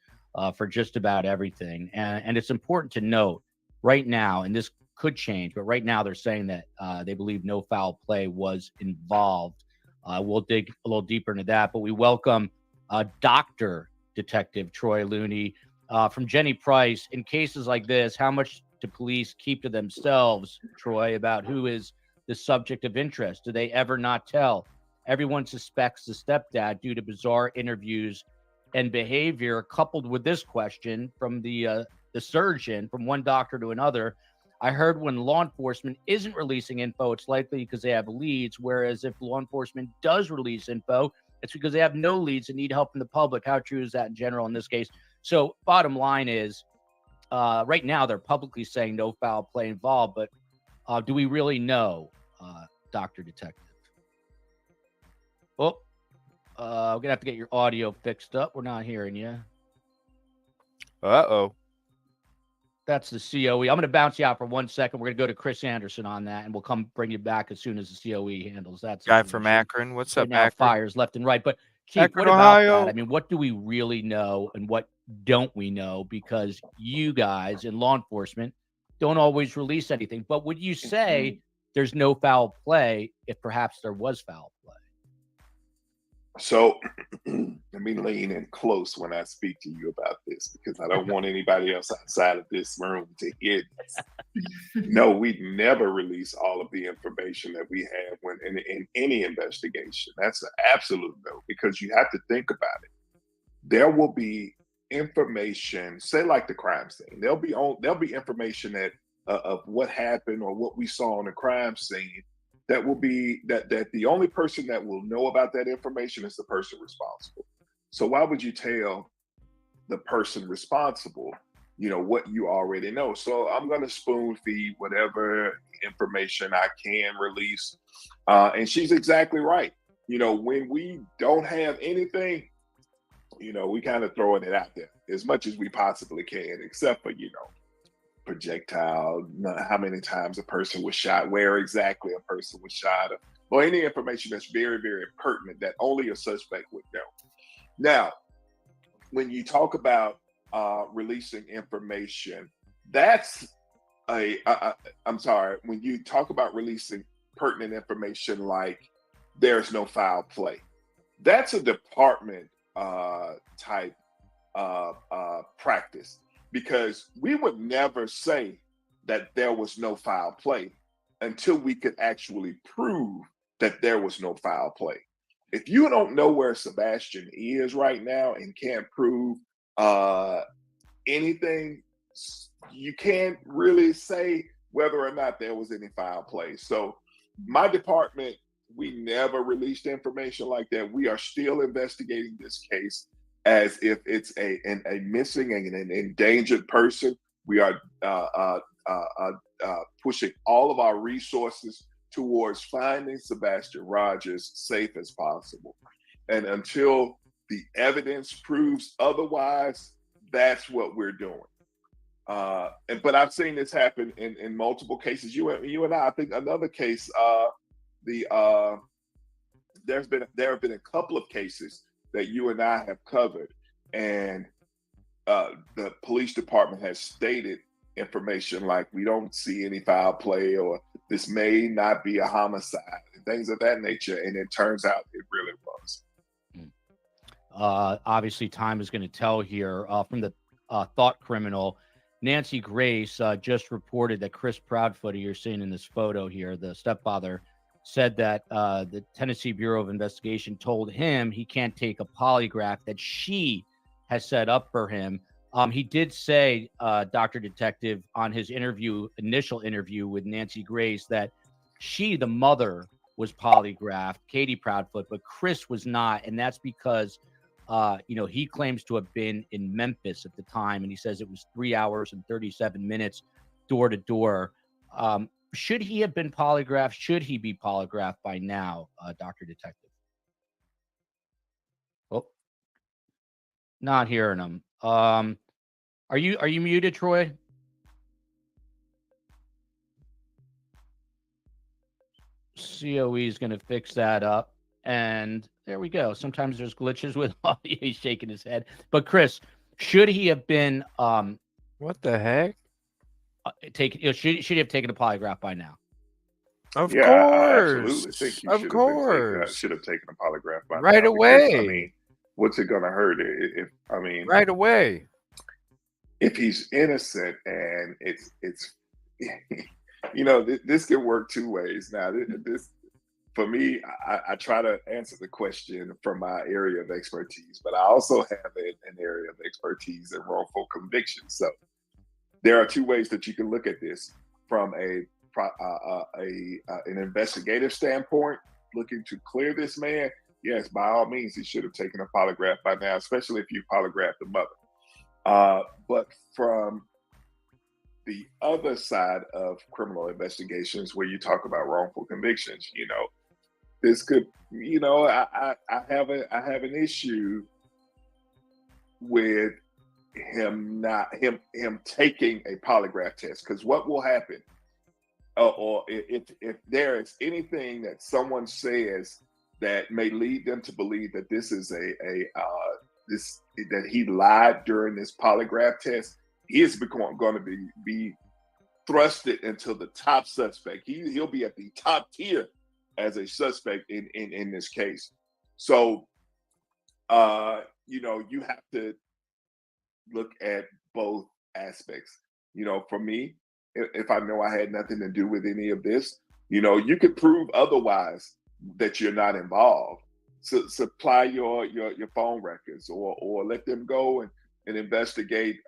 for just about everything. And it's important to note right now, and this could change, but right now they're saying that they believe no foul play was involved. We'll dig a little deeper into that, but we welcome Dr. Detective Troy Looney from Jenny Price. In cases like this, how much do police keep to themselves, Troy, about who is the subject of interest? Do they ever not tell? Everyone suspects the stepdad due to bizarre interviews and behavior, coupled with this question from the surgeon, from one doctor to another. I heard when law enforcement isn't releasing info, it's likely because they have leads, whereas if law enforcement does release info, it's because they have no leads and need help from the public. How true is that in general in this case? So bottom line is, right now they're publicly saying no foul play involved, but do we really know, Dr. Detective? Oh, we're going to have to get your audio fixed up. We're not hearing you. Uh-oh. That's the COE. I'm going to bounce you out for 1 second. We're going to go to Chris Anderson on that, and we'll come bring you back as soon as the COE handles that. Guy from Akron. What's up, now? Akron? Fires left and right. But, Chief, Akron, what about Ohio. that? I mean, what do we really know and what don't we know? Because you guys in law enforcement don't always release anything. But would you say there's no foul play if perhaps there was foul play? So let me lean in close when I speak to you about this, because I don't want anybody else outside of this room to hear this. No, we never release all of the information that we have when in any investigation. That's an absolute no, because you have to think about it. There will be information, say like the crime scene. There'll be information that of what happened or what we saw on the crime scene that will be that the only person that will know about that information is the person responsible. So why would you tell the person responsible, what you already know? So I'm going to spoon feed whatever information I can release. And she's exactly right. When we don't have anything, we kind of throwing it out there as much as we possibly can, except for, projectile, how many times a person was shot, where exactly a person was shot, or any information that's very, very pertinent that only a suspect would know. Now, when you talk about releasing information, that's I'm sorry, when you talk about releasing pertinent information like there's no foul play, that's a department type practice, because we would never say that there was no foul play until we could actually prove that there was no foul play. If you don't know where Sebastian is right now and can't prove anything, you can't really say whether or not there was any foul play. So my department, we never released information like that. We are still investigating this case as if it's a missing and an endangered person. We are pushing all of our resources towards finding Sebastian Rogers safe as possible. And until the evidence proves otherwise, that's what we're doing. But I've seen this happen in multiple cases. You and I think another case, there have been a couple of cases that you and I have covered, and the police department has stated information like, we don't see any foul play, or this may not be a homicide, and things of that nature, and it turns out it really was. Obviously, time is going to tell here. From the thought criminal, Nancy Grace just reported that Chris Proudfoot, you're seeing in this photo here, the stepfather, said that the Tennessee Bureau of Investigation told him he can't take a polygraph that she has set up for him. He did say, Dr. Detective, on his initial interview with Nancy Grace, that she, the mother, was polygraphed, Katie Proudfoot, but Chris was not. And that's because, he claims to have been in Memphis at the time. And he says it was 3 hours and 37 minutes door to door. Should he have been polygraphed? Should he be polygraphed by now, Dr. Detective? Oh, not hearing him. Are you muted, Troy? COE is going to fix that up. And there we go. Sometimes there's glitches with audio. He's shaking his head. But Chris, should he have been what the heck? Should he have taken a polygraph by now? Of course. I absolutely think he should have taken a polygraph by right now, away. Because, I mean, what's it going to hurt? Right away. If he's innocent, and it's this can work two ways. Now, this for me, I try to answer the question from my area of expertise, but I also have an area of expertise in wrongful conviction. So there are two ways that you can look at this: from an investigative standpoint, looking to clear this man. Yes, by all means, he should have taken a polygraph by now, especially if you polygraphed the mother. But from the other side of criminal investigations, where you talk about wrongful convictions, this could, I have an issue with him taking a polygraph test, because what will happen, or if there is anything that someone says that may lead them to believe that this is that he lied during this polygraph test, he is going to be thrusted into the top suspect. He'll be at the top tier as a suspect in this case. So, you have to look at both aspects. For me, if I know I had nothing to do with any of this, you could prove otherwise that you're not involved. So supply your phone records, or let them go and investigate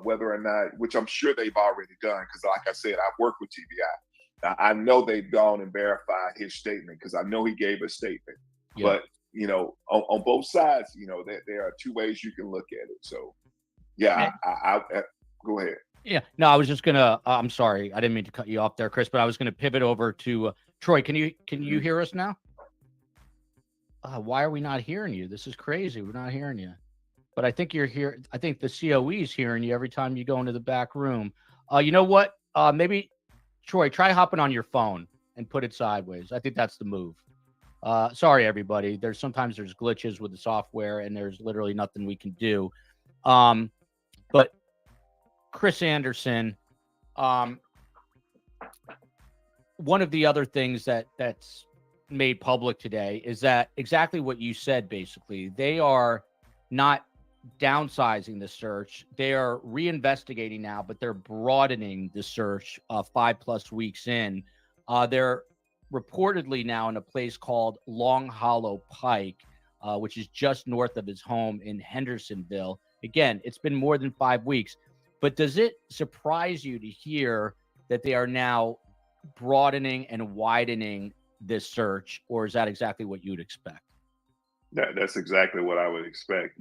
whether or not, which I'm sure they've already done, because like I said, I've worked with TBI. I know they've gone and verified his statement because I know he gave a statement. Yeah. But on both sides, there are two ways you can look at it. So, yeah, I go ahead. Yeah, no, I was just gonna. I'm sorry, I didn't mean to cut you off there, Chris, but I was gonna pivot over to Troy. Can you hear us now? Why are we not hearing you? This is crazy. We're not hearing you. But I think you're here. I think the COE is hearing you every time you go into the back room. You know what? Maybe Troy, try hopping on your phone and put it sideways. I think that's the move. Sorry, everybody. Sometimes there's glitches with the software, and there's literally nothing we can do. But Chris Anderson, one of the other things that's made public today is that exactly what you said. Basically, they are not downsizing the search. They are reinvestigating now, but they're broadening the search 5+ weeks in. They're reportedly now in a place called Long Hollow Pike, which is just north of his home in Hendersonville. Again, it's been more than 5 weeks, but does it surprise you to hear that they are now broadening and widening this search, or is that exactly what you'd expect? That's exactly what I would expect.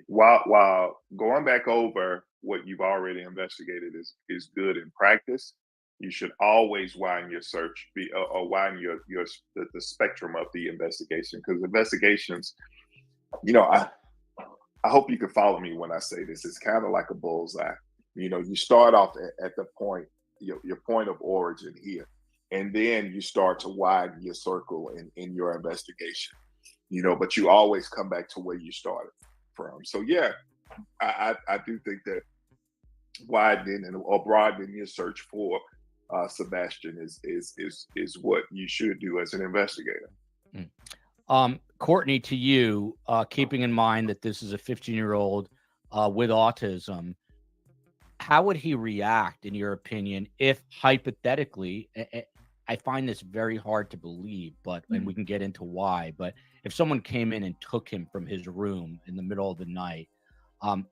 While going back over what you've already investigated is good in practice, you should always widen your search, or widen the spectrum of the investigation, because investigations, I hope you can follow me when I say this. It's kind of like a bullseye. You start off at the point, your point of origin here, and then you start to widen your circle in your investigation. But you always come back to where you started from. So yeah, I do think that widening or broadening your search for Sebastian is what you should do as an investigator. Courtney, to you, keeping in mind that this is a 15-year-old with autism, how would he react, in your opinion, if hypothetically, I find this very hard to believe, and we can get into why, but if someone came in and took him from his room in the middle of the night,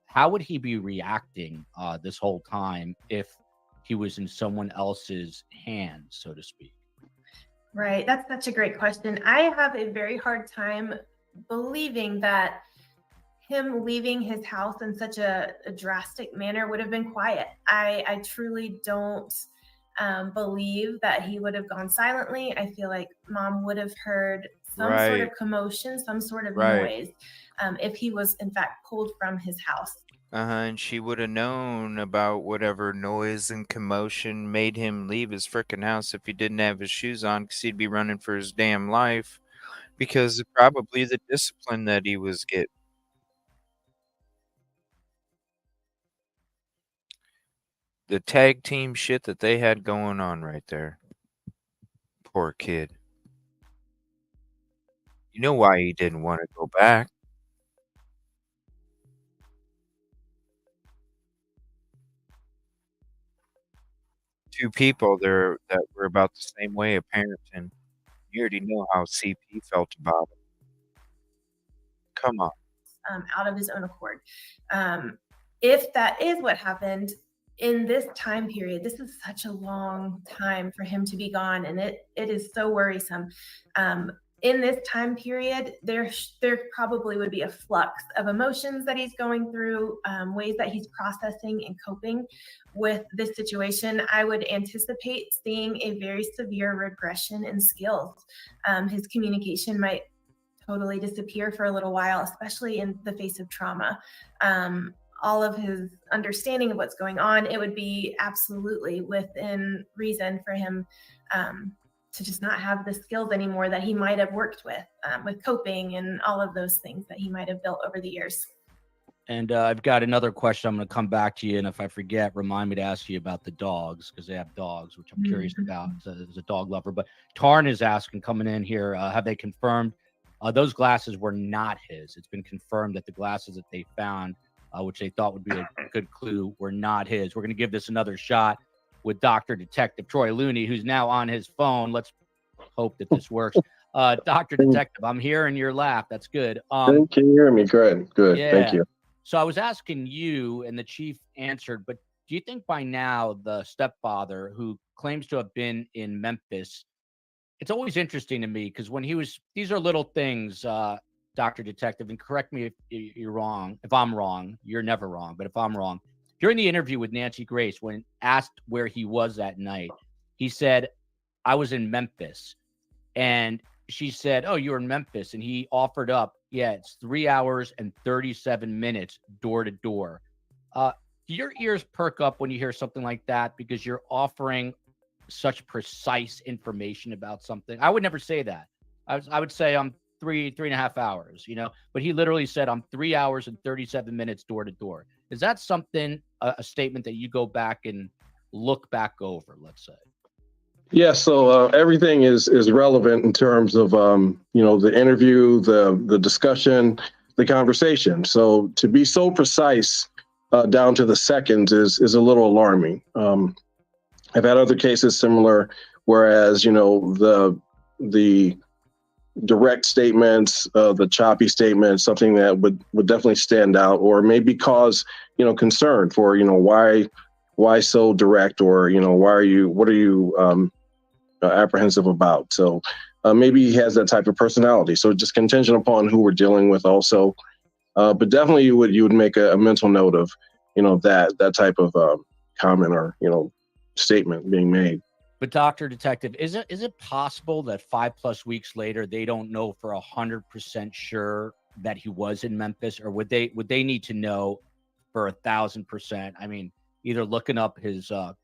how would he be reacting this whole time if he was in someone else's hands, so to speak? Right. That's such a great question. I have a very hard time believing that him leaving his house in such a drastic manner would have been quiet. I truly don't believe that he would have gone silently. I feel like mom would have heard some sort of commotion, some sort of noise, if he was in fact pulled from his house. And she would have known about whatever noise and commotion made him leave his frickin' house if he didn't have his shoes on, because he'd be running for his damn life because of probably the discipline that he was getting. The tag team shit that they had going on right there. Poor kid. You know why he didn't want to go back. Two people there that were about the same way of parenting. You already know how CP felt about it. Come on. Out of his own accord. If that is what happened in this time period, this is such a long time for him to be gone, and it is so worrisome. In this time period, there probably would be a flux of emotions that he's going through, ways that he's processing and coping with this situation. I would anticipate seeing a very severe regression in skills. His communication might totally disappear for a little while, especially in the face of trauma. All of his understanding of what's going on, it would be absolutely within reason for him to just not have the skills anymore that he might have worked with coping and all of those things that he might have built over the years. And I've got another question. I'm going to come back to you, and if I forget, remind me to ask you about the dogs, because they have dogs, which I'm curious about as a dog lover. But Tarn is asking, coming in here, have they confirmed those glasses were not his? It's been confirmed that the glasses that they found, which they thought would be a good clue, were not his. We're going to give this another shot with Dr. Detective Troy Looney, who's now on his phone. Let's hope that this works. Dr. Detective, I'm hearing your laugh. That's good. Can you hear me? Good. Yeah. Thank you. So I was asking you, and the chief answered, but do you think by now the stepfather who claims to have been in Memphis, it's always interesting to me because when he was, these are little things, Dr. Detective, and correct me if you're wrong. If I'm wrong, you're never wrong. But if I'm wrong, during the interview with Nancy Grace, when asked where he was that night, he said, I was in Memphis. And she said, oh, you were in Memphis. And he offered up, yeah, it's 3 hours and 37 minutes door to door. Do your ears perk up when you hear something like that because you're offering such precise information about something? I would never say that. I would say I'm 3.5 hours, but he literally said I'm 3 hours and 37 minutes door to door. Is that something, a statement that you go back and look back over, let's say? Yeah, so everything is relevant in terms of the interview, the discussion, the conversation. So to be so precise down to the seconds is a little alarming. I've had other cases similar, whereas the direct statements, the choppy statements, something that would definitely stand out, or maybe cause concern for why so direct, or what are you apprehensive about. So maybe he has that type of personality. So just contingent upon who we're dealing with also. But definitely you would make a mental note of, that type of comment or, statement being made. But Dr. Detective, is it possible that 5+ weeks later, they don't know for 100% sure that he was in Memphis, or would they need to know for 1,000%? I mean, either looking up his, the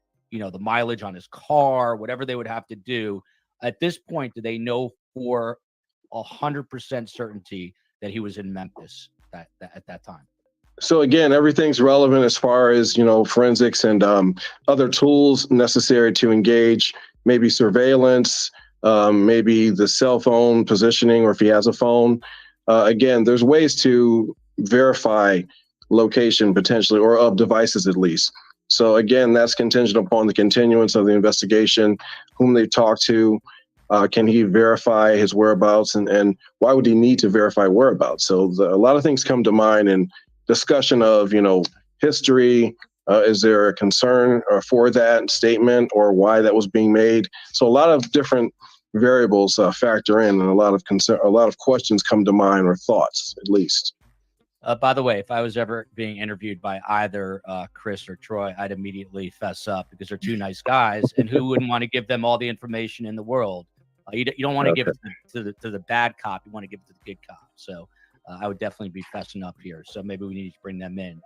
mileage on his car, whatever they would have to do. At this point, do they know for 100% certainty that he was in Memphis at that time? So again, everything's relevant as far as, forensics and other tools necessary to engage, maybe surveillance, maybe the cell phone positioning, or if he has a phone. Again, there's ways to verify location potentially, or of devices at least. So again, that's contingent upon the continuance of the investigation, whom they talk to. Can he verify his whereabouts, and why would he need to verify whereabouts? So a lot of things come to mind in discussion of, history. Is there a concern for that statement, or why that was being made? So a lot of different variables factor in, and a lot of questions come to mind, or thoughts at least. By the way, if I was ever being interviewed by either Chris or Troy, I'd immediately fess up because they're two nice guys, and who wouldn't want to give them all the information in the world? You don't want to give it to the bad cop. You want to give it to the good cop. So I would definitely be fessing up here. So maybe we need to bring them in.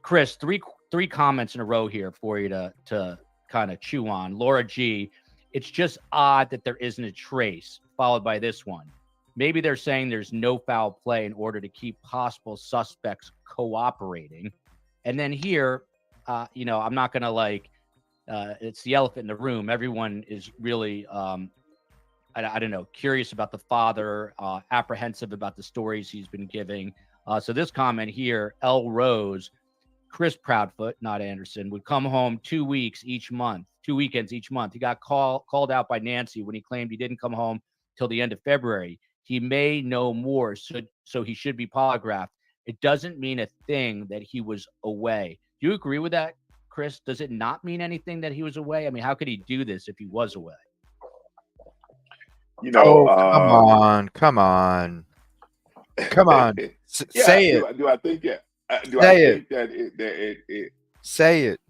Chris, three comments in a row here for you to kind of chew on. Laura G, it's just odd that there isn't a trace, followed by this one. Maybe they're saying there's no foul play in order to keep possible suspects cooperating. And then here, I'm not going to it's the elephant in the room. Everyone is really, I don't know, curious about the father, apprehensive about the stories he's been giving. So this comment here, L. Rose, Chris Proudfoot, not Anderson, would come home 2 weekends each month. He got called out by Nancy when he claimed he didn't come home till the end of February. He may know more, so he should be polygraphed. It doesn't mean a thing that he was away. Do you agree with that, Chris? Does it not mean anything that he was away? I mean, how could he do this if he was away? Come on. Say it. Do I think that? Say it.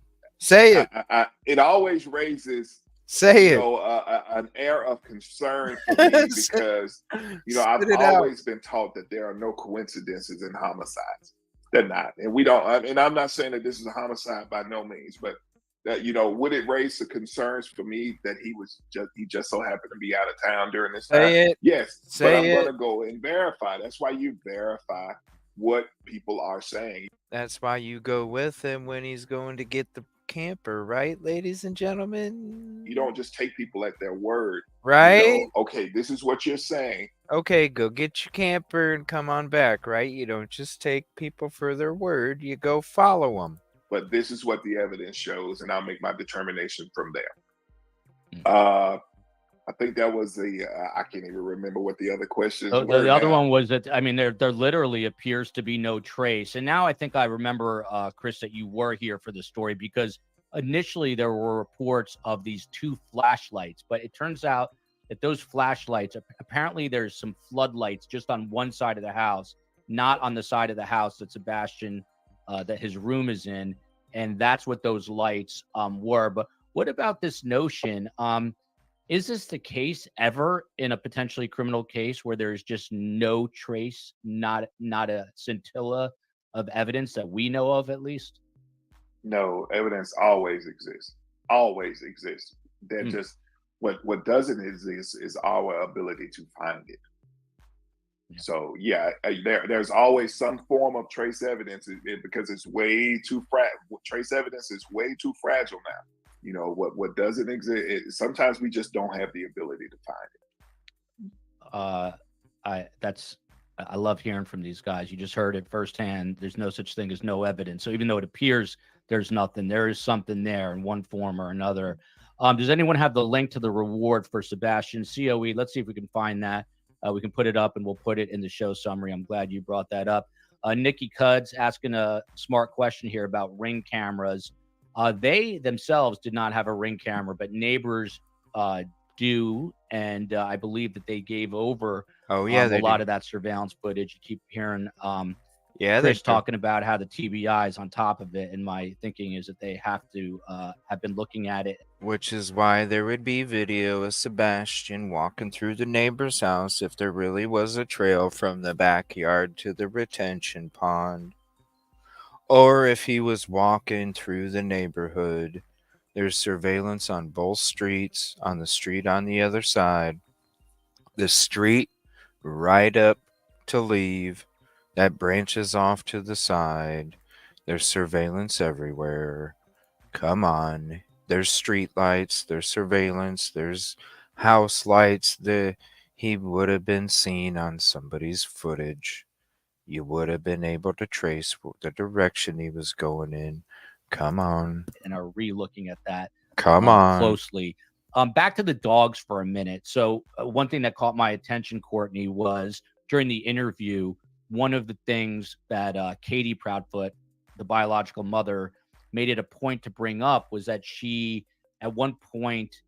It always raises an air of concern for me because I've always been taught that there are no coincidences in homicides. They're not, and we don't. And I'm not saying that this is a homicide by no means, but that would it raise the concerns for me that he just so happened to be out of town during this time? Yes, but I'm going to go and verify. That's why you verify what people are saying. That's why you go with him when he's going to get the camper, right, ladies and gentlemen? You don't just take people at their word, right? Okay, this is what you're saying. Okay, go get your camper and come on back, right? You don't just take people for their word. You go follow them. But this is what the evidence shows, and I'll make my determination from there. I think that was the. I can't even remember what the other questions The, were the other now. one was that, I mean, there literally appears to be no trace. And now I think I remember, Chris, that you were here for the story, because initially there were reports of these 2 flashlights, but it turns out that those flashlights, apparently there's some floodlights just on one side of the house, not on the side of the house that Sebastian, that his room is in. And that's what those lights were. But what about this notion? Is this the case ever in a potentially criminal case where there's just no trace, not a scintilla of evidence that we know of, at least? No, evidence always exists. Always exists. That just what doesn't exist is our ability to find it. Yeah. So yeah, there's always some form of trace evidence because it's way too trace evidence is way too fragile now. You know what doesn't exist. Sometimes we just don't have the ability to find it. I love hearing from these guys. You just heard it firsthand. There's no such thing as no evidence. So even though it appears there's nothing, there is something there in one form or another. Does anyone have the link to the reward for Sebastian COE? Let's see if we can find that. We can put it up and we'll put it in the show summary. I'm glad you brought that up. Nikki Cuds asking a smart question here about Ring cameras. They themselves did not have a Ring camera, but neighbors do. And I believe that they gave over a lot of that surveillance footage. You keep hearing Chris talking about how the TBI is on top of it. And my thinking is that they have to have been looking at it. Which is why there would be video of Sebastian walking through the neighbor's house if there really was a trail from the backyard to the retention pond. Or if he was walking through the neighborhood. There's surveillance on both streets, on the street on the other side, the street right up to leave that branches off to the side. There's surveillance everywhere. Come on. There's street lights, there's surveillance, there's house lights. He would have been seen on somebody's footage. You would have been able to trace the direction he was going in. Come on. And are re-looking at that closely. Back to the dogs for a minute. So one thing that caught my attention, Courtney, was during the interview, one of the things that Katie Proudfoot, the biological mother, made it a point to bring up was that she, at one point,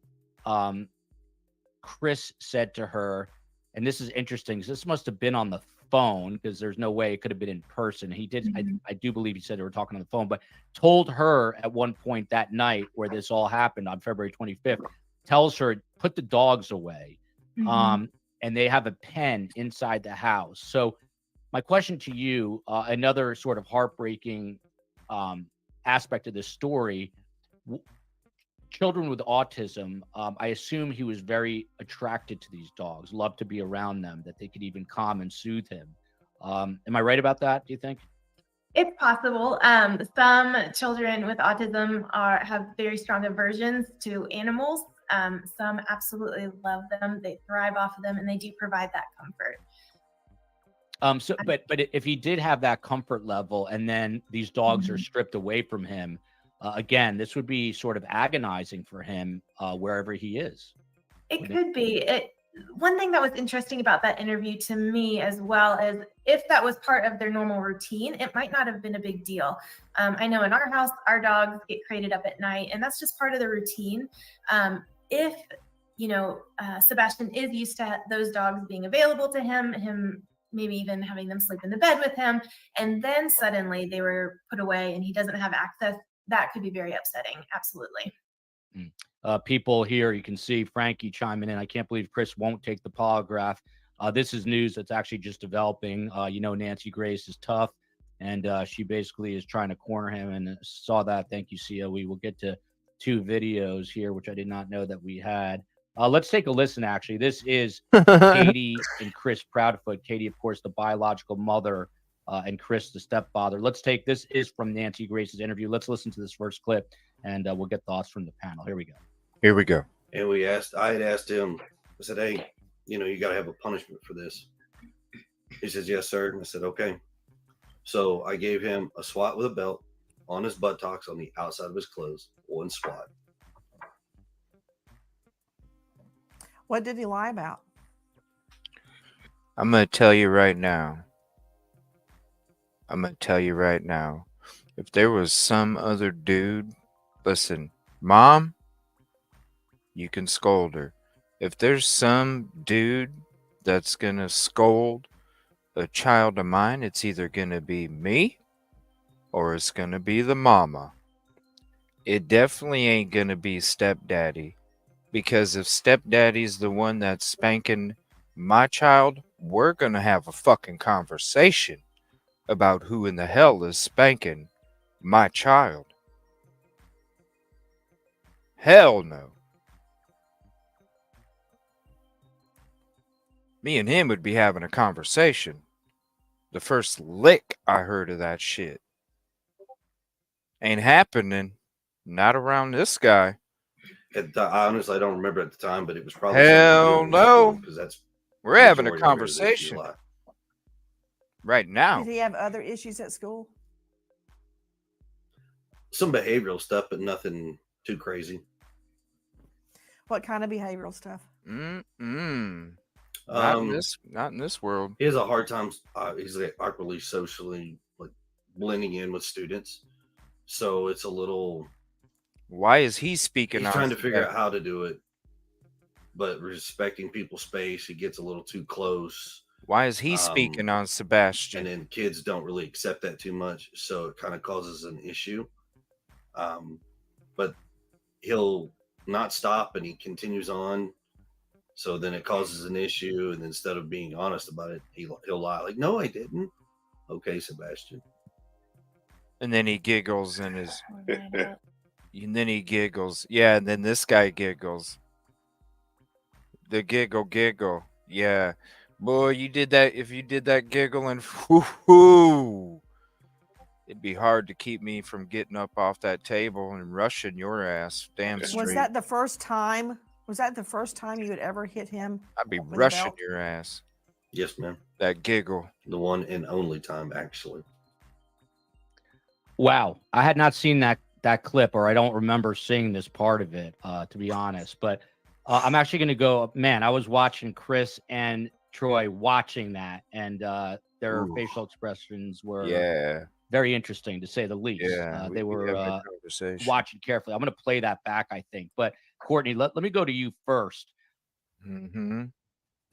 Chris said to her, and this is interesting, because this must have been on the phone, because there's no way it could have been in person. He did, I do believe he said they were talking on the phone, but told her at one point that night where this all happened on February 25th, tells her, put the dogs away. And they have a pen inside the house. So my question to you, another sort of heartbreaking aspect of this story, children with autism, I assume he was very attracted to these dogs, loved to be around them, that they could even calm and soothe him. Am I right about that, do you think? It's possible. Some children with autism have very strong aversions to animals. Some absolutely love them. They thrive off of them, and they do provide that comfort. But if he did have that comfort level, and then these dogs are stripped away from him, again, this would be sort of agonizing for him wherever he is. It could be. One thing that was interesting about that interview to me as well is if that was part of their normal routine, it might not have been a big deal. I know in our house, our dogs get crated up at night, and that's just part of the routine. If, Sebastian is used to those dogs being available to him maybe even having them sleep in the bed with him, and then suddenly they were put away and he doesn't have access, that could be very upsetting. Absolutely. People here, you can see Frankie chiming in. I can't believe Chris won't take the polygraph. This is news that's actually just developing. Nancy Grace is tough, and she basically is trying to corner him, and saw that. Thank you, COE. We'll get to 2 videos here, which I did not know that we had. Let's take a listen, actually. This is Katie and Chris Proudfoot. Katie, of course, the biological mother, and Chris, the stepfather. This is from Nancy Grace's interview. Let's listen to this first clip, and we'll get thoughts from the panel. Here we go. And I had asked him, I said, hey, you got to have a punishment for this. He says, yes, sir. And I said, okay. So I gave him a swat with a belt on his buttocks on the outside of his clothes, one swat. What did he lie about? I'm going to tell you right now. If there was some other dude, listen, Mom, you can scold her. If there's some dude that's going to scold a child of mine, it's either going to be me or it's going to be the mama. It definitely ain't going to be stepdaddy. Because if stepdaddy's the one that's spanking my child, we're going to have a fucking conversation about who in the hell is spanking my child. Hell no. Me and him would be having a conversation. The first lick I heard of that shit. Ain't happening. Not around this guy. I honestly don't remember at the time, but it was probably Hell no. Because that's we're having a majority of it is conversation July. right now. Did he have other issues at school? Some behavioral stuff, but nothing too crazy. What kind of behavioral stuff? Not in this world. He has a hard time. He's like awkwardly socially like blending in with students, so it's a little. Why is he speaking? He's trying to figure out how to do it, but respecting people's space. He gets a little too close. Why is he speaking on Sebastian? And then kids don't really accept that too much, so it kind of causes an issue. But he'll not stop, and he continues on. So then it causes an issue, and instead of being honest about it, he'll lie. Like, no, I didn't. Okay, Sebastian. And then he giggles and then he giggles. Yeah, and then this guy giggles. The giggle. Yeah. Boy, you did that. If you did that giggle and whoo, it'd be hard to keep me from getting up off that table and rushing your ass. Damn straight. Was that the first time? Was that the first time you had ever hit him? I'd be rushing your ass. Yes, ma'am. That giggle. The one and only time, actually. Wow. I had not seen that clip, or I don't remember seeing this part of it, to be honest. But I'm actually going to go, man, I was watching Chris and Troy watching that, and their facial expressions were very interesting, to say the least. Yeah, they were watching carefully. I'm going to play that back, I think. But Courtney, let me go to you first. Mm-hmm.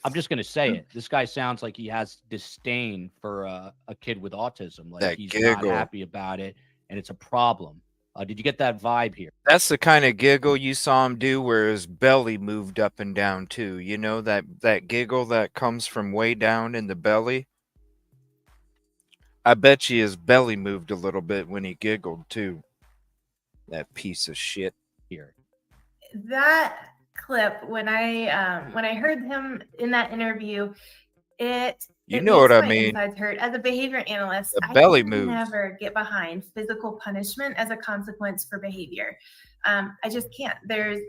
I'm just going to say it. This guy sounds like he has disdain for a kid with autism. Like that he's giggle. not happy about it, and it's a problem. Did you get that vibe here? That's the kind of giggle you saw him do where his belly moved up and down too. You know, that giggle that comes from way down in the belly? I bet you his belly moved a little bit when he giggled too. That piece of shit. Here. That clip, when I heard him in that interview, you know what I my mean. Insides hurt. As a behavior analyst, the belly I moves. never get behind physical punishment as a consequence for behavior. I just can't. There's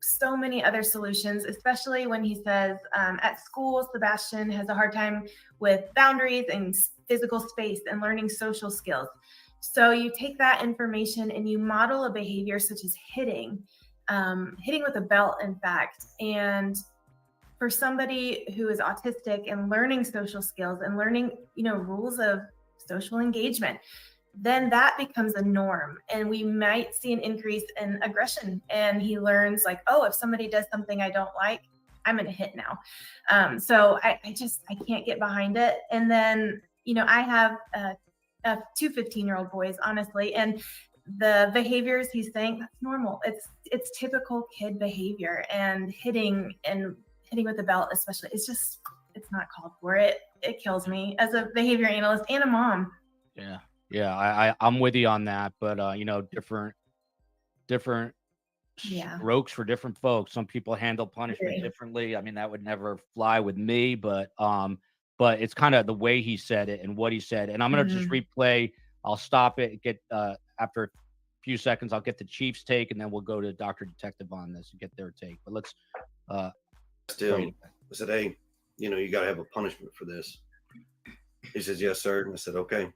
so many other solutions, especially when he says at school, Sebastian has a hard time with boundaries and physical space and learning social skills. So you take that information and you model a behavior such as hitting with a belt, in fact. And for somebody who is autistic and learning social skills and learning, rules of social engagement, then that becomes a norm. And we might see an increase in aggression. And he learns like, oh, if somebody does something I don't like, I'm going to hit now. So I can't get behind it. And then, I have two 15-year-old boys, honestly, and the behaviors he's saying, that's normal. It's typical kid behavior, and hitting with the belt, especially, it's not called for. It kills me as a behavior analyst and a mom. Yeah. I'm with you on that, but different strokes for different folks. Some people handle punishment differently. I mean, that would never fly with me, but it's kind of the way he said it and what he said. And I'm gonna just replay. I'll stop it. Get after a few seconds, I'll get the Chief's take, and then we'll go to Dr. Detective on this and get their take. But let's. I said, hey, you got to have a punishment for this. He says, yes, sir. And I said, okay.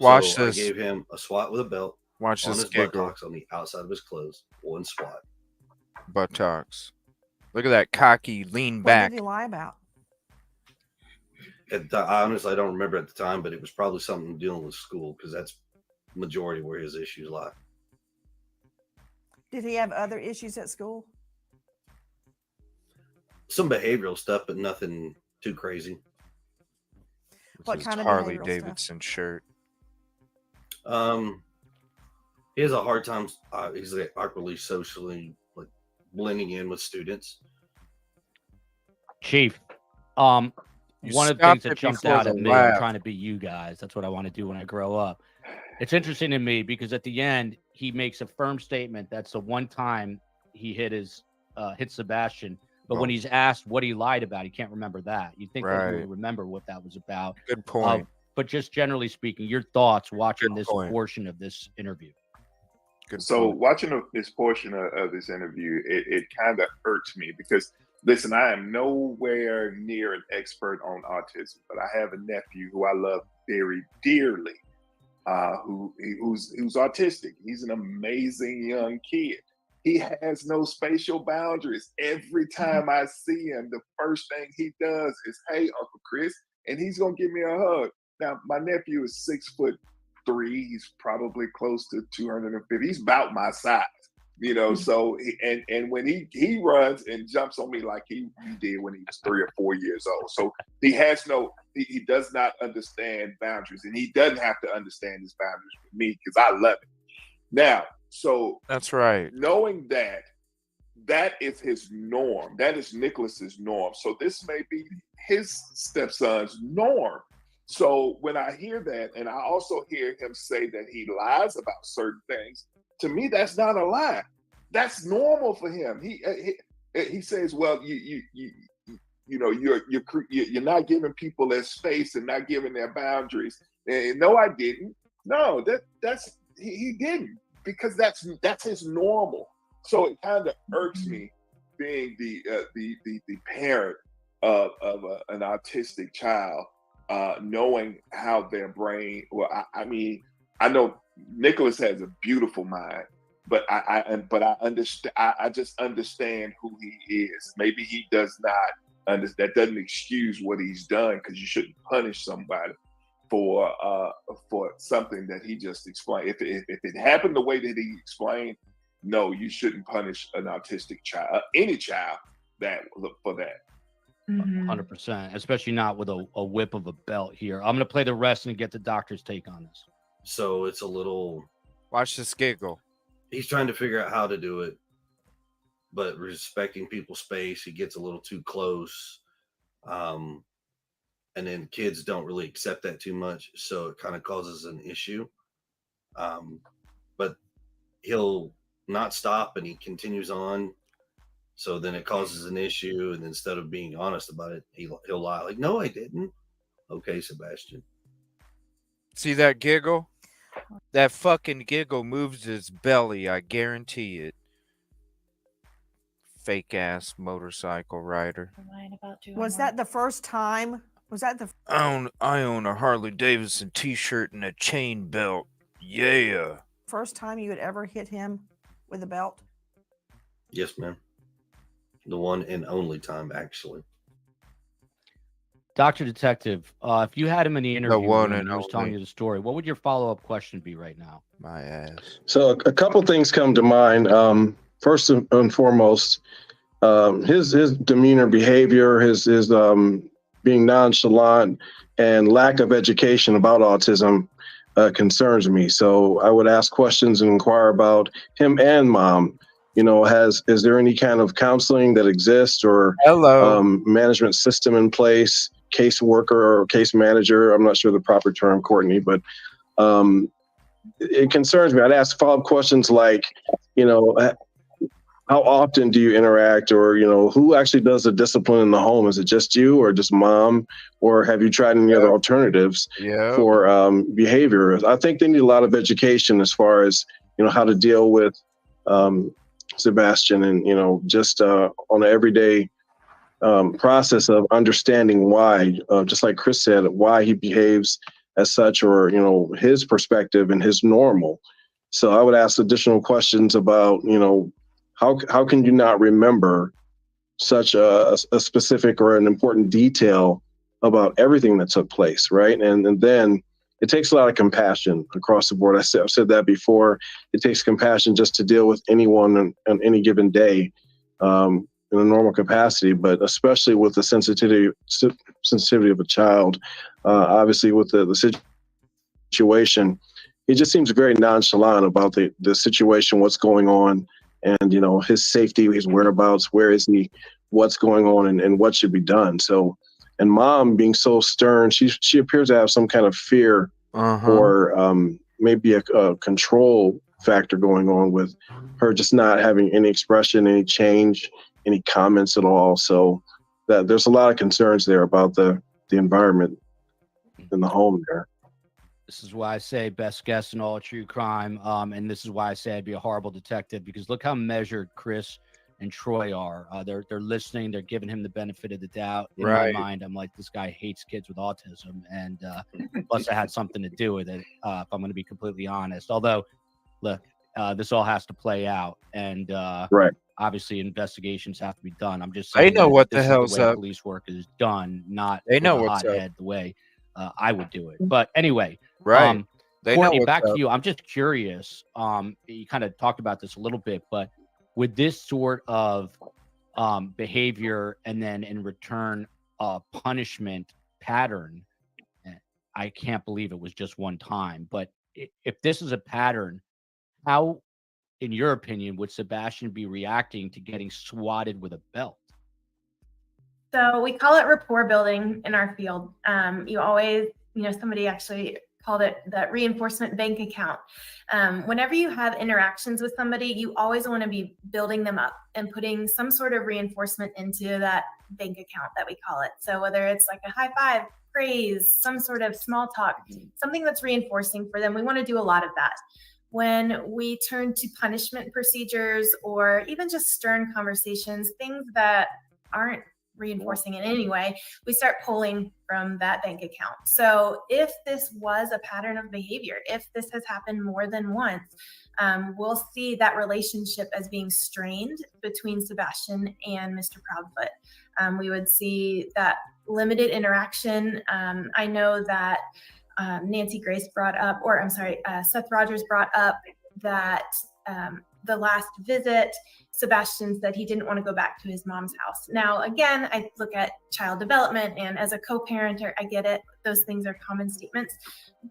Watch so this. I gave him a swat with a belt. Watch on this his giggle. buttocks on the outside of his clothes. One swat. Buttocks. Look at that cocky lean What back. did he lie about? I honestly don't remember at the time, but it was probably something dealing with school because that's majority where his issues lie. Did he have other issues at school? Some behavioral stuff, but nothing too crazy. What His kind of Harley behavioral Davidson shirt. He has a hard time. He's like awkwardly socially like blending in with students. Chief, one of the things that jumped out at me, I'm laugh. trying to be you guys. That's what I want to do when I grow up. It's interesting to me because at the end, he makes a firm statement. That's the one time he hit Sebastian. But when he's asked what he lied about, he can't remember that. You think that he would remember what that was about. Good point. But just generally speaking, your thoughts watching this portion of this interview. So watching this portion of this interview, it kind of irks me because, listen, I am nowhere near an expert on autism, but I have a nephew who I love very dearly, who's autistic. He's an amazing young kid. He has no spatial boundaries. Every time I see him, the first thing he does is, "Hey, Uncle Chris," and he's gonna give me a hug. Now, my nephew is 6'3". He's probably close to 250. He's about my size, you know. So, and when he runs and jumps on me like he did when he was 3 or 4 years old. So he he does not understand boundaries, and he doesn't have to understand his boundaries with me because I love it. Now, so that's right. Knowing that is his norm. That is Nicholas's norm. So this may be his stepson's norm. So when I hear that, and I also hear him say that he lies about certain things, to me that's not a lie. That's normal for him. He says, "Well, you're not giving people their space and not giving their boundaries." And no, I didn't. No, he didn't, because that's his normal. So it kind of irks me being the parent of an autistic child. Knowing how their brain, I mean, I know Nicholas has a beautiful mind, but I understand. I just understand who he is. Maybe he does not understand. That doesn't excuse what he's done, because you shouldn't punish somebody for something that he just explained. If it happened the way that he explained, no, you shouldn't punish an autistic child, any child, for that. 100%, especially not with a whip of a belt here. I'm going to play the rest and get the doctor's take on this. So it's a little... Watch this giggle. He's trying to figure out how to do it, but respecting people's space, he gets a little too close. And then kids don't really accept that too much, so it kind of causes an issue. But he'll not stop, and he continues on. So then it causes an issue, and instead of being honest about it, he'll lie. Like, "No, I didn't." Okay, Sebastian. See that giggle? That fucking giggle moves his belly, I guarantee it. Fake ass motorcycle rider. Was that the first time? Was that the? I own a Harley Davidson t-shirt and a chain belt. Yeah. First time you had ever hit him with a belt? Yes, ma'am. The one and only time, actually. Dr. Detective, if you had him in the interview one and and he was telling only. you the story, what would your follow-up question be right now? My ass. So a couple things come to mind. First and foremost, his demeanor, behavior, his being nonchalant and lack of education about autism concerns me. So I would ask questions and inquire about him and mom. You know, is there any kind of counseling that exists, or management system in place, case worker or case manager? I'm not sure the proper term, Courtney, but it concerns me. I'd ask follow-up questions like, you know, how often do you interact, or, you know, who actually does the discipline in the home? Is it just you or just mom, or have you tried any other alternatives for behavior? I think they need a lot of education as far as, you know, how to deal with Sebastian, and, you know, just on an everyday process of understanding why, just like Chris said, why he behaves as such, or, you know, his perspective and his normal. So I would ask additional questions about, you know, how can you not remember such a specific or an important detail about everything that took place, right? And then it takes a lot of compassion across the board. I've said that before. It takes compassion just to deal with anyone on any given day in a normal capacity, but especially with the sensitivity of a child. Obviously, with the situation, he just seems very nonchalant about the situation, what's going on, and his safety, his whereabouts, where is he, what's going on, and what should be done. So, and mom being so stern, she appears to have some kind of fear or maybe a control factor going on with her just not having any expression, any change, any comments at all. So that there's a lot of concerns there about the environment in the home there. This is why I say best guess in all true crime. And this is why I say I'd be a horrible detective, because look how measured Chris and Troy are. They're listening. They're giving him the benefit of the doubt. In my mind, I'm like, this guy hates kids with autism. And plus I had something to do with it, if I'm going to be completely honest. Although, look, this all has to play out. And obviously investigations have to be done. I'm just saying they know what the this hell's is the way up. police work is done, not They know with a what's hothead up. the way I would do it. But anyway, They Courtney, know what's back up. to you. I'm just curious. You kind of talked about this a little bit, but with this sort of behavior and then in return punishment pattern, I can't believe it was just one time. But if this is a pattern, how, in your opinion, would Sebastian be reacting to getting swatted with a belt? So we call it rapport building in our field. You always, somebody actually called it the reinforcement bank account. Whenever you have interactions with somebody, you always want to be building them up and putting some sort of reinforcement into that bank account that we call it. So whether it's like a high five, praise, some sort of small talk, something that's reinforcing for them, we want to do a lot of that. When we turn to punishment procedures or even just stern conversations, things that aren't reinforcing in any way, we start pulling from that bank account. So if this was a pattern of behavior, if this has happened more than once, we'll see that relationship as being strained between Sebastian and Mr. Proudfoot. We would see that limited interaction. I know that Nancy Grace brought up, or I'm sorry, Seth Rogers brought up that the last visit, Sebastian said he didn't want to go back to his mom's house. Now, again, I look at child development, and as a co-parenter, I get it. Those things are common statements.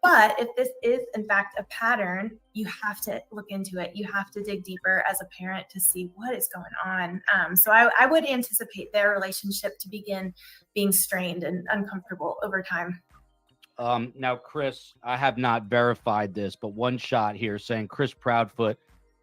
But if this is, in fact, a pattern, you have to look into it. You have to dig deeper as a parent to see what is going on. So I would anticipate their relationship to begin being strained and uncomfortable over time. Now, Chris, I have not verified this, but one shot here saying Chris Proudfoot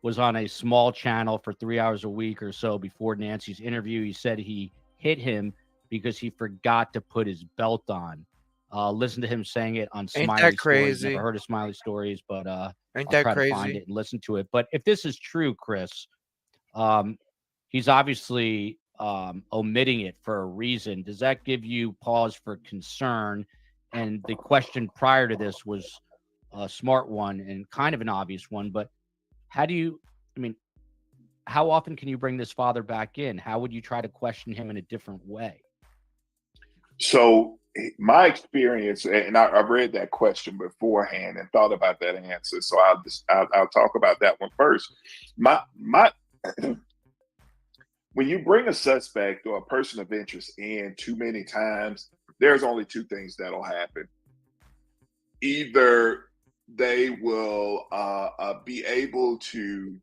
was on a small channel for 3 hours a week or so before Nancy's interview. He said he hit him because he forgot to put his belt on. Listen to him saying it on Smiley Stories. Never heard of Smiley Stories, but I'll try to find it and listen to it. But if this is true, Chris, he's obviously omitting it for a reason. Does that give you pause for concern? And the question prior to this was a smart one and kind of an obvious one, but how often can you bring this father back in? How would you try to question him in a different way? So my experience, and I read that question beforehand and thought about that answer. So I'll talk about that one first. My when you bring a suspect or a person of interest in too many times, there's only two things that'll happen. Either they will be able to,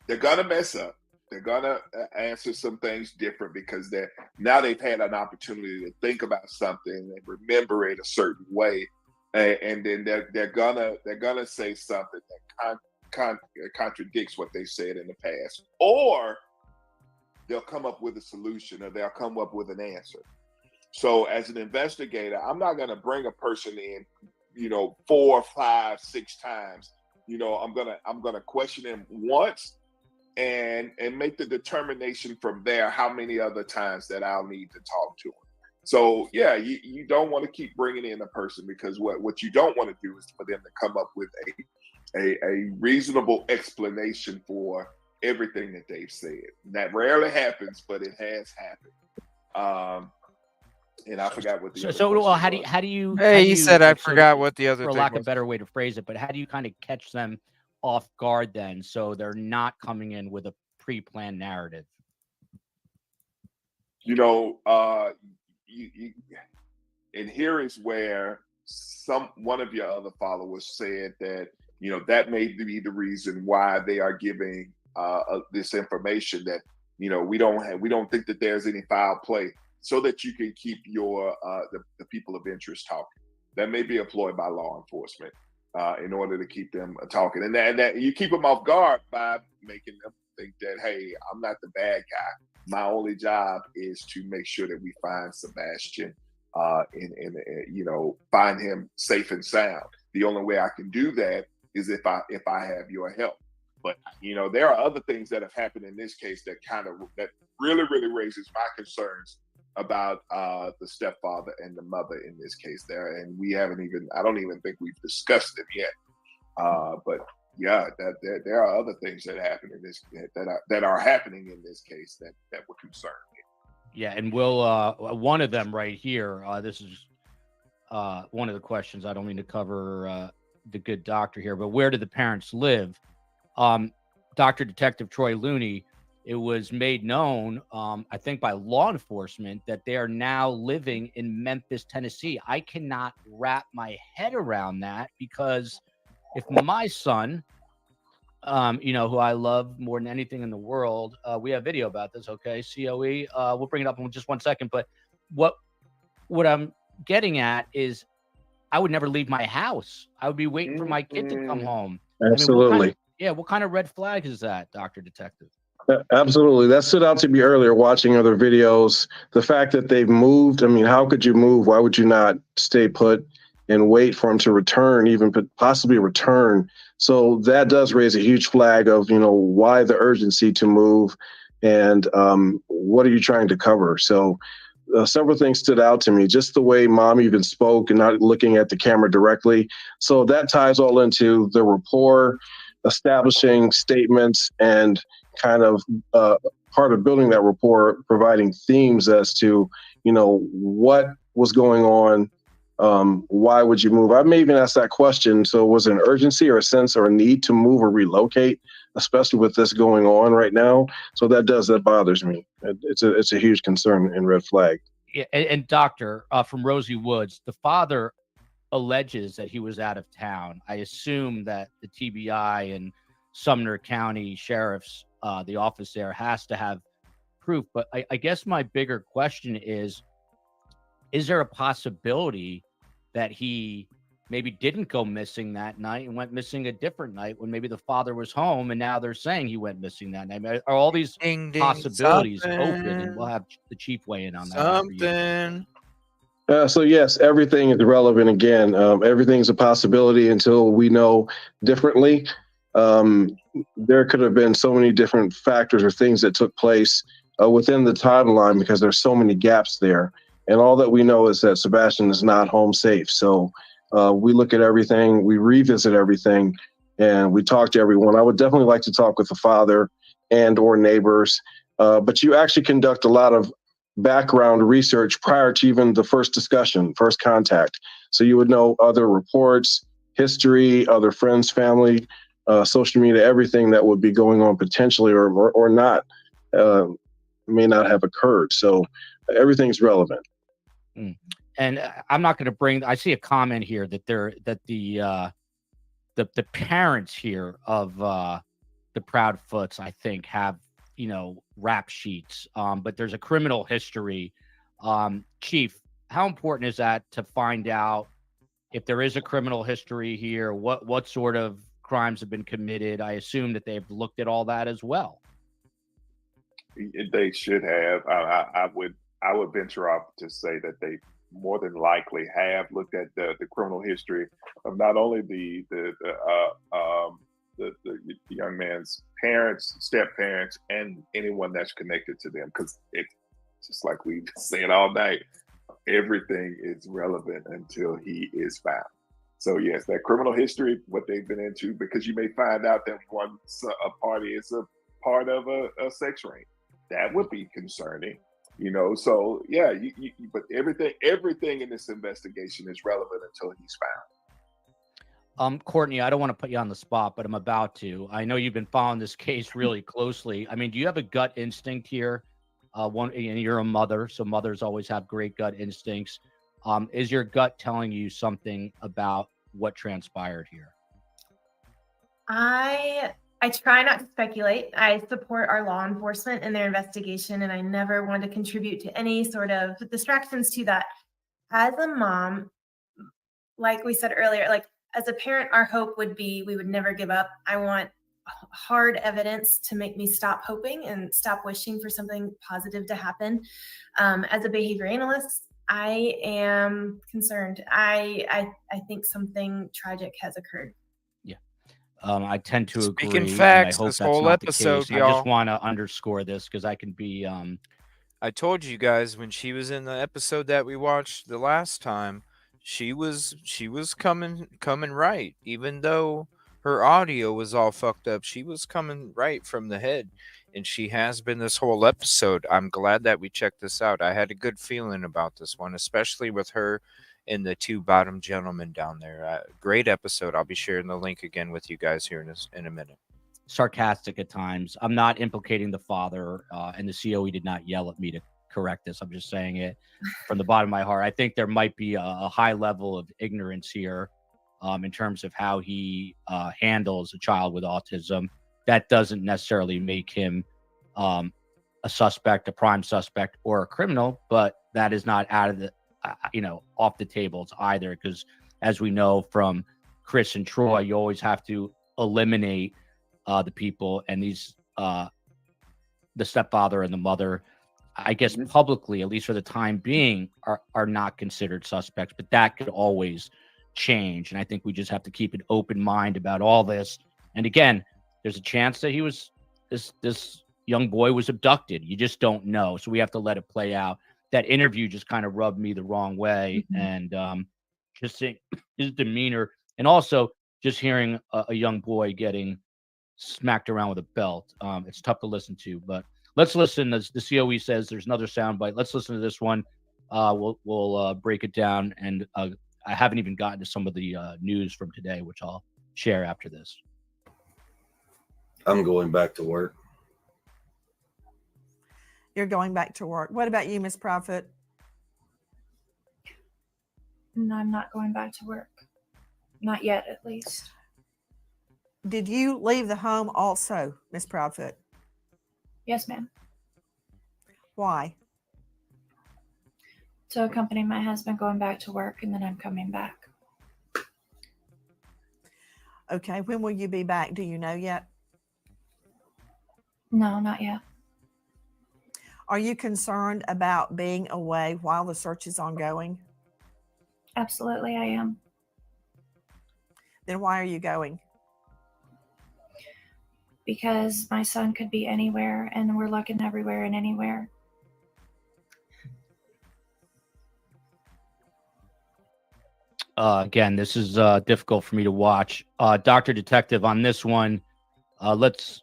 they're gonna mess up. They're gonna answer some things different because now they've had an opportunity to think about something and remember it a certain way, and then they're gonna say something that contradicts what they said in the past, or they'll come up with a solution, or they'll come up with an answer. So as an investigator, I'm not gonna bring a person in, 4, 5, 6 times. I'm gonna question him once and make the determination from there how many other times that I'll need to talk to him. So yeah, you don't want to keep bringing in a person, because what you don't want to do is for them to come up with a reasonable explanation for everything that they've said. That rarely happens, but it has happened. And I forgot what the other well, question how was. do you? Hey, he said I like, forgot what the other for thing lack was. of a better way to phrase it, but how do you kind of catch them off guard then, so they're not coming in with a pre-planned narrative? You know, and here is where one of your other followers said that, you know, that may be the reason why they are giving this information, that, you know, we don't think that there's any foul play, so that you can keep your the people of interest talking. That may be a ploy by law enforcement in order to keep them talking, and that you keep them off guard by making them think that, hey, I'm not the bad guy. My only job is to make sure that we find Sebastian and you know, find him safe and sound. The only way I can do that is if I have your help. But, you know, there are other things that have happened in this case that really raises my concerns about the stepfather and the mother in this case there. And I don't even think we've discussed it yet. But yeah, that there are other things that happen in this that are happening in this case that would concern me. Yeah, and we'll one of them right here. This is one of the questions. I don't mean to cover the good doctor here, but where do the parents live? Dr. Detective Troy Looney, it was made known, I think by law enforcement, that they are now living in Memphis, Tennessee. I cannot wrap my head around that, because if my son, you know, who I love more than anything in the world, we have video about this, okay? COE, we'll bring it up in just 1 second. But what I'm getting at is, I would never leave my house. I would be waiting for my kid to come home. Absolutely. I mean, what kind of red flag is that, Dr. Detective? Absolutely. That stood out to me earlier watching other videos. The fact that they've moved, I mean, how could you move? Why would you not stay put and wait for him to return, even possibly return? So that does raise a huge flag of, you know, why the urgency to move, and what are you trying to cover? So several things stood out to me, just the way mom even spoke and not looking at the camera directly. So that ties all into the rapport, establishing statements, and kind of part of building that rapport, providing themes as to, you know, what was going on. Why would you move? I may even ask that question. So was it an urgency or a sense or a need to move or relocate, especially with this going on right now? So that bothers me. It's a huge concern and red flag. Yeah, and doctor, from Rosie Woods, the father alleges that he was out of town. I assume that the TBI and Sumner County Sheriff's, the office there, has to have proof. But I guess my bigger question is there a possibility that he maybe didn't go missing that night and went missing a different night, when maybe the father was home and now they're saying he went missing that night? Are all these possibilities open? And we'll have the chief weigh in on that. So yes, everything is relevant. Again, everything's a possibility until we know differently. There could have been so many different factors or things that took place within the timeline, because there's so many gaps there. And all that we know is that Sebastian is not home safe. So we look at everything, we revisit everything, and we talk to everyone. I would definitely like to talk with the father and or neighbors, but you actually conduct a lot of background research prior to even the first discussion, first contact. So you would know other reports, history, other friends, family, social media, everything that would be going on potentially or not, may not have occurred. So everything's relevant. And I'm not going to bring, I see a comment here that the parents here of the Proudfoots, I think, have, you know, rap sheets, but there's a criminal history. Chief, how important is that to find out if there is a criminal history here? What sort of crimes have been committed? I assume that they've looked at all that as well. They should have. I would venture off to say that they more than likely have looked at the criminal history of not only the young man's parents, step-parents, and anyone that's connected to them, because it's just like we've said all night, everything is relevant until he is found. So yes, that criminal history, what they've been into, because you may find out that one a party is part of a sex ring. That would be concerning, you know. So yeah, but everything in this investigation is relevant until he's found. Courtney, I don't want to put you on the spot, but I'm about to. I know you've been following this case really closely. I mean, do you have a gut instinct here? And you're a mother, so mothers always have great gut instincts. Is your gut telling you something about what transpired here? I try not to speculate. I support our law enforcement in their investigation, and I never want to contribute to any sort of distractions to that. As a mom, like we said earlier, like as a parent, our hope would be we would never give up. I want hard evidence to make me stop hoping and stop wishing for something positive to happen. As a behavior analyst, I am concerned. I think something tragic has occurred. Yeah. I tend to Speaking agree. facts, and I hope this that's whole not episode, the case. I y'all. just want to underscore this because I can be. I told you guys when she was in the episode that we watched the last time, she was coming right, even though her audio was all fucked up. She was coming right from the head, and she has been this whole episode. I'm glad that we checked this out. I had a good feeling about this one, especially with her and the two bottom gentlemen down there. Great episode. I'll be sharing the link again with you guys here in a minute. Sarcastic at times. I'm not implicating the father, and the COE did not yell at me to correct this. I'm just saying it from the bottom of my heart. I think there might be a high level of ignorance here in terms of how he handles a child with autism. That doesn't necessarily make him a suspect, a prime suspect, or a criminal, but that is not out of the, off the tables either, because as we know from Chris and Troy, you always have to eliminate the people, and these the stepfather and the mother, I guess publicly, at least for the time being, are not considered suspects, but that could always change. And I think we just have to keep an open mind about all this. And again, there's a chance that this young boy was abducted. You just don't know. So we have to let it play out. That interview just kind of rubbed me the wrong way. And just seeing his demeanor, and also just hearing a young boy getting smacked around with a belt. It's tough to listen to, but let's listen. As the COE says, there's another soundbite. Let's listen to this one. We'll break it down. And I haven't even gotten to some of the news from today, which I'll share after this. I'm going back to work. You're going back to work. What about you, Miss Proudfoot? No, I'm not going back to work. Not yet, at least. Did you leave the home also, Miss Proudfoot? Yes, ma'am. Why? To accompany my husband going back to work, and then I'm coming back. Okay, when will you be back? Do you know yet? No, not yet. Are you concerned about being away while the search is ongoing? Absolutely, I am. Then why are you going? Because my son could be anywhere, and we're looking everywhere and anywhere. Again, this is difficult for me to watch. Dr. Detective, on this one, let's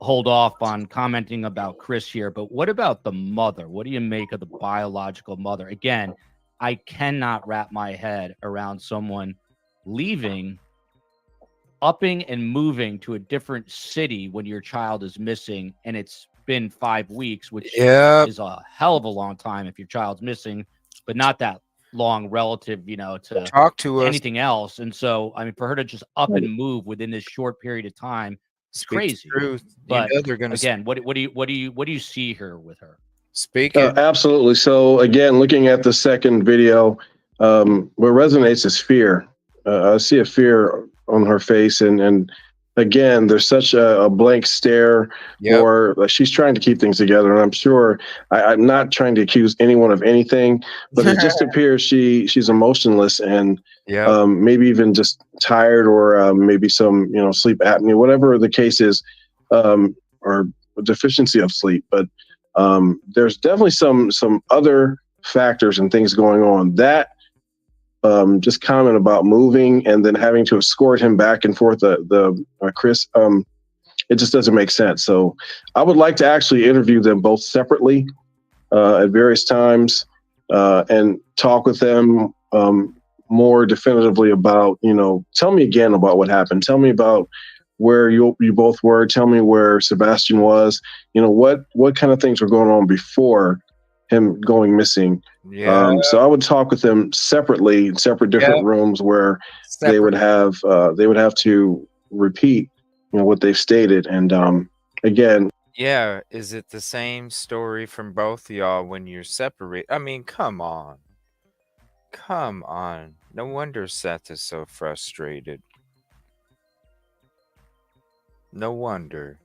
hold off on commenting about Chris here, but what about the mother? What do you make of the biological mother? Again, I cannot wrap my head around someone leaving, upping and moving to a different city when your child is missing, and it's been 5 weeks, which is a hell of a long time if your child's missing, but not that long relative, to talk to anything else. And so, I mean, for her to just up and move within this short period of time, it's crazy. Truth. But they're gonna again, what do you see here with her? Speaking. Absolutely. So again, looking at the second video, what resonates is fear. I see a fear on her face, and again, there's such a blank stare, or she's trying to keep things together. And I'm sure I'm not trying to accuse anyone of anything, but it just appears she's emotionless and maybe even just tired, or maybe some sleep apnea, whatever the case is, or a deficiency of sleep. But there's definitely some other factors and things going on. That just comment about moving and then having to escort him back and forth, Chris, it just doesn't make sense. So I would like to actually interview them both separately at various times and talk with them more definitively about, tell me again about what happened. Tell me about where you both were. Tell me where Sebastian was. What kind of things were going on before him going missing. Yeah. So I would talk with them separately in separate different rooms where they would have to repeat, what they've stated. And again, Yeah, is it the same story from both of y'all when you're separate? I mean, come on. Come on. No wonder Seth is so frustrated. No wonder.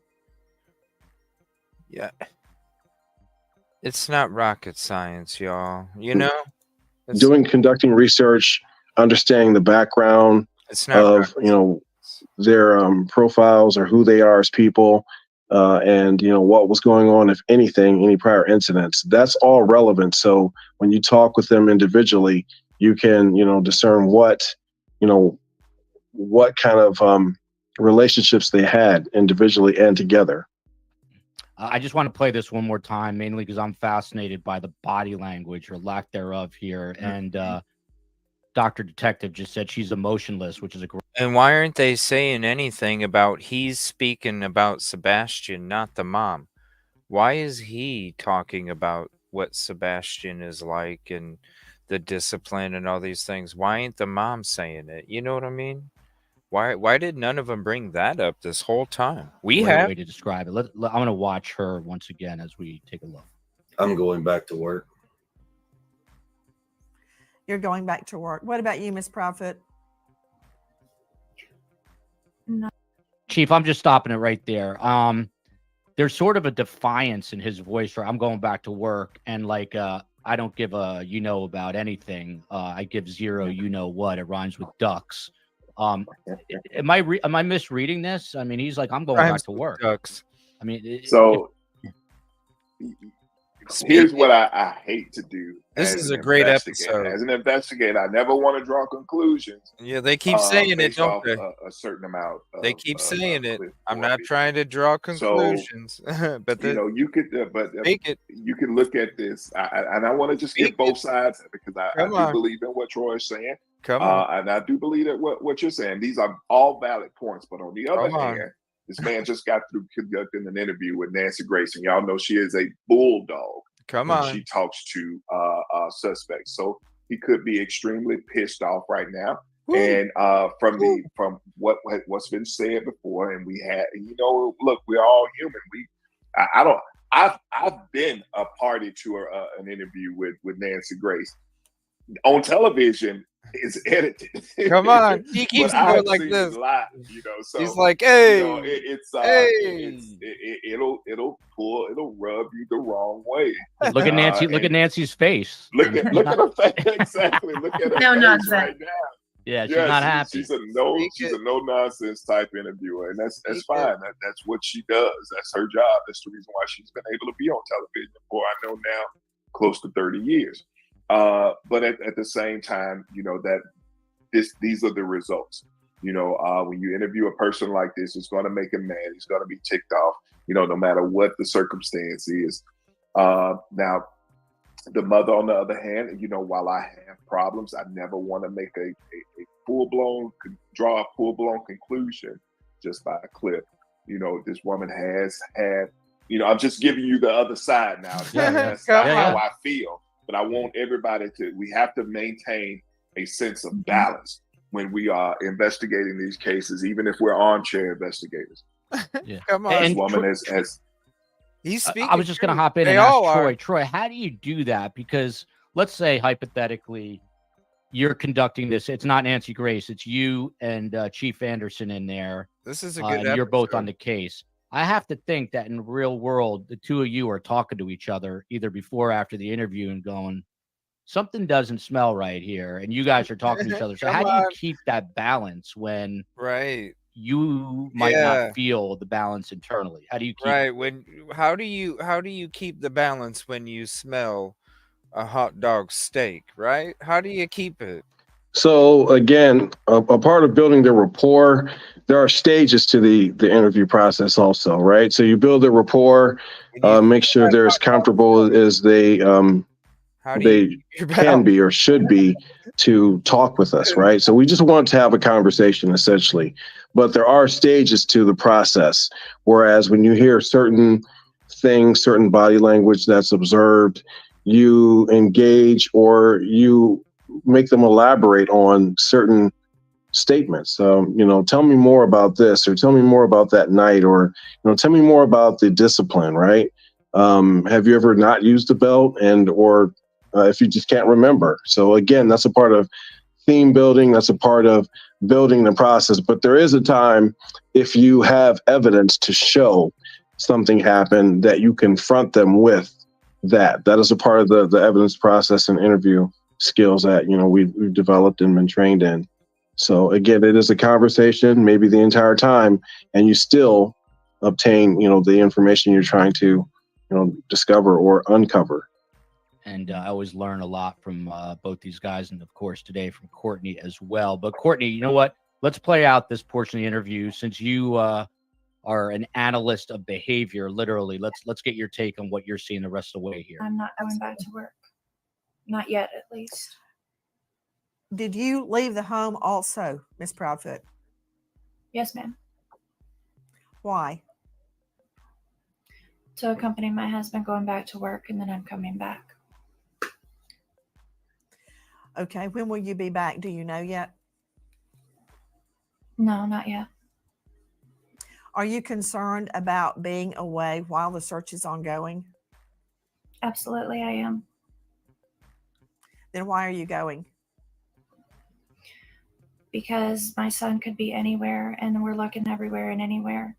Yeah. It's not rocket science, y'all. It's conducting research, understanding the background it's not of their profiles or who they are as people, and what was going on, if anything, any prior incidents. That's all relevant. So when you talk with them individually, you can discern what kind of relationships they had individually and together. I just want to play this one more time, mainly because I'm fascinated by the body language or lack thereof here. And Dr. Detective just said she's emotionless, which is a great. And why aren't they saying anything about he's speaking about Sebastian, not the mom? Why is he talking about what Sebastian is like and the discipline and all these things? Why ain't the mom saying it? You know what I mean? Why did none of them bring that up this whole time? We Great have. way to describe it. I'm going to watch her once again as we take a look. I'm going back to work. You're going back to work. What about you, Miss Prophet? No. Chief, I'm just stopping it right there. There's sort of a defiance in his voice where I'm going back to work and I don't give a about anything. I give zero what. It rhymes with ducks. Am I misreading this? I mean, he's like, I'm going back to work. Ducks. I mean, here's what I hate to do. This is a great episode. As an investigator, I never want to draw conclusions. Yeah, they keep saying it, don't they? A certain amount. They keep saying it. I'm not trying to draw conclusions, but you could, you can look at this, and I want to just get both sides because I do believe in what Troy is saying. And I do believe that what you're saying. These are all valid points, but on the other hand, this man just got through conducting an interview with Nancy Grace, and y'all know she is a bulldog. She talks to suspects, so he could be extremely pissed off right now. Woo. And from what's been said before, and we had, look, we're all human. I've been a party to an interview with Nancy Grace on television. Is edited. Come on, he keeps going like this. Live, so he's like, "Hey, it'll rub you the wrong way." Look at Nancy. Look at Nancy's face. Look at her face. Exactly. Look at her no face nonsense right now. Yeah, she's not happy. She's a no nonsense type interviewer, and that's fine. That's what she does. That's her job. That's the reason why she's been able to be on television for, I know now, close to 30 years. But at the same time, that these are the results. When you interview a person like this, it's going to make him mad. He's going to be ticked off, no matter what the circumstance is. Now, the mother, on the other hand, while I have problems, I never want to make a draw a full-blown conclusion just by a clip. This woman has had, I'm just giving you the other side now. That's not how I feel. But I want everybody we have to maintain a sense of balance when we are investigating these cases, even if we're armchair investigators. Come on. This woman has he's speaking. I was just going to hop in and ask Troy. Troy, how do you do that? Because let's say hypothetically, you're conducting this. It's not Nancy Grace. It's you and Chief Anderson in there. This is a good episode. You're both on the case. I have to think that in the real world, the two of you are talking to each other either before or after the interview and going, something doesn't smell right here. And you guys are talking to each other. So how do you keep that balance when you might not feel the balance internally? How do you keep how do you keep the balance when you smell a hot dog steak, right? How do you keep it? So again, a part of building the rapport, there are stages to the interview process also, right? So you build the rapport, make sure they're as comfortable as they How do you can be or should be to talk with us, right? So we just want to have a conversation essentially. But there are stages to the process. Whereas when you hear certain things, certain body language that's observed, you engage or you make them elaborate on certain statements. Tell me more about this, or tell me more about that night, or tell me more about the discipline, right? Have you ever not used the belt, and or if you just can't remember? So again, that's a part of theme building. That's a part of building the process. But there is a time, if you have evidence to show something happened, that you confront them with that. That is a part of the evidence process and interview skills that we've developed and been trained in. So again, it is a conversation, maybe the entire time, and you still obtain the information you're trying to discover or uncover. And I always learn a lot from both these guys, and of course today from Courtney as well. But Courtney, you know what? Let's play out this portion of the interview since you are an analyst of behavior. Literally, let's get your take on what you're seeing the rest of the way here. I'm not going back to work. Not yet, at least. Did you leave the home also, Miss Proudfoot? Yes, ma'am. Why? To accompany my husband going back to work, and then I'm coming back. Okay, when will you be back? Do you know yet? No, not yet. Are you concerned about being away while the search is ongoing? Absolutely, I am. Then why are you going? Because my son could be anywhere, and we're looking everywhere and anywhere.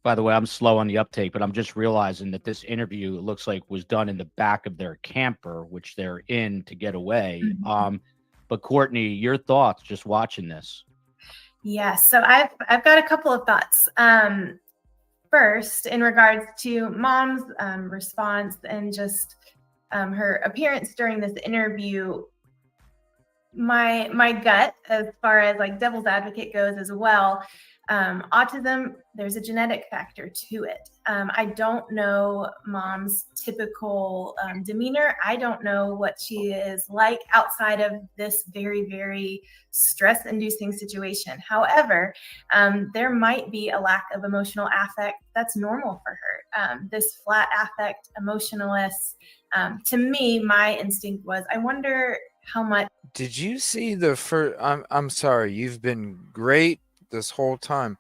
By the way, I'm slow on the uptake, but I'm just realizing that this interview, it looks like, was done in the back of their camper, which they're in to get away. Mm-hmm. But Courtney, your thoughts just watching this? Yes, so I've got a couple of thoughts. First, in regards to Mom's response and just her appearance during this interview, my gut, as far as like devil's advocate goes as well, autism, there's a genetic factor to it. I don't know Mom's typical demeanor. I don't know what she is like outside of this very, very stress-inducing situation. However, there might be a lack of emotional affect that's normal for her. This flat affect, emotionless. To me, my instinct was, I wonder how much. Did you see the first? I'm sorry, you've been great this whole time.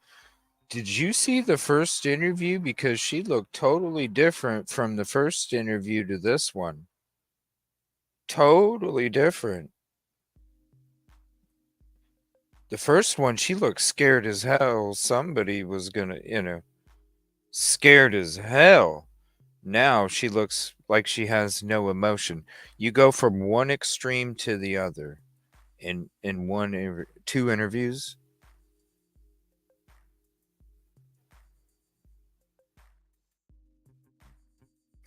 Did you see the first interview? Because she looked totally different from the first interview to this one. Totally different. The first one, she looked scared as hell. Somebody was gonna, scared as hell. Now she looks like she has no emotion. You go from one extreme to the other in two interviews.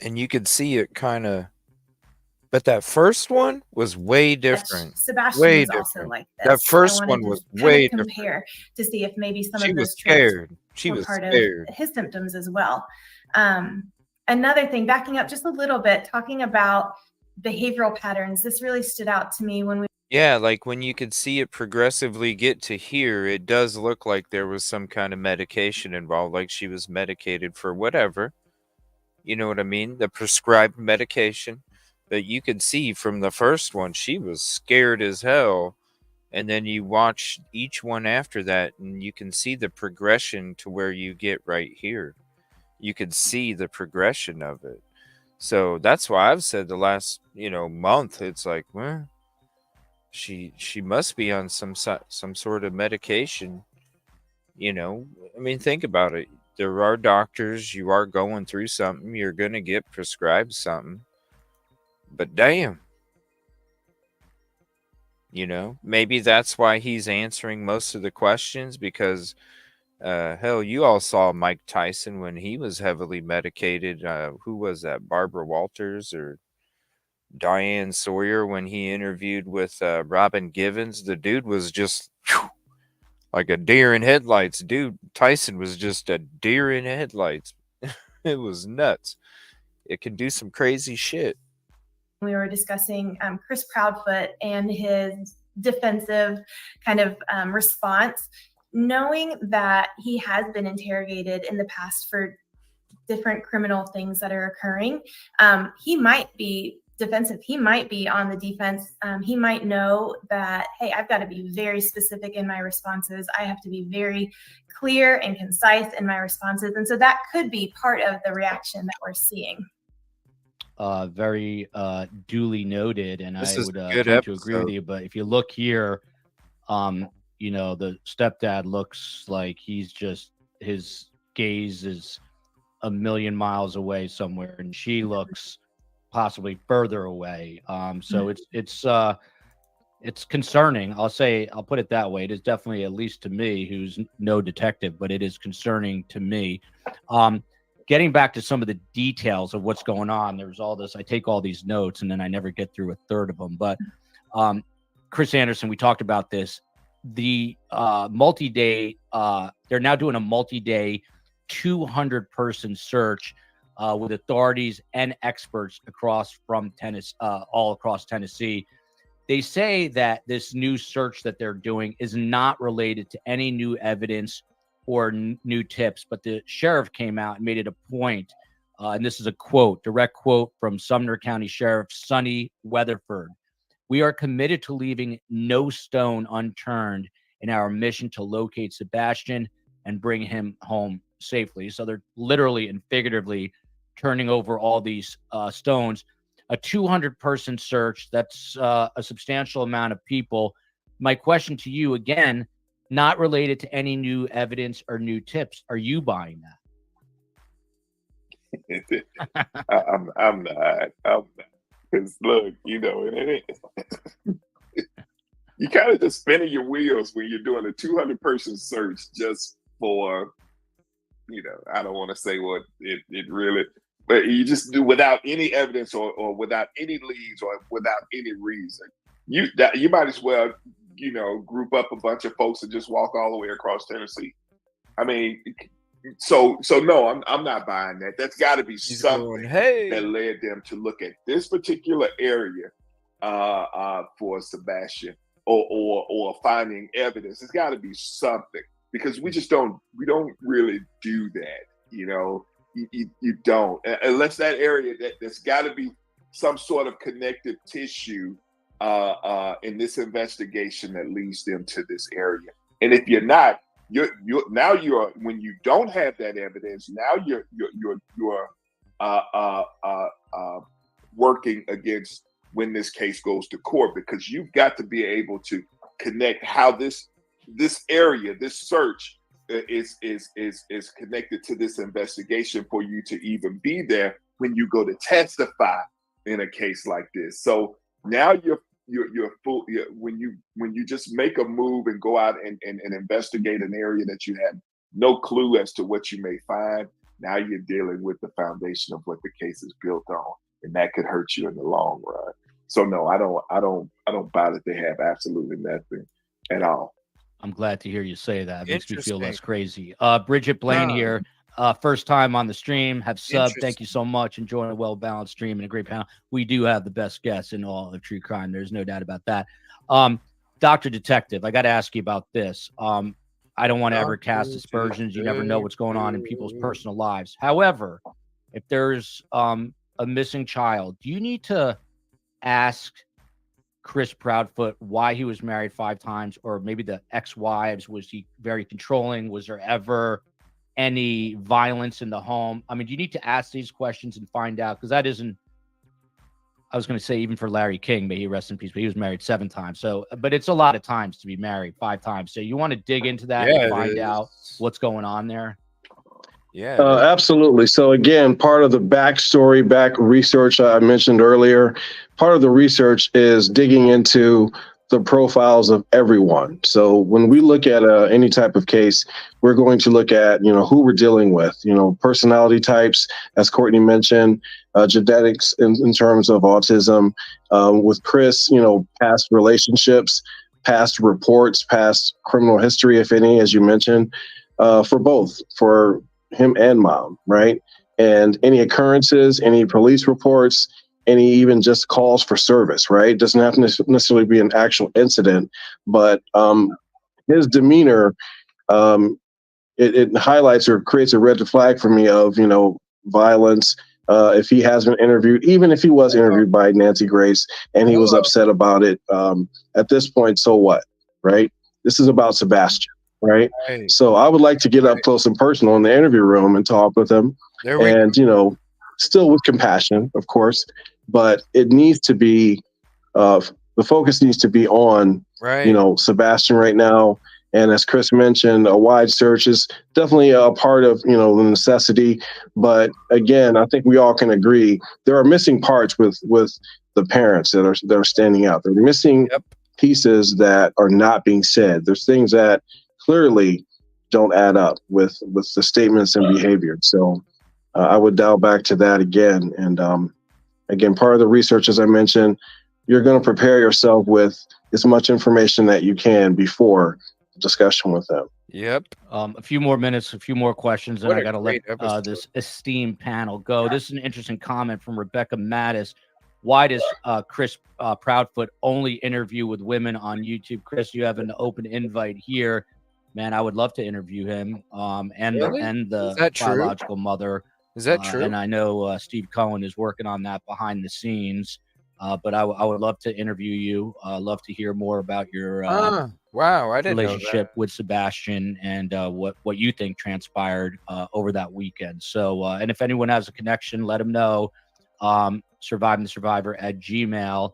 And you could see it kind of, but that first one was way different. Sebastian Way was also different. like this. That first I one wanted was to way kind of different. compare to see if maybe some She of was those traits scared. She were was part scared. of his symptoms as well. Another thing, backing up just a little bit, talking about behavioral patterns, this really stood out to me when we. Yeah, like when you could see it progressively get to here, it does look like there was some kind of medication involved, like she was medicated for whatever. You know what I mean? The prescribed medication that you could see from the first one, she was scared as hell. And then you watch each one after that, and you can see the progression to where you get right here. You could see the progression of it. So that's why I've said the last, month, it's like, well, she must be on some sort of medication. I mean, think about it. There are doctors, you are going through something, you're going to get prescribed something. But damn. Maybe that's why he's answering most of the questions, because hell, you all saw Mike Tyson when he was heavily medicated. Who was that? Barbara Walters, or Diane Sawyer when he interviewed with Robin Givens. The dude was just like a deer in headlights. Dude, Tyson was just a deer in headlights. It was nuts. It can do some crazy shit. We were discussing Chris Proudfoot and his defensive kind of response, knowing that he has been interrogated in the past for different criminal things that are occurring. He might be defensive. He might be on the defense. He might know that, hey, I've got to be very specific in my responses. I have to be very clear and concise in my responses. And so that could be part of the reaction that we're seeing. Very duly noted, and This I is would a good tend to agree with episode. you. But if you look here, you know, the stepdad looks like he's just, his gaze is a million miles away somewhere, and she looks possibly further away. So it's concerning. I'll put it that way. It is definitely, at least to me, who's no detective, but it is concerning to me. Getting back to some of the details of what's going on, there's all this, I take all these notes and then I never get through a third of them. But Chris Anderson, we talked about this. The multi-day, they're now doing a multi-day 200-person search with authorities and experts all across Tennessee. They say that this new search that they're doing is not related to any new evidence or new tips, but the sheriff came out and made it a point, and this is a quote, direct quote from Sumner County Sheriff Sonny Weatherford. "We are committed to leaving no stone unturned in our mission to locate Sebastian and bring him home safely." So they're literally and figuratively turning over all these stones. A 200-person search, that's a substantial amount of people. My question to you, again, not related to any new evidence or new tips. Are you buying that? I'm not. Because look, you know, you kind of just spinning your wheels when you're doing a 200-person search just for, you know, I don't want to say what it really, but you just do without any evidence or without any leads or without any reason. You might as well, you know, group up a bunch of folks and just walk all the way across Tennessee. I mean, so no, I'm not buying that. That's got to be something that led them to look at this particular area for Sebastian or finding evidence. It's got to be something, because we don't really do that. You know, you don't, unless that area that's got to be some sort of connective tissue in this investigation that leads them to this area. And if you're not, you're when you don't have that evidence, now you're working against when this case goes to court, because you've got to be able to connect how this area, this search is connected to this investigation for you to even be there when you go to testify in a case like this. So now you're full when you just make a move and go out and investigate an area that you had no clue as to what you may find. Now you're dealing with the foundation of what the case is built on, and that could hurt you in the long run. So no, I don't buy that they have absolutely nothing at all. I'm glad to hear you say that. It makes me feel less crazy. Bridget Blaine here. First time on the stream, have subbed. Thank you so much. Enjoying a well-balanced stream and a great panel. We do have the best guests in all of true crime. There's no doubt about that. Dr. Detective, I got to ask you about this. I don't want to ever cast aspersions. You never know what's going on in people's personal lives. However, if there's a missing child, do you need to ask Chris Proudfoot why he was married 5 times, or maybe the ex-wives? Was he very controlling? Was there ever any violence in the home? I mean, do you need to ask these questions and find out? Because that isn't, I was going to say, even for Larry King, may he rest in peace, but he was married 7 times. So, but it's a lot of times to be married 5 times. So you want to dig into that and find out what's going on there. Yeah, absolutely. So again, part of the back research I mentioned earlier, part of the research is digging into the profiles of everyone. So when we look at any type of case, we're going to look at, who we're dealing with, personality types, as Courtney mentioned, genetics in terms of autism. With Chris, past relationships, past reports, past criminal history, if any, as you mentioned, for both, for him and mom, right? And any occurrences, any police reports, any even just calls for service, right? It doesn't have to necessarily be an actual incident, but his demeanor, it highlights or creates a red flag for me of, violence. If he has been interviewed, even if he was interviewed by Nancy Grace and he was upset about it, at this point, so what, right? This is about Sebastian, right? So I would like to get up close and personal in the interview room and talk with him. And, still with compassion, of course, but it needs to be, the focus needs to be on, Sebastian right now. And as Chris mentioned, a wide search is definitely a part of, the necessity. But again, I think we all can agree there are missing parts with the parents that are standing out. They're missing pieces that are not being said. There's things that clearly don't add up with the statements and behavior. So I would dial back to that again. And again, part of the research, as I mentioned, you're going to prepare yourself with as much information that you can before discussion with them. Yep. A few more minutes, a few more questions, and I got to let this esteemed panel go. This is an interesting comment from Rebecca Mattis. Why does Chris Proudfoot only interview with women on YouTube? Chris, you have an open invite here. Man, I would love to interview him and the biological mother. Is that true? And I know Steve Cohen is working on that behind the scenes. But I would love to interview you. Love to hear more about your wow, I didn't relationship know that. with Sebastian and what you think transpired over that weekend. So, and if anyone has a connection, let them know. survivingthesurvivor@gmail.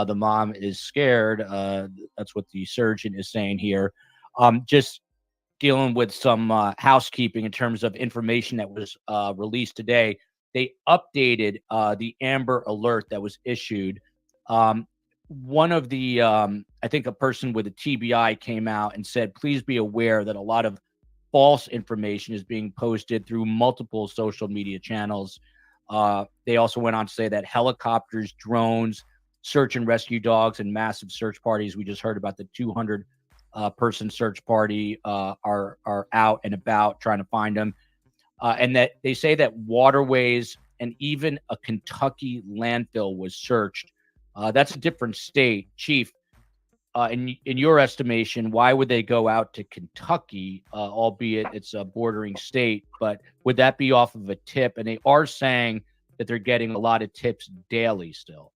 The mom is scared. That's what the surgeon is saying here. Just dealing with some housekeeping in terms of information that was released today. They updated the Amber Alert that was issued. One of the, I think a person with a TBI came out and said, please be aware that a lot of false information is being posted through multiple social media channels. They also went on to say that helicopters, drones, search and rescue dogs, and massive search parties. We just heard about the 200 person search party are out and about trying to find them. And that they say that waterways and even a Kentucky landfill was searched. That's a different state. Chief, in your estimation, why would they go out to Kentucky, albeit it's a bordering state? But would that be off of a tip? And they are saying that they're getting a lot of tips daily still.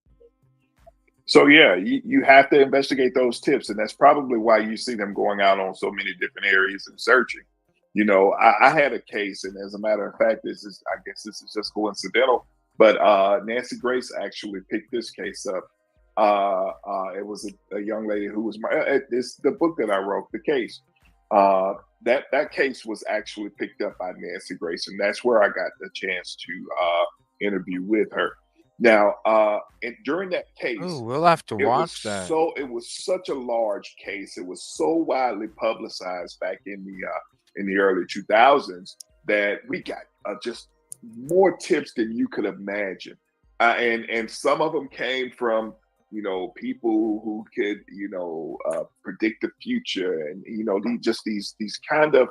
So yeah, you have to investigate those tips, and that's probably why you see them going out on so many different areas and searching. I had a case, and as a matter of fact, I guess this is just coincidental, but Nancy Grace actually picked this case up. It was a young lady who was it's the book that I wrote, the case. That case was actually picked up by Nancy Grace, and that's where I got the chance to interview with her. Now, and during that case, we'll have to watch that. So it was such a large case. It was so widely publicized back in the early 2000s that we got just more tips than you could imagine, and some of them came from people who could predict the future, and these kind of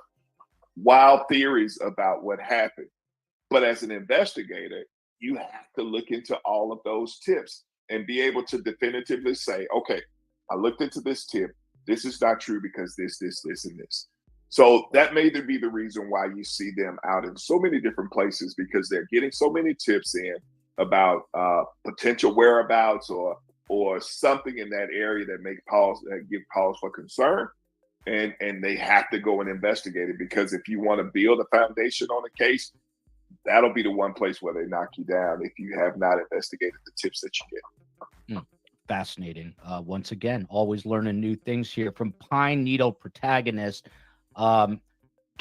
wild theories about what happened. But as an investigator, you have to look into all of those tips and be able to definitively say, okay, I looked into this tip. This is not true because this, and this. So that may be the reason why you see them out in so many different places, because they're getting so many tips in about potential whereabouts or something in that area that give pause for concern. And they have to go and investigate it, because if you want to build a foundation on a case, that'll be the one place where they knock you down if you have not investigated the tips that you get. Fascinating. Once again, always learning new things here from Pine Needle protagonist to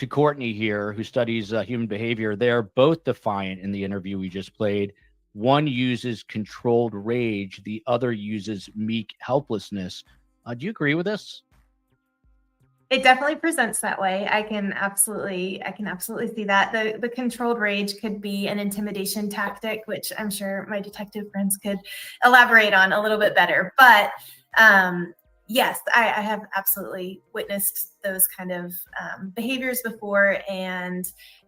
Courtney here, who studies human behavior. They're both defiant in the interview we just played. One uses controlled rage. The other uses meek helplessness. Do you agree with this? It definitely presents that way. I can absolutely see that. The controlled rage could be an intimidation tactic, which I'm sure my detective friends could elaborate on a little bit better. But yes, I have absolutely witnessed those kind of behaviors before, and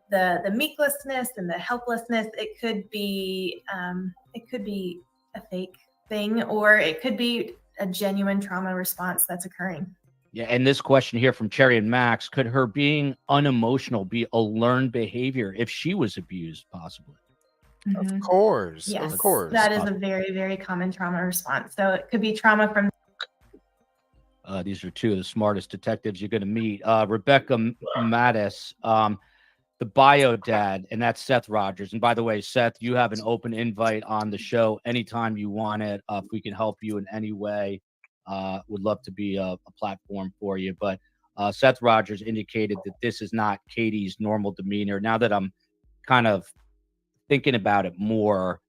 the meeklessness and the helplessness. It could be a fake thing, or it could be a genuine trauma response that's occurring. Yeah, and this question here from Cherry and Max: could her being unemotional be a learned behavior if she was abused, possibly? Of course, Yes, of course. that is a very, very common trauma response. So it could be trauma from. These are two of the smartest detectives you're going to meet. Rebecca Mattis, the bio dad, and that's Seth Rogers. And by the way, Seth, you have an open invite on the show anytime you want it. If we can help you in any way, would love to be a platform for you. But Seth Rogers indicated that this is not Katie's normal demeanor. Now that I'm kind of thinking about it more,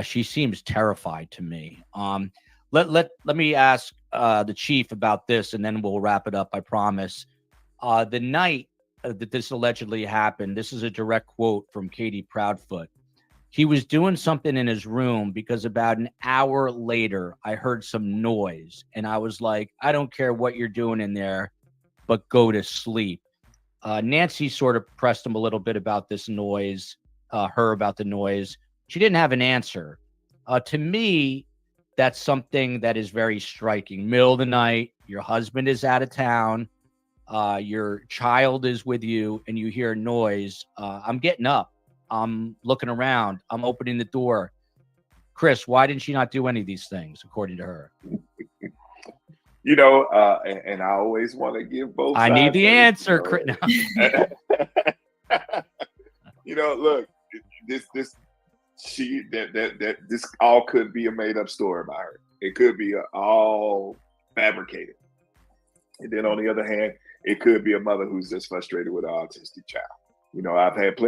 she seems terrified to me. Let me ask the chief about this, and then we'll wrap it up, I promise. The night that this allegedly happened, this is a direct quote from Katie Proudfoot. He was doing something in his room because about an hour later, I heard some noise, and I was like, I don't care what you're doing in there, but go to sleep. Nancy sort of pressed him a little bit about this noise, about the noise. She didn't have an answer. To me, that's something that is very striking. Middle of the night, your husband is out of town, your child is with you, and you hear noise. I'm getting up. I'm looking around. I'm opening the door. Chris, why didn't she not do any of these things, according to her? You know, and I always want to give both sides. I need the answer, Chris. You know, look, this all could be a made up story about her. It could be all fabricated. And then on the other hand, it could be a mother who's just frustrated with an autistic child. You know, I've had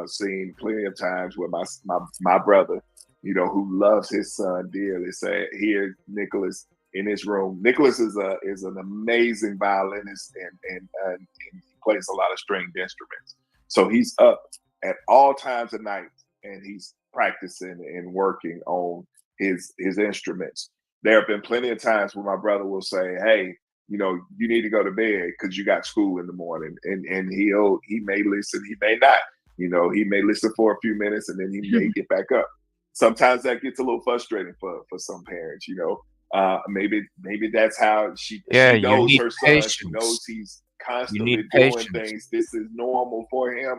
seen plenty of times where my brother, you know, who loves his son dearly, say, "Here, Nicholas, in his room." Nicholas is an amazing violinist and he plays a lot of stringed instruments. So he's up at all times of night and he's practicing and working on his instruments. There have been plenty of times where my brother will say, "Hey, you know, you need to go to bed because you got school in the morning." And he may listen, he may not. You know, he may listen for a few minutes and then he may get back up. Sometimes that gets a little frustrating for some parents, you know. Maybe that's how she knows her son. She knows he's constantly doing things. This is normal for him.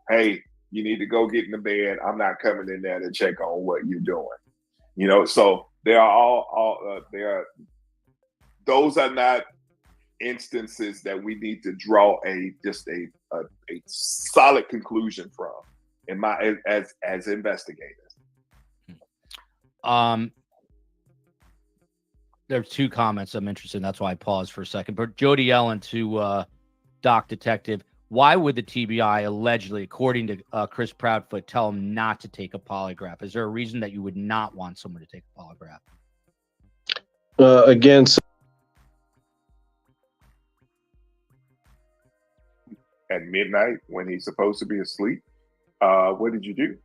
Hey, you need to go get in the bed. I'm not coming in there to check on what you're doing. You know, so there are those are not instances that we need to draw a solid conclusion from as investigators. There's two comments I'm interested in. That's why I paused for a second. But Jody Ellen to Doc Detective, why would the TBI allegedly, according to Chris Proudfoot, tell him not to take a polygraph? Is there a reason that you would not want someone to take a polygraph? Again, at midnight when he's supposed to be asleep, what did you do?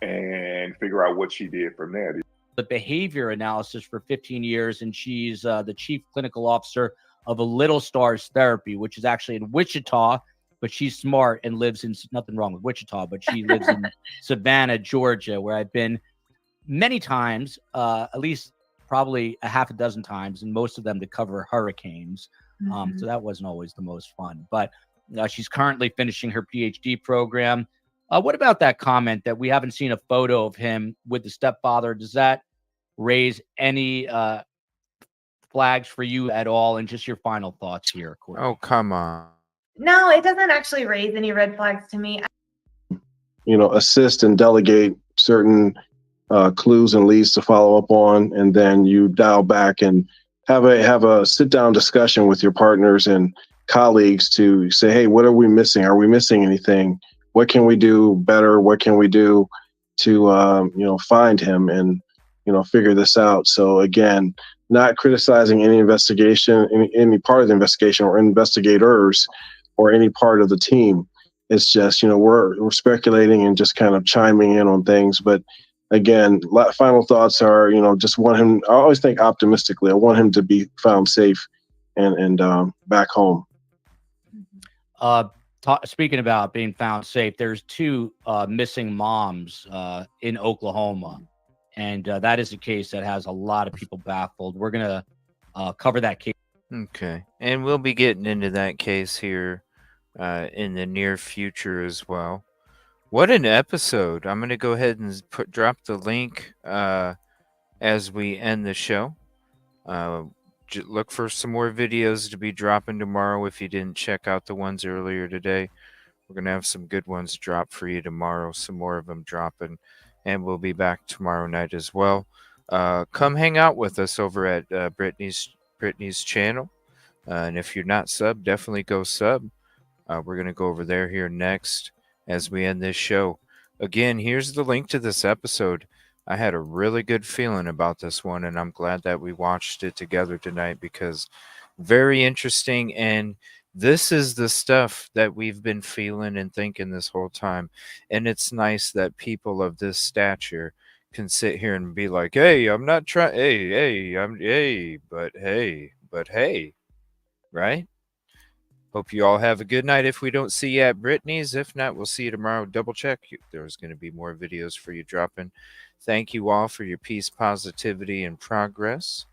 And figure out what she did from there. The behavior analysis for 15 years, and she's the chief clinical officer of a Little Stars Therapy, which is actually in Wichita, but she's smart and lives in, nothing wrong with Wichita, but she lives in Savannah, Georgia, where I've been many times, at least probably a half a dozen times, and most of them to cover hurricanes. So that wasn't always the most fun, but she's currently finishing her PhD program. What about that comment that we haven't seen a photo of him with the stepfather? Does that raise any flags for you at all? And just your final thoughts here, Courtney. Oh, come on. No, it doesn't actually raise any red flags to me. You know, assist and delegate certain clues and leads to follow up on, and then you dial back and have a sit down discussion with your partners and colleagues to say, hey, what are we missing? Are we missing anything? What can we do better? What can we do to find him? And figure this out. So again, not criticizing any investigation, any part of the investigation or investigators or any part of the team. It's just, we're speculating and just kind of chiming in on things. But again, final thoughts are, just want him, I always think optimistically, I want him to be found safe and back home. Speaking about being found safe, there's 2 missing moms in Oklahoma. And that is a case that has a lot of people baffled. We're going to cover that case. Okay. And we'll be getting into that case here in the near future as well. What an episode. I'm going to go ahead and drop the link as we end the show. Look for some more videos to be dropping tomorrow if you didn't check out the ones earlier today. We're going to have some good ones drop for you tomorrow, some more of them dropping, and we'll be back tomorrow night as well. Come hang out with us over at Brittany's channel. And if you're not sub, definitely go sub. We're going to go over there here next as we end this show. Again, here's the link to this episode. I had a really good feeling about this one, and I'm glad that we watched it together tonight because very interesting. And this is the stuff that we've been feeling and thinking this whole time. And it's nice that people of this stature can sit here and be like, hey, I'm not trying, but hey, right? Hope you all have a good night if we don't see you at Brittany's. If not, we'll see you tomorrow. Double check. There's going to be more videos for you dropping. Thank you all for your peace, positivity, and progress.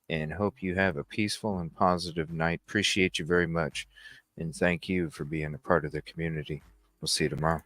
And hope you have a peaceful and positive night. Appreciate you very much. And thank you for being a part of the community. We'll see you tomorrow.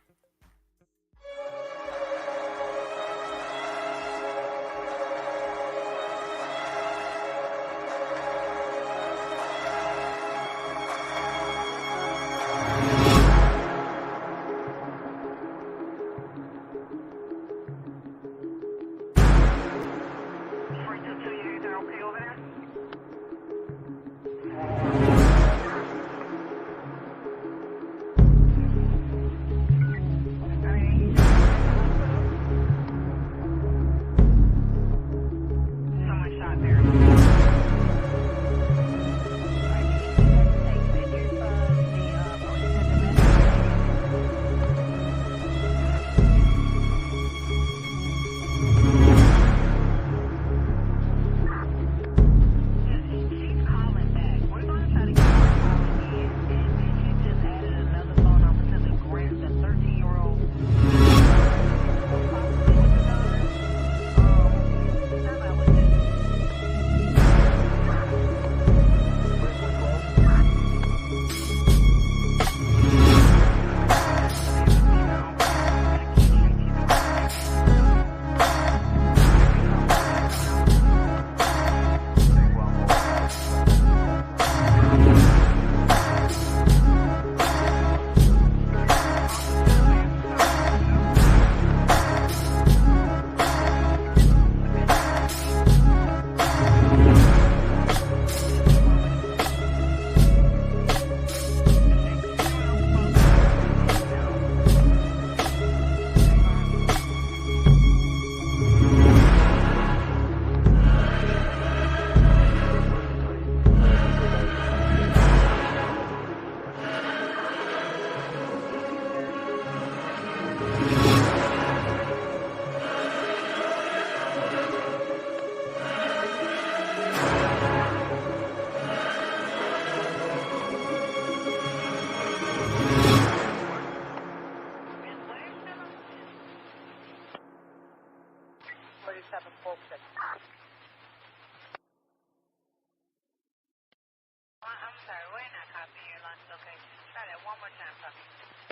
I'm sorry, we're not copying your lunch location. Try that one more time, puppy.